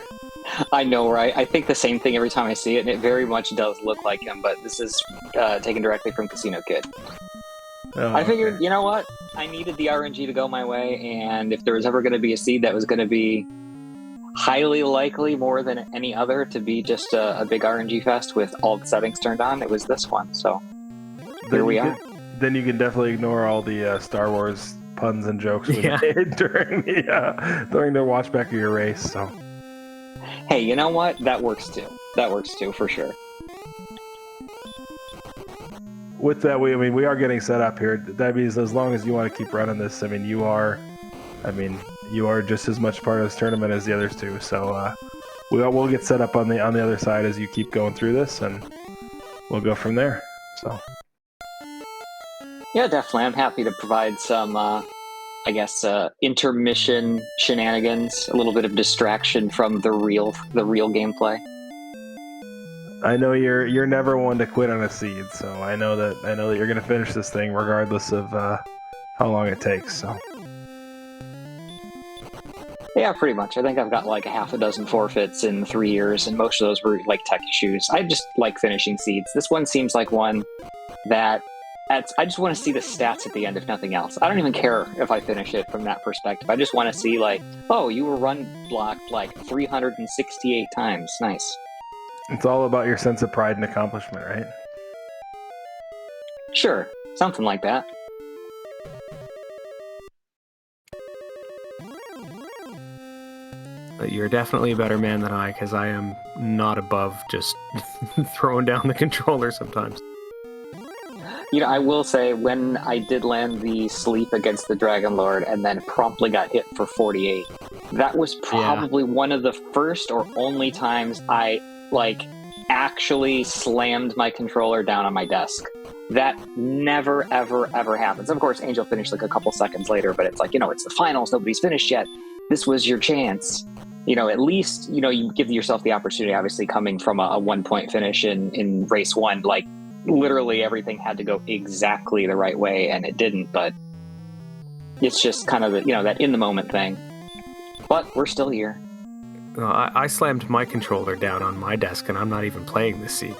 I know, right? I think the same thing every time I see it, and it very much does look like him, but this is taken directly from Casino Kid. Oh, I figured, okay. you know what? I needed the RNG to go my way, and if there was ever going to be a seed that was going to be highly likely more than any other to be just a big RNG fest with all the settings turned on, it was this one, so here we are. Then you can definitely ignore all the Star Wars puns and jokes we Yeah. made during the watch back of your race. So Hey, you know what? That works too. That works too, for sure. with that, we are getting set up here. That means as long as you want to keep running this, you are just as much part of this tournament as the others too. So we'll get set up on the other side as you keep going through this, and we'll go from there. So Yeah, definitely. I'm happy to provide some, intermission shenanigans, a little bit of distraction from the real gameplay. I know you're never one to quit on a seed, so I know that you're gonna finish this thing regardless of how long it takes. So Yeah, pretty much. I think I've got like a half a dozen forfeits in 3 years, and most of those were like tech issues. I just like finishing seeds. This one seems like one that I just want to see the stats at the end, if nothing else. I don't even care if I finish it from that perspective. I just want to see like, oh, you were run blocked like 368 times. Nice. it's all about your sense of pride and accomplishment, right? Sure, something like that. But you're definitely a better man than I, because I am not above just throwing down the controller sometimes. You know, I will say, when I did land the sleep against the Dragon Lord and then promptly got hit for 48, that was probably one of the first or only times I, actually slammed my controller down on my desk. That never, ever, ever happens. Of course, Angel finished like a couple seconds later, but it's like, it's the finals, nobody's finished yet. This was your chance. At least, you give yourself the opportunity, obviously, coming from a 1-point finish in race 1, literally everything had to go exactly the right way, and it didn't, but it's just kind of that in the moment thing. But we're still here. I slammed my controller down on my desk, and I'm not even playing this seat.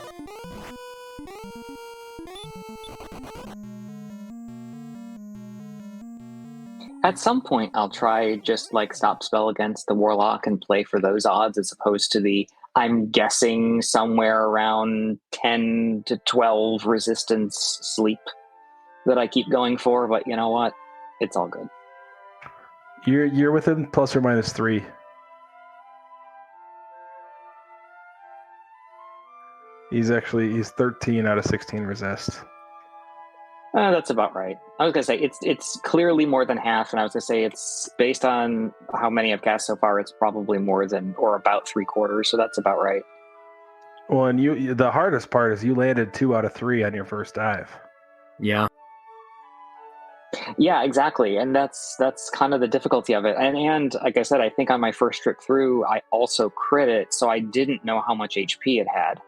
At some point, I'll try just stop spell against the Warlock and play for those odds, as opposed to the, I'm guessing, somewhere around 10 to 12 resistance sleep that I keep going for. But you know what? It's all good. You're within plus or minus 3. He's 13 out of 16 resist. That's about right. I was gonna say it's clearly more than half, and I was gonna say it's based on how many I've cast so far. It's probably more than, or about 3/4. So that's about right. Well, and the hardest part is you landed 2 out of 3 on your first dive. Yeah. Yeah, exactly, and that's kind of the difficulty of it. And like I said, I think on my first trip through, I also crit it, so I didn't know how much HP it had.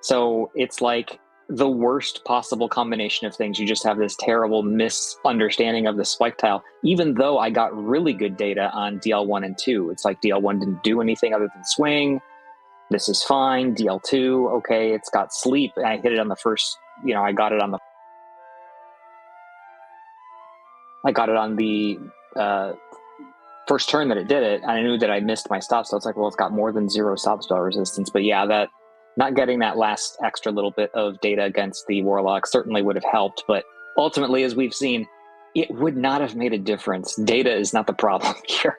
So it's like the worst possible combination of things. You just have this terrible misunderstanding of the spike tile, even though I got really good data on DL1 and 2. It's like DL1 didn't do anything other than swing. This is fine. DL2, okay, it's got sleep. And I hit it on the first, I got it on the first turn that it did it, and I knew that I missed my stop, so it's like, well, it's got more than 0 stop spell resistance. But yeah, that not getting that last extra little bit of data against the Warlock certainly would have helped, but ultimately, as we've seen, it would not have made a difference. Data is not the problem here.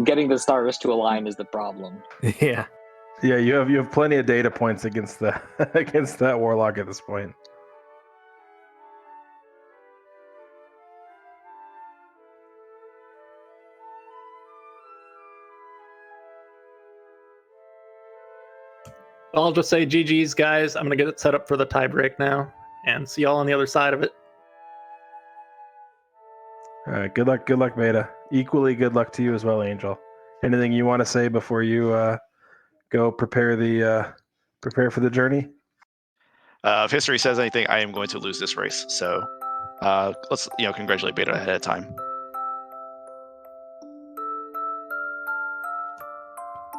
Getting the stars to align is the problem. Yeah. Yeah, you have plenty of data points against that Warlock at this point. I'll just say GG's, guys. I'm going to get it set up for the tiebreak now, and see y'all on the other side of it. All right, good luck, Beta. Equally good luck to you as well, Angel. Anything you want to say before you go prepare for the journey? If history says anything, I am going to lose this race. So let's congratulate Beta ahead of time.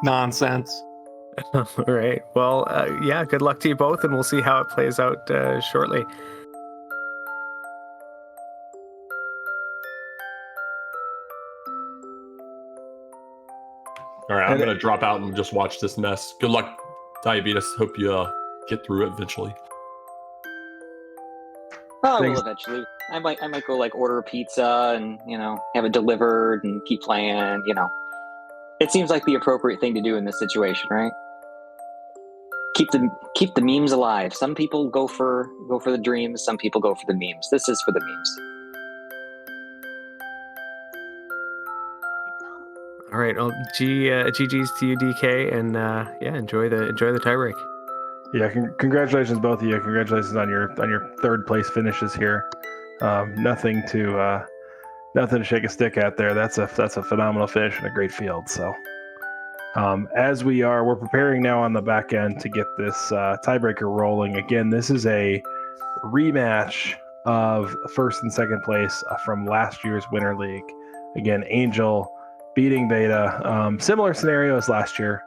Nonsense. All right. Well, yeah, good luck to you both, and we'll see how it plays out shortly. All right, I'm going to drop out and just watch this mess. Good luck, Diabetes. Hope you get through it eventually. Oh, Thanks. well, eventually. I might go like order a pizza and have it delivered and keep playing. It seems like the appropriate thing to do in this situation, right? Keep the memes alive. Some people go for the dreams. Some people go for the memes. This is for the memes. All right. Well, GG's to you, DK, and enjoy the tiebreak. Yeah, congratulations both of you. Congratulations on your third place finishes here. Nothing to shake a stick at there. That's a phenomenal finish and a great field. So, as we're preparing now on the back end to get this tiebreaker rolling. Again, this is a rematch of first and second place from last year's Winter League. Again, Angel beating Beta. Similar scenario as last year.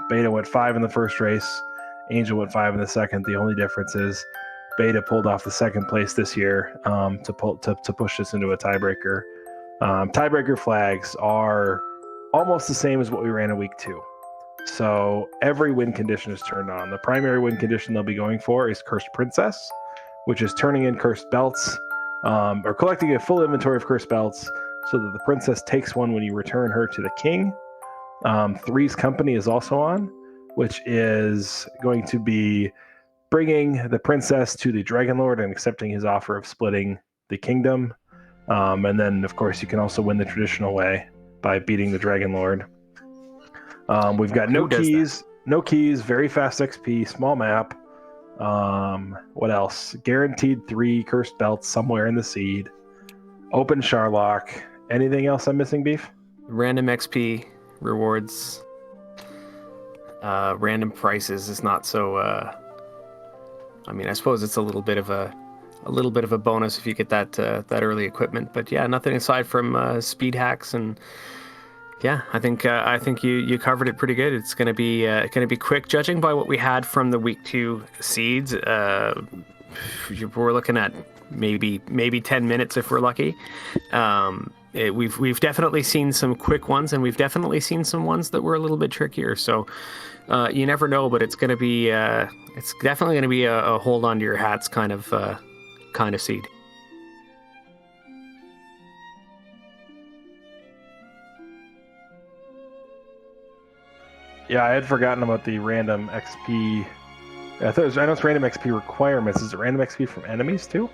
Beta went 5 in the first race. Angel went 5 in the second. The only difference is Beta pulled off the second place this year to push this into a tiebreaker. Tiebreaker flags are almost the same as what we ran in week 2. So every win condition is turned on. The primary win condition they'll be going for is Cursed Princess, which is turning in cursed belts, or collecting a full inventory of cursed belts so that the princess takes one when you return her to the king. Three's Company is also on, which is going to be bringing the princess to the Dragon Lord and accepting his offer of splitting the kingdom. And then, of course, you can also win the traditional way by beating the Dragon Lord. We've got no keys, very fast XP, small map. What else? Guaranteed 3 cursed belts somewhere in the seed. Open Charlock. Anything else I'm missing, Beef? Random XP rewards. Random prices is not so. I suppose it's a little bit of a bonus if you get that early equipment. But yeah, nothing aside from speed hacks and. Yeah, I think you covered it pretty good. It's gonna be quick, judging by what we had from the week 2 seeds. We're looking at maybe 10 minutes if we're lucky. We've definitely seen some quick ones, and we've definitely seen some ones that were a little bit trickier. So you never know, but it's definitely gonna be a hold on to your hats kind of seed. Yeah, I had forgotten about the random XP. I know it's random XP requirements. Is it random XP from enemies too?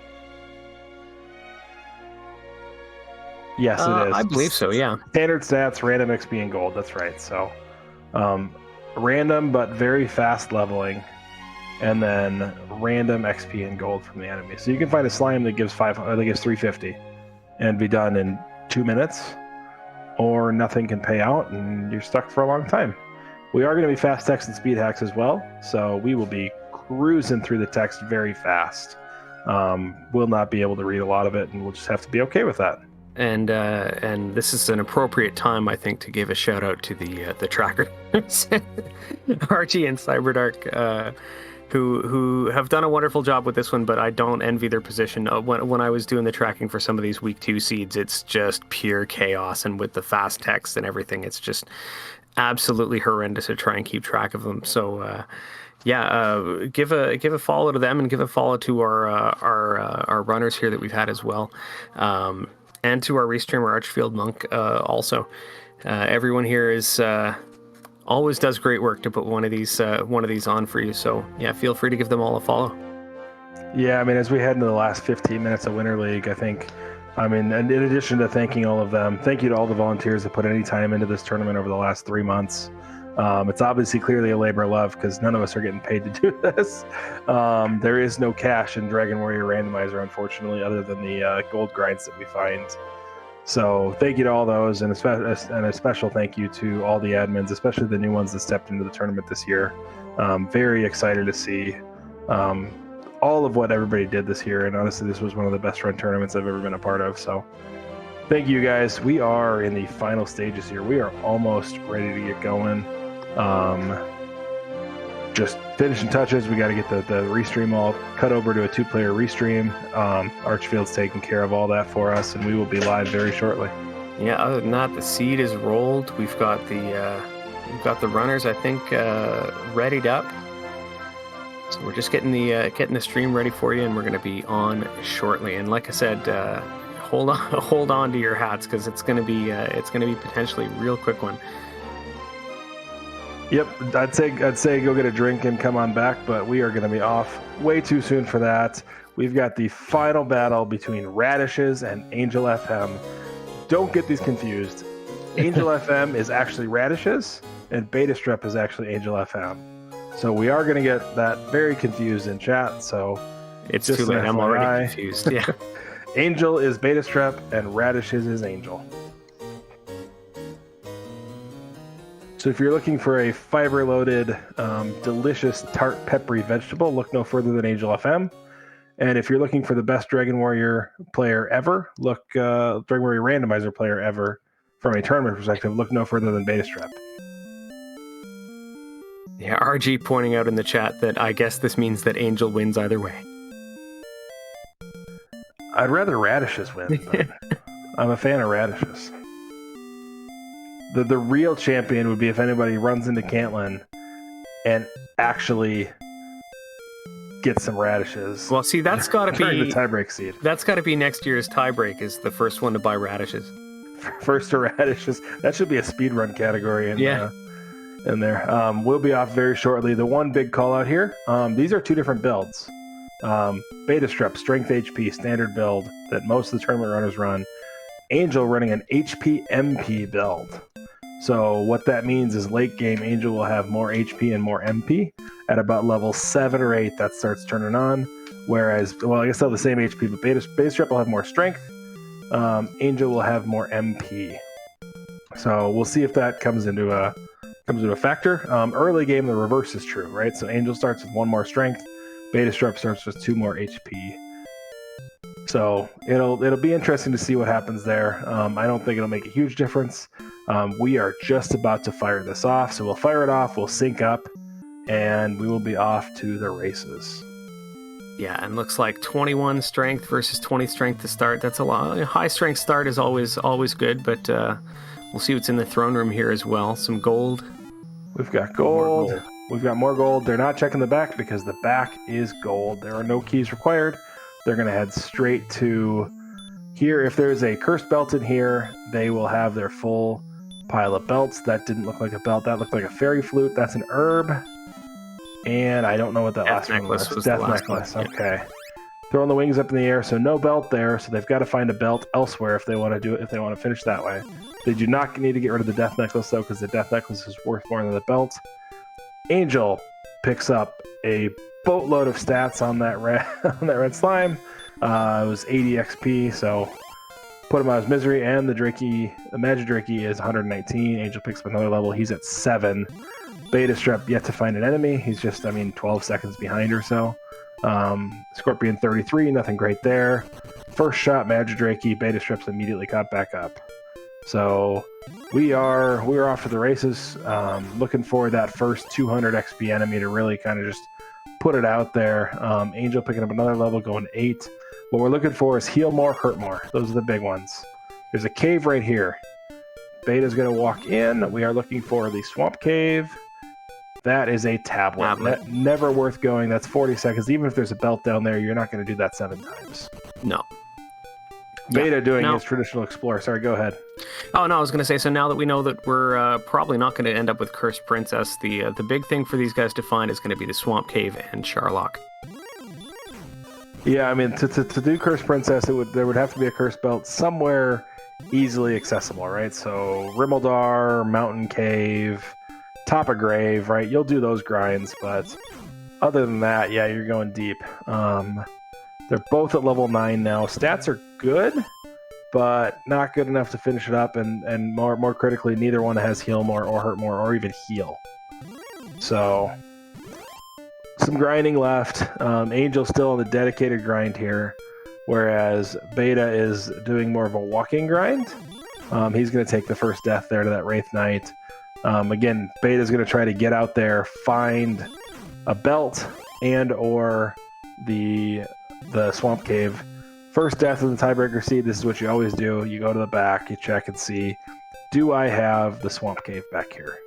Yes, it is. I believe so, yeah. Standard stats, random XP and gold. That's right. So, random but very fast leveling, and then random XP and gold from the enemy. So you can find a slime that gives 350, and be done in 2 minutes, or nothing can pay out, and you're stuck for a long time. We are going to be fast text and speed hacks as well, so we will be cruising through the text very fast. We'll not be able to read a lot of it, and we'll just have to be okay with that. And this is an appropriate time, I think, to give a shout out to the trackers, Archie and Cyberdark, who have done a wonderful job with this one. But I don't envy their position. When I was doing the tracking for some of these week 2 seeds, it's just pure chaos, and with the fast text and everything, it's just absolutely horrendous to try and keep track of them. So give a follow to them, and give a follow to our runners here that we've had as well, and to our restreamer Archfield Monk also. Everyone here is always does great work to put one of these on for you. So yeah, feel free to give them all a follow. Yeah, as we head into the last 15 minutes of Winter League, I think. And in addition to thanking all of them, thank you to all the volunteers that put any time into this tournament over the last 3 months. It's obviously clearly a labor of love because none of us are getting paid to do this. There is no cash in Dragon Warrior Randomizer, unfortunately, other than the gold grinds that we find. So thank you to all those, and a special thank you to all the admins, especially the new ones that stepped into the tournament this year. Very excited to see all of what everybody did this year, and honestly, this was one of the best run tournaments I've ever been a part of. So thank you guys. We are in the final stages here. We are almost ready to get going. Just finishing touches. We got to get the restream all cut over to a 2-player restream. Archfield's taking care of all that for us, and we will be live very shortly. Yeah, other than that, the seed is rolled. We've got the runners, I think, readied up. So we're just getting the stream ready for you, and we're going to be on shortly. And like I said, hold on to your hats, because it's going to be potentially a real quick one. Yep, I'd say go get a drink and come on back, but we are going to be off way too soon for that. We've got the final battle between Radishes and Angel FM. Don't get these confused. Angel FM is actually Radishes, and betastrep is actually Angel FM. So we are going to get that very confused in chat. So it's too late. I'm already confused. Yeah. Angel is betastrep, and Radishes is Angel. So if you're looking for a fiber-loaded, delicious, tart, peppery vegetable, look no further than Angel FM. And if you're looking for the best Dragon Warrior player ever, look Dragon Warrior Randomizer player ever from a tournament perspective, look no further than betastrep. Yeah, RG pointing out in the chat that I guess this means that Angel wins either way. I'd rather Radishes win, but I'm a fan of Radishes. The real champion would be if anybody runs into Cantlin and actually gets some Radishes. Well, see, that's got to be the tiebreak seed. That's got to be next year's tiebreak, is the first one to buy Radishes. First to Radishes. That should be a speedrun category in there. We'll be off very shortly. The one big call out here, these are two different builds. Betastrep, strength HP, standard build that most of the tournament runners run. Angel running an HP MP build. So what that means is late game, Angel will have more HP and more MP. At about level 7 or 8, that starts turning on. Whereas, well, I guess they'll have the same HP, but betastrep will have more strength. Angel will have more MP. So we'll see if that comes into a factor. Early game, the reverse is true, right? So Angel starts with 1 more strength. Betastrep starts with 2 more HP. So it'll be interesting to see what happens there. I don't think it'll make a huge difference. We are just about to fire this off, so we'll fire it off, we'll sync up, and we will be off to the races. Yeah, and looks like 21 strength versus 20 strength to start. That's a lot. High strength start is always good, but we'll see what's in the throne room here as well. Some gold. We've got gold. We've got more gold. They're not checking the back because the back is gold. There are no keys required. They're going to head straight to here. If there's a cursed belt in here, they will have their full pile of belts. That didn't look like a belt. That looked like a fairy flute. That's an herb. And I don't know what that last one was. Death necklace. Okay. Throwing the wings up in the air, so no belt there. So they've got to find a belt elsewhere if they want to do it. If they want to finish that way, they do not need to get rid of the death necklace though, because the death necklace is worth more than the belt. Angel picks up a boatload of stats on that red slime. It was 80 XP, so put him out of his misery. And the Magic Drakey is 119. Angel picks up another level. He's at 7. Betastrep yet to find an enemy. He's just, 12 seconds behind or so. Scorpion 33, nothing great there. First shot, Magic Drakey. Betastrep's immediately caught back up. So we're off to the races. Looking for that first 200 XP enemy to really kind of just put it out there. Angel picking up another level, going 8. What we're looking for is heal more, hurt more. Those are the big ones. There's a cave right here. Beta's going to walk in. We are looking for the swamp cave. That is a tablet. Never worth going. That's 40 seconds. Even if there's a belt down there, you're not going to do that 7 times. No. Beta doing his traditional explorer. Sorry, go ahead. Oh, no, I was going to say, so now that we know that we're probably not going to end up with Cursed Princess, the big thing for these guys to find is going to be the Swamp Cave and Charlock. Yeah, to do Cursed Princess, there would have to be a Cursed Belt somewhere easily accessible, right? So Rimmaldar, Mountain Cave, Top of Grave, right? You'll do those grinds, but other than that, yeah, you're going deep. They're both at level 9 now. Stats are good, but not good enough to finish it up, and more critically, neither one has heal more or hurt more or even heal. So some grinding left. Angel's still on the dedicated grind here, whereas Beta is doing more of a walking grind. He's going to take the first death there to that Wraith Knight. Again, Beta's going to try to get out there, find a belt and or the Swamp Cave. First death in the tiebreaker seed. This is what you always do. You go to the back, you check and see, do I have the Swamp Cave back here?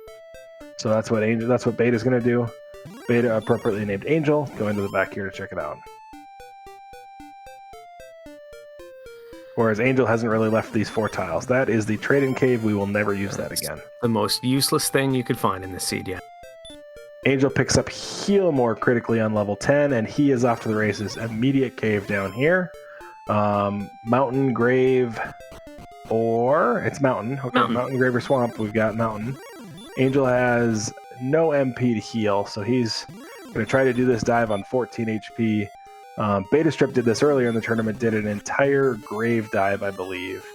So that's what Beta's going to do. Beta appropriately named Angel. Go into the back here to check it out. Whereas Angel hasn't really left these 4 tiles. That is the trade-in cave. We will never use that again. The most useless thing you could find in this seed, yeah. Angel picks up heal more critically on level 10, and he is off to the races. Immediate cave down here. Mountain, grave, or it's mountain. Okay, mountain, grave, or swamp. We've got mountain. Angel has no MP to heal, so he's going to try to do this dive on 14 HP. Betastrep did this earlier in the tournament, did an entire grave dive, I believe,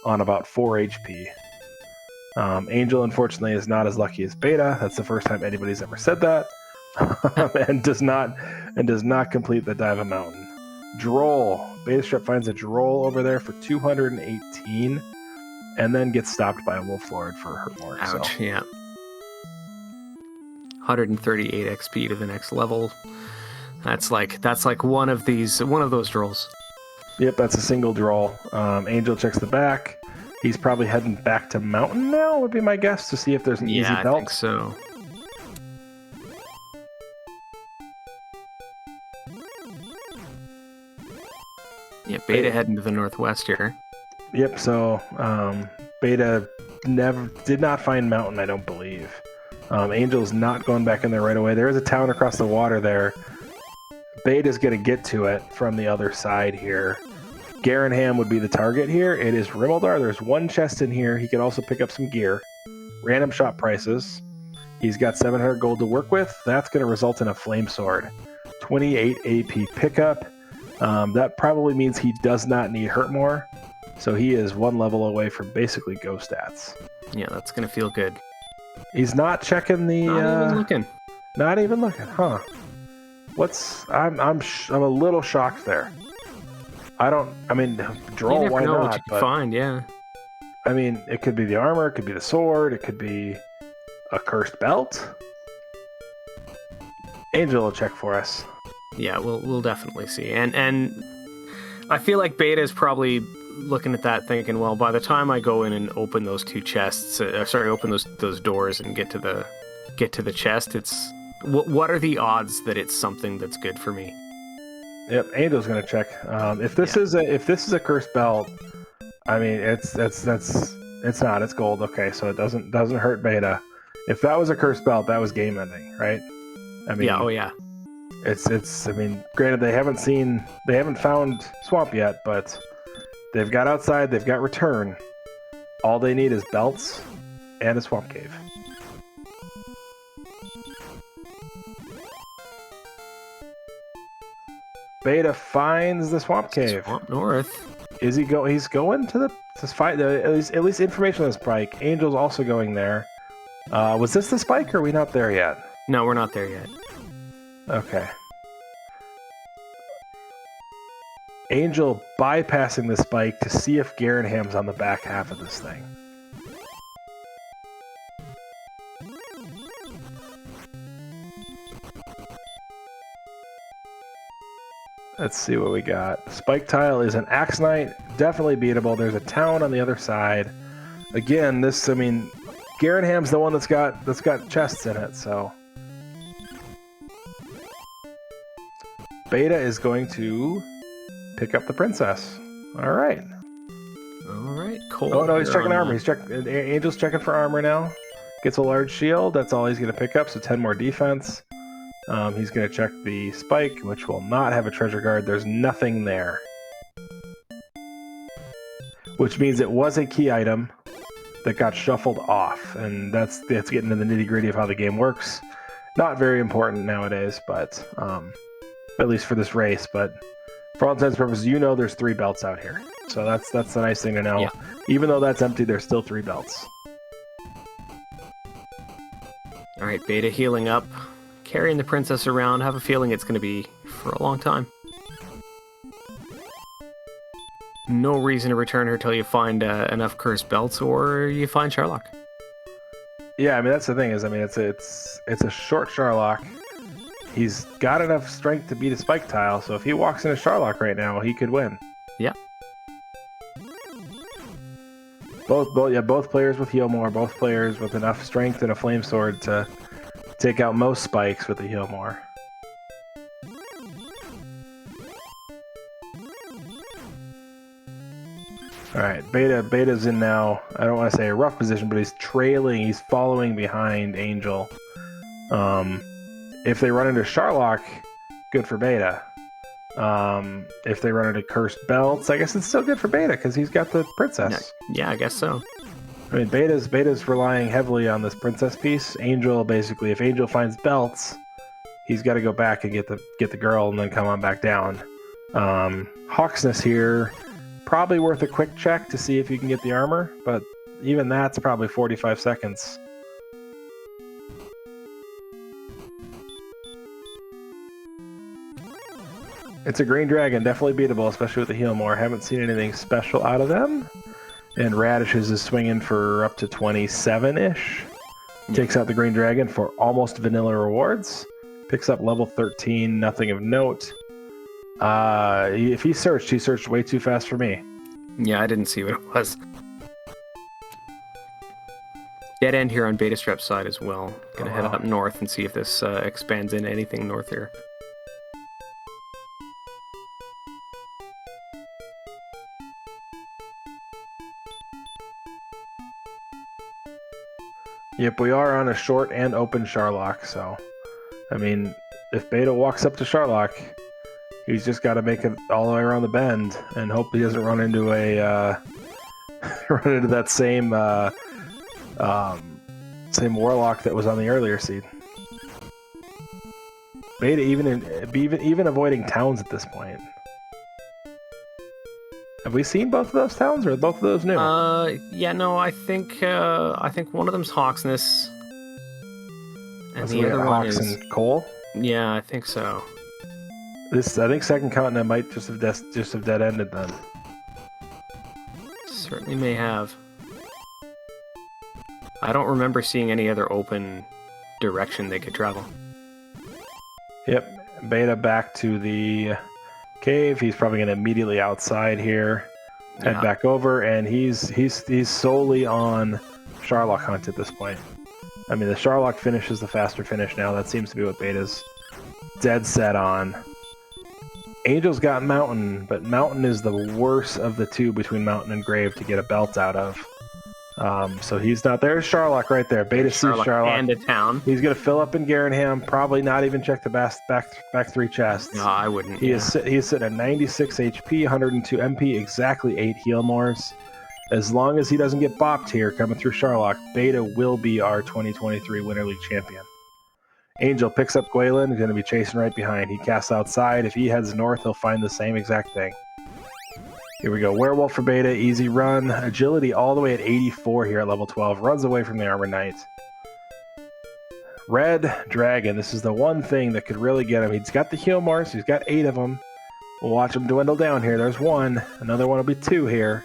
on about 4 HP. Angel, unfortunately, is not as lucky as Beta. That's the first time anybody's ever said that, and does not complete the dive of mountain. Droll. Betastrep finds a Droll over there for 218, and then gets stopped by a Wolf Lord for Hurtmore. Ouch, so. yeah. 138 XP to the next level. That's like one of those Drolls. Yep, that's a single Droll. Angel checks the back. He's probably heading back to mountain now, would be my guess, to see if there's an easy belt. Yeah, I think so. Yeah, Beta heading to the northwest here. Yep, so Beta did not find mountain, I don't believe. Angel's not going back in there right away. There is a town across the water there. Beta's going to get to it from the other side here. Garanham would be the target here. It is Rimmeldar. There's 1 chest in here. He could also pick up some gear. Random shop prices. He's got 700 gold to work with. That's going to result in a flame sword. 28 AP pickup. That probably means he does not need Hurtmore. So he is 1 level away from basically go stats. Yeah, that's going to feel good. He's not checking the... Not even looking. Not even looking, huh? I'm a little shocked there. Droll, you never why know not? what you can find, yeah. I mean, it could be the armor, it could be the sword, it could be a cursed belt. Angel will check for us. Yeah, we'll definitely see. And I feel like Beta is probably looking at that thinking, well, by the time I go in and open those 2 chests, open those doors and get to the chest, it's what are the odds that it's something that's good for me? Yep, Angel's gonna check. If this is a cursed belt, I mean it's not. It's gold. Okay, so it doesn't hurt Beta. If that was a cursed belt, that was game ending, right? I mean, yeah. Oh yeah. It's. I mean, granted, they haven't found swamp yet, but they've got outside. They've got return. All they need is belts and a swamp cave. Beta finds the swamp cave. Swamp north. Is he go? He's going to fight. At least information on the spike. Angel's also going there. Was this the spike? Or are we not there yet? No, we're not there yet. Okay. Angel bypassing the spike to see if Garanham's on the back half of this thing. Let's see what we got. Spike tile is an Axe Knight. Definitely beatable. There's a town on the other side. Again, Garanham's the one that's got chests in it, so. Beta is going to pick up the princess. All right. All right, cool. Oh no, he's checking armor. Angel's checking for armor now. Gets a large shield. That's all he's going to pick up, so 10 more defense. He's going to check the spike, which will not have a treasure guard. There's nothing there. Which means it was a key item that got shuffled off. And that's getting into the nitty-gritty of how the game works. Not very important nowadays, but at least for this race. But for all intents and purposes, there's 3 belts out here. So that's the nice thing to know. Yeah. Even though that's empty, there's still 3 belts. All right, Beta healing up. Carrying the princess around. Have a feeling it's going to be for a long time. No reason to return her till you find enough cursed belts or you find Sharlock. Yeah, I mean that's the thing it's a short Sharlock. He's got enough strength to beat a spike tile, so if he walks in a Sharlock right now, he could win. Yeah. Both players with heal more, both players with enough strength and a flame sword to take out most spikes with the heal more. Alright, Beta's in now, I don't want to say a rough position, but he's trailing, he's following behind Angel. If they run into Sharlock, good for Beta. If they run into Cursed Belts, I guess it's still good for Beta, because he's got the Princess. Yeah, I guess so. I mean, Beta's relying heavily on this Princess piece. Angel, basically, if Angel finds Belts, he's got to go back and get the girl and then come on back down. Hawksness here, probably worth a quick check to see if you can get the armor, but even that's probably 45 seconds. It's a green dragon, definitely beatable, especially with the heal more. Haven't seen anything special out of them. And Radishes is swinging for up to 27-ish. Takes out the green dragon for almost vanilla rewards. Picks up level 13, nothing of note. If he searched way too fast for me. Yeah, I didn't see what it was. Dead end here on Betastrep's side as well. Gonna head up north and see if this expands into anything north here. Yep, we are on a short and open Sharlock, so... I mean, if Beta walks up to Sharlock, he's just got to make it all the way around the bend and hope he doesn't run into that same same Warlock that was on the earlier seed. Beta even avoiding towns at this point. Have we seen both of those towns, or are both of those new? Yeah, no, I think one of them's Hawksness, and That's the other one Hawks is and Cole. Yeah, I think so. I think Second Continent might just have dead ended then. Certainly may have. I don't remember seeing any other open direction they could travel. Yep, Beta back to the cave. He's probably going to immediately outside here, head back over, and he's solely on Sharlock hunt at this point. I mean, the Sharlock finish is the faster finish now. That seems to be what Beta's dead set on. Angel's got Mountain, but Mountain is the worst of the two between Mountain and Grave to get a belt out of. So he's not there. Sharlock right there. Beta sees Sharlock. And a town. He's going to fill up in Garenham, probably not even check the back three chests. No, I wouldn't. He is sitting at 96 HP, 102 MP, exactly 8 heal mores. As long as he doesn't get bopped here coming through Sharlock, Beta will be our 2023 Winter League champion. Angel picks up Gwaylan, going to be chasing right behind. He casts outside. If he heads north, he'll find the same exact thing. Here we go. Werewolf for Beta, easy run. Agility all the way at 84 here at level 12. Runs away from the Armor Knight. Red Dragon. This is the one thing that could really get him. He's got the heal mores. He's got 8 of them. We'll watch him dwindle down here. There's 1. Another one will be 2 here.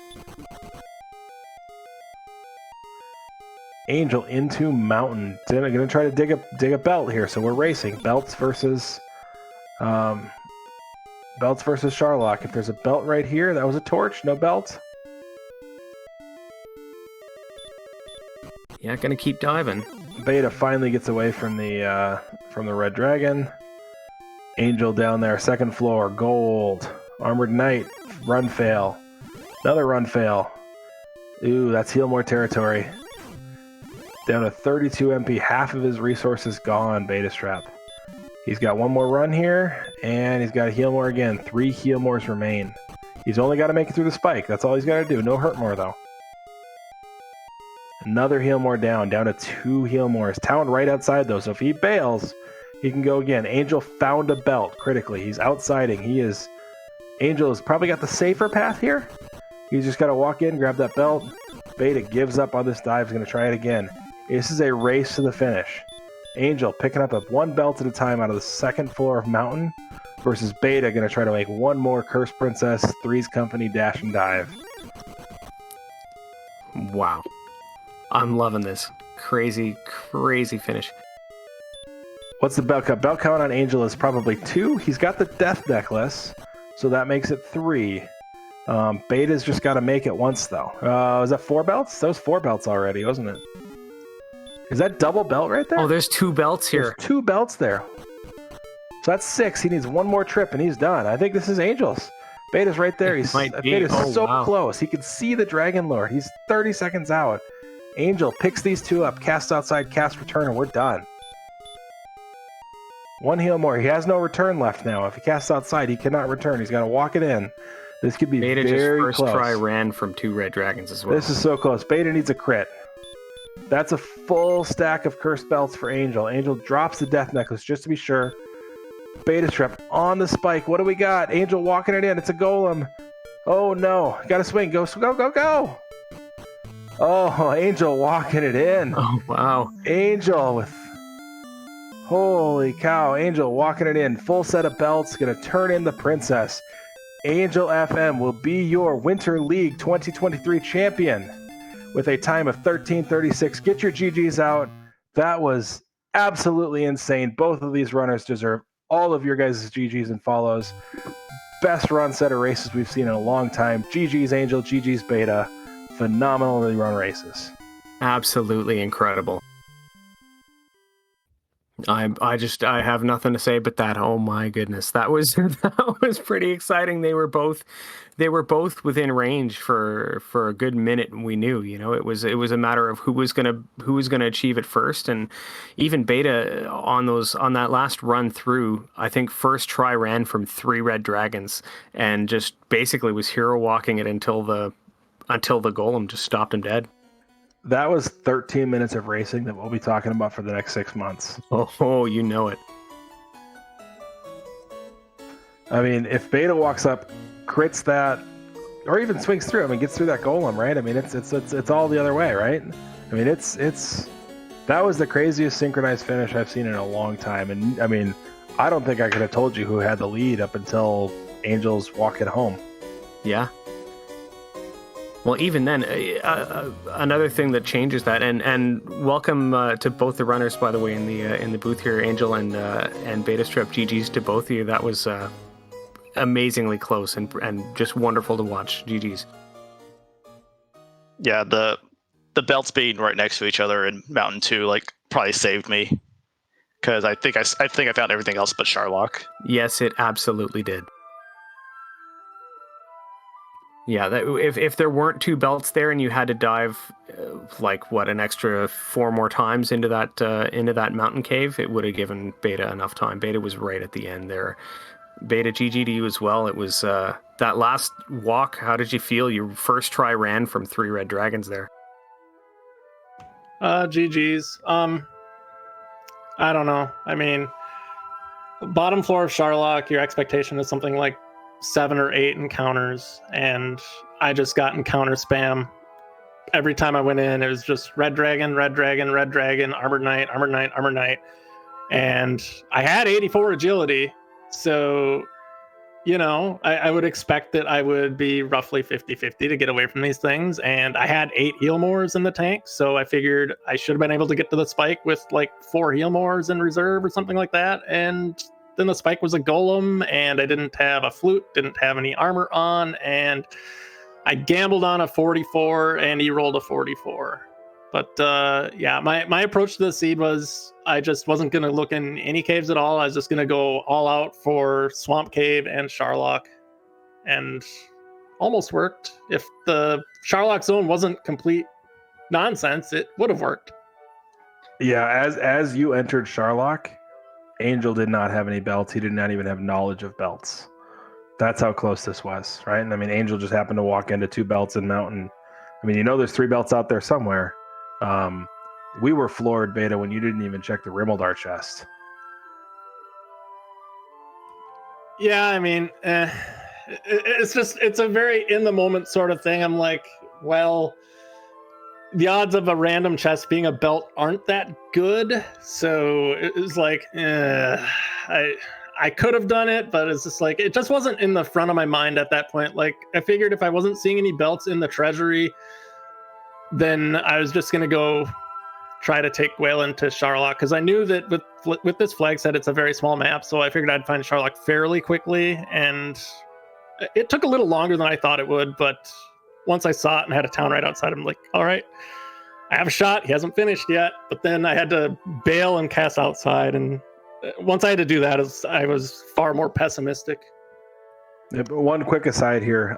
Angel into Mountain. Going to try to dig a belt here. So we're racing. Belts versus Sharlock. If there's a belt right here, that was a torch. No belt. Yeah, gonna keep diving. Beta finally gets away from the Red Dragon. Angel down there, second floor, gold. Armored Knight, run fail. Another run fail. Ooh, that's heal more territory. Down to 32 MP, half of his resources gone, Betastrep. He's got one more run here, and he's got a heal more again. 3 heal mores remain. He's only got to make it through the spike. That's all he's got to do. No hurt more, though. Another heal more down to 2 heal mores. Town right outside, though, so if he bails, he can go again. Angel found a belt, critically. He's outsiding. Angel has probably got the safer path here. He's just got to walk in, grab that belt. Beta gives up on this dive. He's going to try it again. This is a race to the finish. Angel picking up 1 belt at a time out of the second floor of Mountain versus Beta going to try to make 1 more Cursed Princess, Three's Company, dash and dive. Wow. I'm loving this. Crazy, crazy finish. What's the belt count? Belt count on Angel is probably 2. He's got the Death Necklace, so that makes it 3. Beta's just got to make it once, though. Was that 4 belts? That was 4 belts already, wasn't it? Is that double belt right there? Oh, there's 2 belts here. There's 2 belts there. So that's 6. He needs 1 more trip and he's done. I think this is Angel's. Beta's right there. Beta's so close. He can see the Dragon Lord. He's 30 seconds out. Angel picks these 2 up, cast outside, cast return, and we're done. 1 heal more. He has no return left now. If he casts outside, he cannot return. He's got to walk it in. This could be Beta very just first close. try ran from 2 red dragons as well. This is so close. Beta needs a crit. That's a full stack of cursed belts for Angel. Angel drops the death necklace just to be sure. Betastrep on the spike. What do we got? Angel walking it in. It's a golem. Oh no. Gotta swing. Go, go, go, go. Oh, Angel walking it in. Oh, wow. Angel with... Holy cow. Angel walking it in. Full set of belts. Gonna turn in the princess. Angel FM will be your Winter League 2023 champion with a time of 13:36. Get your GGs out. That was absolutely insane. Both of these runners deserve all of your guys' GGs and follows. Best run set of races we've seen in a long time. GG's Angel, GG's Beta. Phenomenally run races. Absolutely incredible. I have nothing to say but that. Oh my goodness, that was pretty exciting. They were both within range for a good minute, and we knew, it was a matter of who was gonna achieve it first. And even Beta on that last run through, I think first try ran from 3 red dragons and just basically was hero walking it until the golem just stopped him dead. That was 13 minutes of racing that we'll be talking about for the next 6 months. Oh, you know it. I mean, if Beta walks up, crits that, or even swings through, gets through that golem, right? I mean, it's all the other way, right? I mean, that was the craziest synchronized finish I've seen in a long time. And I mean, I don't think I could have told you who had the lead up until Angel's walk it home. Yeah. Well, even then, another thing that changes that, and welcome to both the runners, by the way, in the booth here, Angel and Betastrep. GGs to both of you. That was amazingly close and just wonderful to watch. GGs. Yeah, the belts being right next to each other in Mountain 2 probably saved me, because I think I found everything else but Sharlock. Yes, it absolutely did. Yeah, if there weren't 2 belts there and you had to dive an extra 4 more times into that mountain cave, it would have given Beta enough time. Beta was right at the end there. Beta, GG to you as well. It was that last walk. How did you feel? Your first try ran from 3 red dragons there. GG's. I don't know. I mean, bottom floor of Sharlock, your expectation is something like 7 or 8 encounters, and I just got encounter spam. Every time I went in, it was just red dragon, red dragon, red dragon, armored knight, armored knight, armored knight. And I had 84 agility, so I would expect that I would be roughly 50-50 to get away from these things. And I had 8 heal mores in the tank, so I figured I should have been able to get to the spike with 4 heal mores in reserve or something like that. And then the spike was a golem, and I didn't have a flute, didn't have any armor on, and I gambled on a 44, and he rolled a 44. But yeah, my approach to the seed was I just wasn't going to look in any caves at all. I was just going to go all out for Swamp Cave and Sharlock, and almost worked. If the Sharlock zone wasn't complete nonsense, it would have worked. Yeah, as you entered Sharlock, Angel did not have any belts. He did not even have knowledge of belts. That's how close this was, right? And I mean, Angel just happened to walk into 2 belts in Mountain. I mean, there's 3 belts out there somewhere. We were floored, Beta, when you didn't even check the Rimmaldar chest. Yeah, I mean, it's a very in the moment sort of thing. I'm like, well, the odds of a random chest being a belt aren't that good, so it was like, I could have done it, but it's just like, it just wasn't in the front of my mind at that point. I figured if I wasn't seeing any belts in the treasury, then I was just gonna go try to take Wayland to Sharlock, because I knew that with this flag set, it's a very small map, so I figured I'd find Sharlock fairly quickly, and it took a little longer than I thought it would, but once I saw it and had a town right outside, I'm like, all right, I have a shot. He hasn't finished yet. But then I had to bail and cast outside. And once I had to do that, I was far more pessimistic. Yeah, but one quick aside here.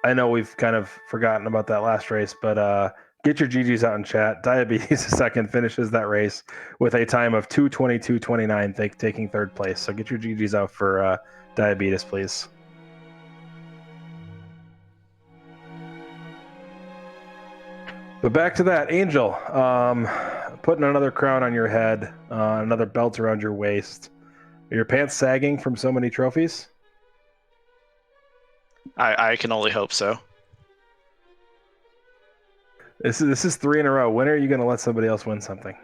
I know we've kind of forgotten about that last race, but get your GGs out in chat. Diabetes2nd finishes that race with a time of 2:22.29, taking third place. So get your GGs out for Diabetes, please. But back to that, Angel, putting another crown on your head, another belt around your waist. Are your pants sagging from so many trophies? I can only hope so. This is 3 in a row. When are you going to let somebody else win something?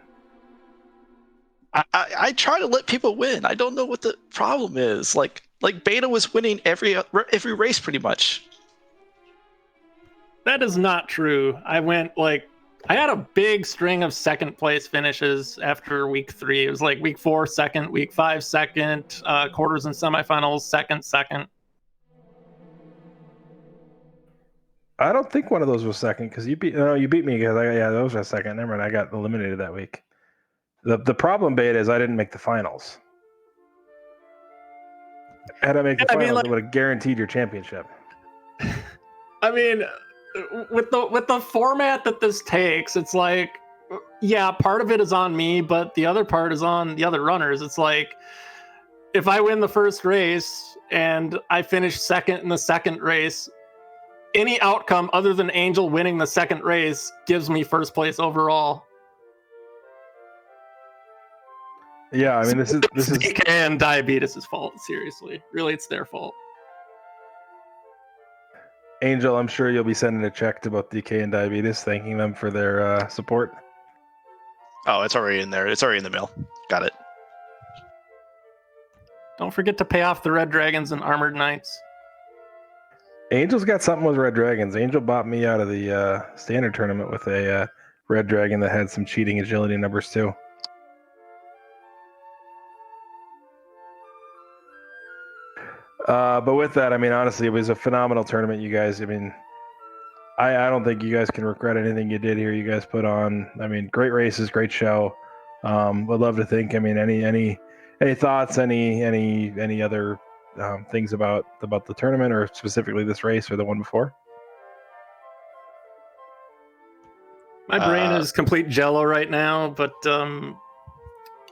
I try to let people win. I don't know what the problem is. Like Beta was winning every race pretty much. That is not true. I had a big string of second place finishes after week 3. It was like week 4, second, week 5, second, quarters and semifinals, second. I don't think one of those was second because you beat me because those were second. Never mind, I got eliminated that week. The problem, Beta, is I didn't make the finals. Had I made the finals, it would have guaranteed your championship. I mean, with the format that this takes, it's like, yeah, part of it is on me, but the other part is on the other runners. It's like, if I win the first race and I finish second in the second race, any outcome other than Angel winning the second race gives me first place overall. Yeah, I mean, this is DK and Diabetes' fault. Seriously, really, it's their fault. Angel, I'm sure you'll be sending a check to both DK and Diabetes, thanking them for their support. Oh, it's already in there. It's already in the mail. Got it. Don't forget to pay off the Red Dragons and Armored Knights. Angel's got something with Red Dragons. Angel bought me out of the standard tournament with a Red Dragon that had some cheating agility numbers too. But with that, I mean, honestly, it was a phenomenal tournament, you guys. I mean, I don't think you guys can regret anything you did here. You guys put on, I mean, great races, great show. Would love to think. I mean, any thoughts, any other things about the tournament, or specifically this race or the one before? My brain is complete jello right now, but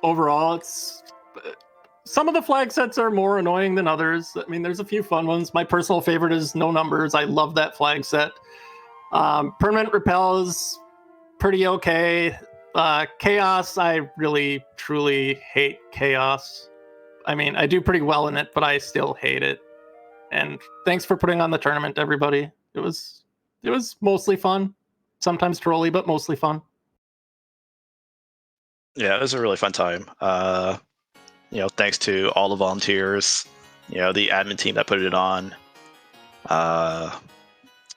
overall, it's some of the flag sets are more annoying than others. I mean, there's a few fun ones. My personal favorite is No Numbers. I love that flag set. Permanent Repel is pretty okay. Chaos, I really, truly hate Chaos. I mean, I do pretty well in it, but I still hate it. And thanks for putting on the tournament, everybody. It was mostly fun. Sometimes trolly, but mostly fun. Yeah, it was a really fun time. Thanks to all the volunteers, the admin team that put it on. I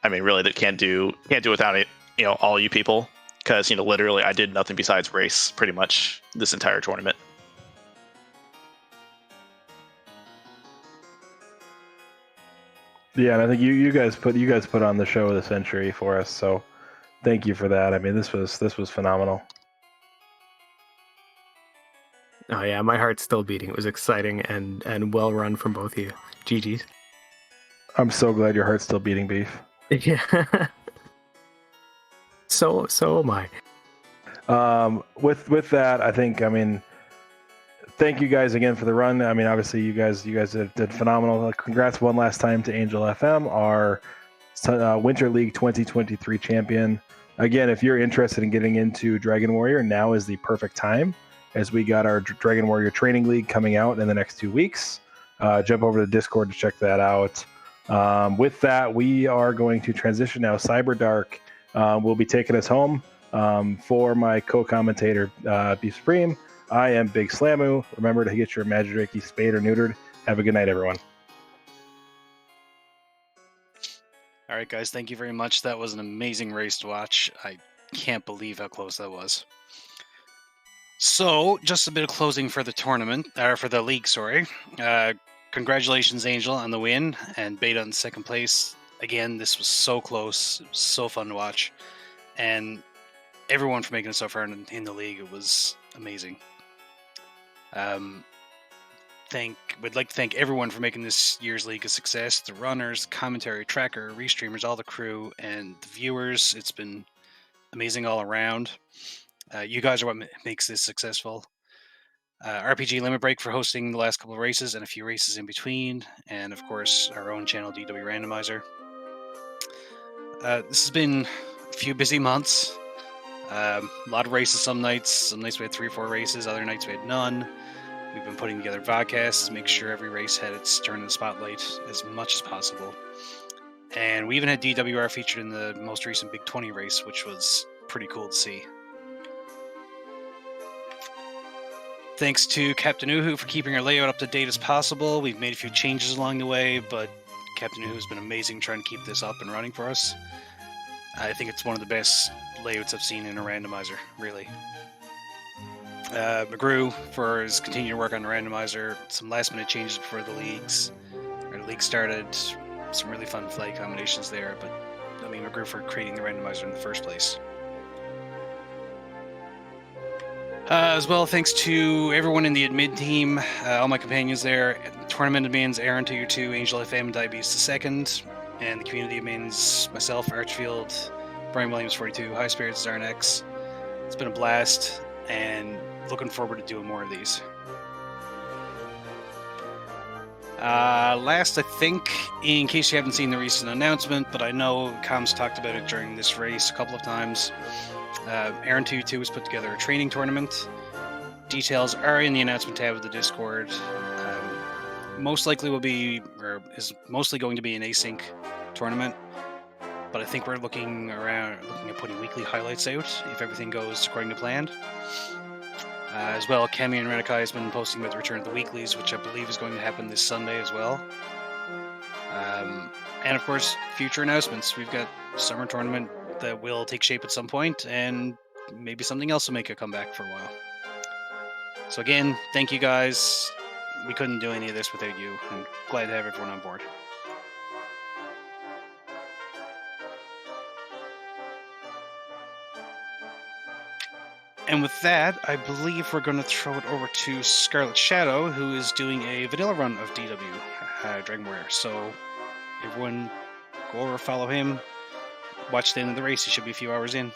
mean, really, they can't do without it. All you people, because literally, I did nothing besides race pretty much this entire tournament. Yeah, and I think you guys put on the show of the century for us. So thank you for that. I mean, this was phenomenal. Oh yeah, my heart's still beating. It was exciting and well run from both of you. GG's. I'm so glad your heart's still beating, Beef. Yeah. So am I. With that, I think, I mean, thank you guys again for the run. I mean, obviously you guys did phenomenal. Congrats one last time to Angel FM, our Winter League 2023 champion. Again, if you're interested in getting into Dragon Warrior, now is the perfect time, as we got our Dragon Warrior Training League coming out in the next 2 weeks. Jump over to Discord to check that out. With that, we are going to transition now. Cyber Dark will be taking us home. For my co-commentator, Beef Supreme, I am Big Slamu. Remember to get your Magidraki spayed or neutered. Have a good night, everyone. All right, guys, thank you very much. That was an amazing race to watch. I can't believe how close that was. So, just a bit of closing for the tournament, or for the league, sorry. Congratulations, Angel, on the win, and Beta in second place. Again, this was so close. It was so fun to watch. and everyone for making it so far in the league. It was amazing. Would like to thank everyone for making this year's league a success. The runners, commentary, tracker, restreamers, all the crew, and the viewers. It's been amazing all around. You guys are what makes this successful. RPG Limit Break for hosting the last couple of races and a few races in between, and of course our own channel DW Randomizer. This has been a few busy months. A lot of races some nights. Some nights we had 3 or 4 races. Other nights we had none. We've been putting together podcasts to make sure every race had its turn in the spotlight as much as possible. And we even had DWR featured in the most recent Big 20 race, which was pretty cool to see. Thanks to Captain Uhu for keeping our layout up to date as possible. We've made a few changes along the way, but Captain Uhu has been amazing trying to keep this up and running for us. I think it's one of the best layouts I've seen in a randomizer, really. McGrew for his continued work on the randomizer, some last minute changes before the league started, some really fun flight combinations there, but I mean McGrew for creating the randomizer in the first place. As well, thanks to everyone in the admin team, all my companions there, tournament admins, Aaron2U2, Angel FM, and DiabeetusThe2nd, and the community admins, myself, Archfield, Brian Williams 42, High Spirits, Zarnex. It's been a blast, and looking forward to doing more of these. Last, I think, in case you haven't seen the recent announcement, but I know Comms talked about it during this race a couple of times, Aaron2U2 has put together a training tournament. Details are in the announcement tab of the Discord. Most likely is mostly going to be an async tournament, but I think we're looking at putting weekly highlights out if everything goes according to plan. As well, Kemi and Renekai has been posting about the return of the weeklies, which I believe is going to happen this Sunday as well. And of course, future announcements. We've got summer tournament that will take shape at some point, and maybe something else will make a comeback for a while. So again, thank you guys. We couldn't do any of this without you, and glad to have everyone on board. And with that, I believe we're going to throw it over to Scarlet Shadow, who is doing a vanilla run of DW, Dragon Warrior. So everyone go over, follow him, watch the end of the race. He should be a few hours in.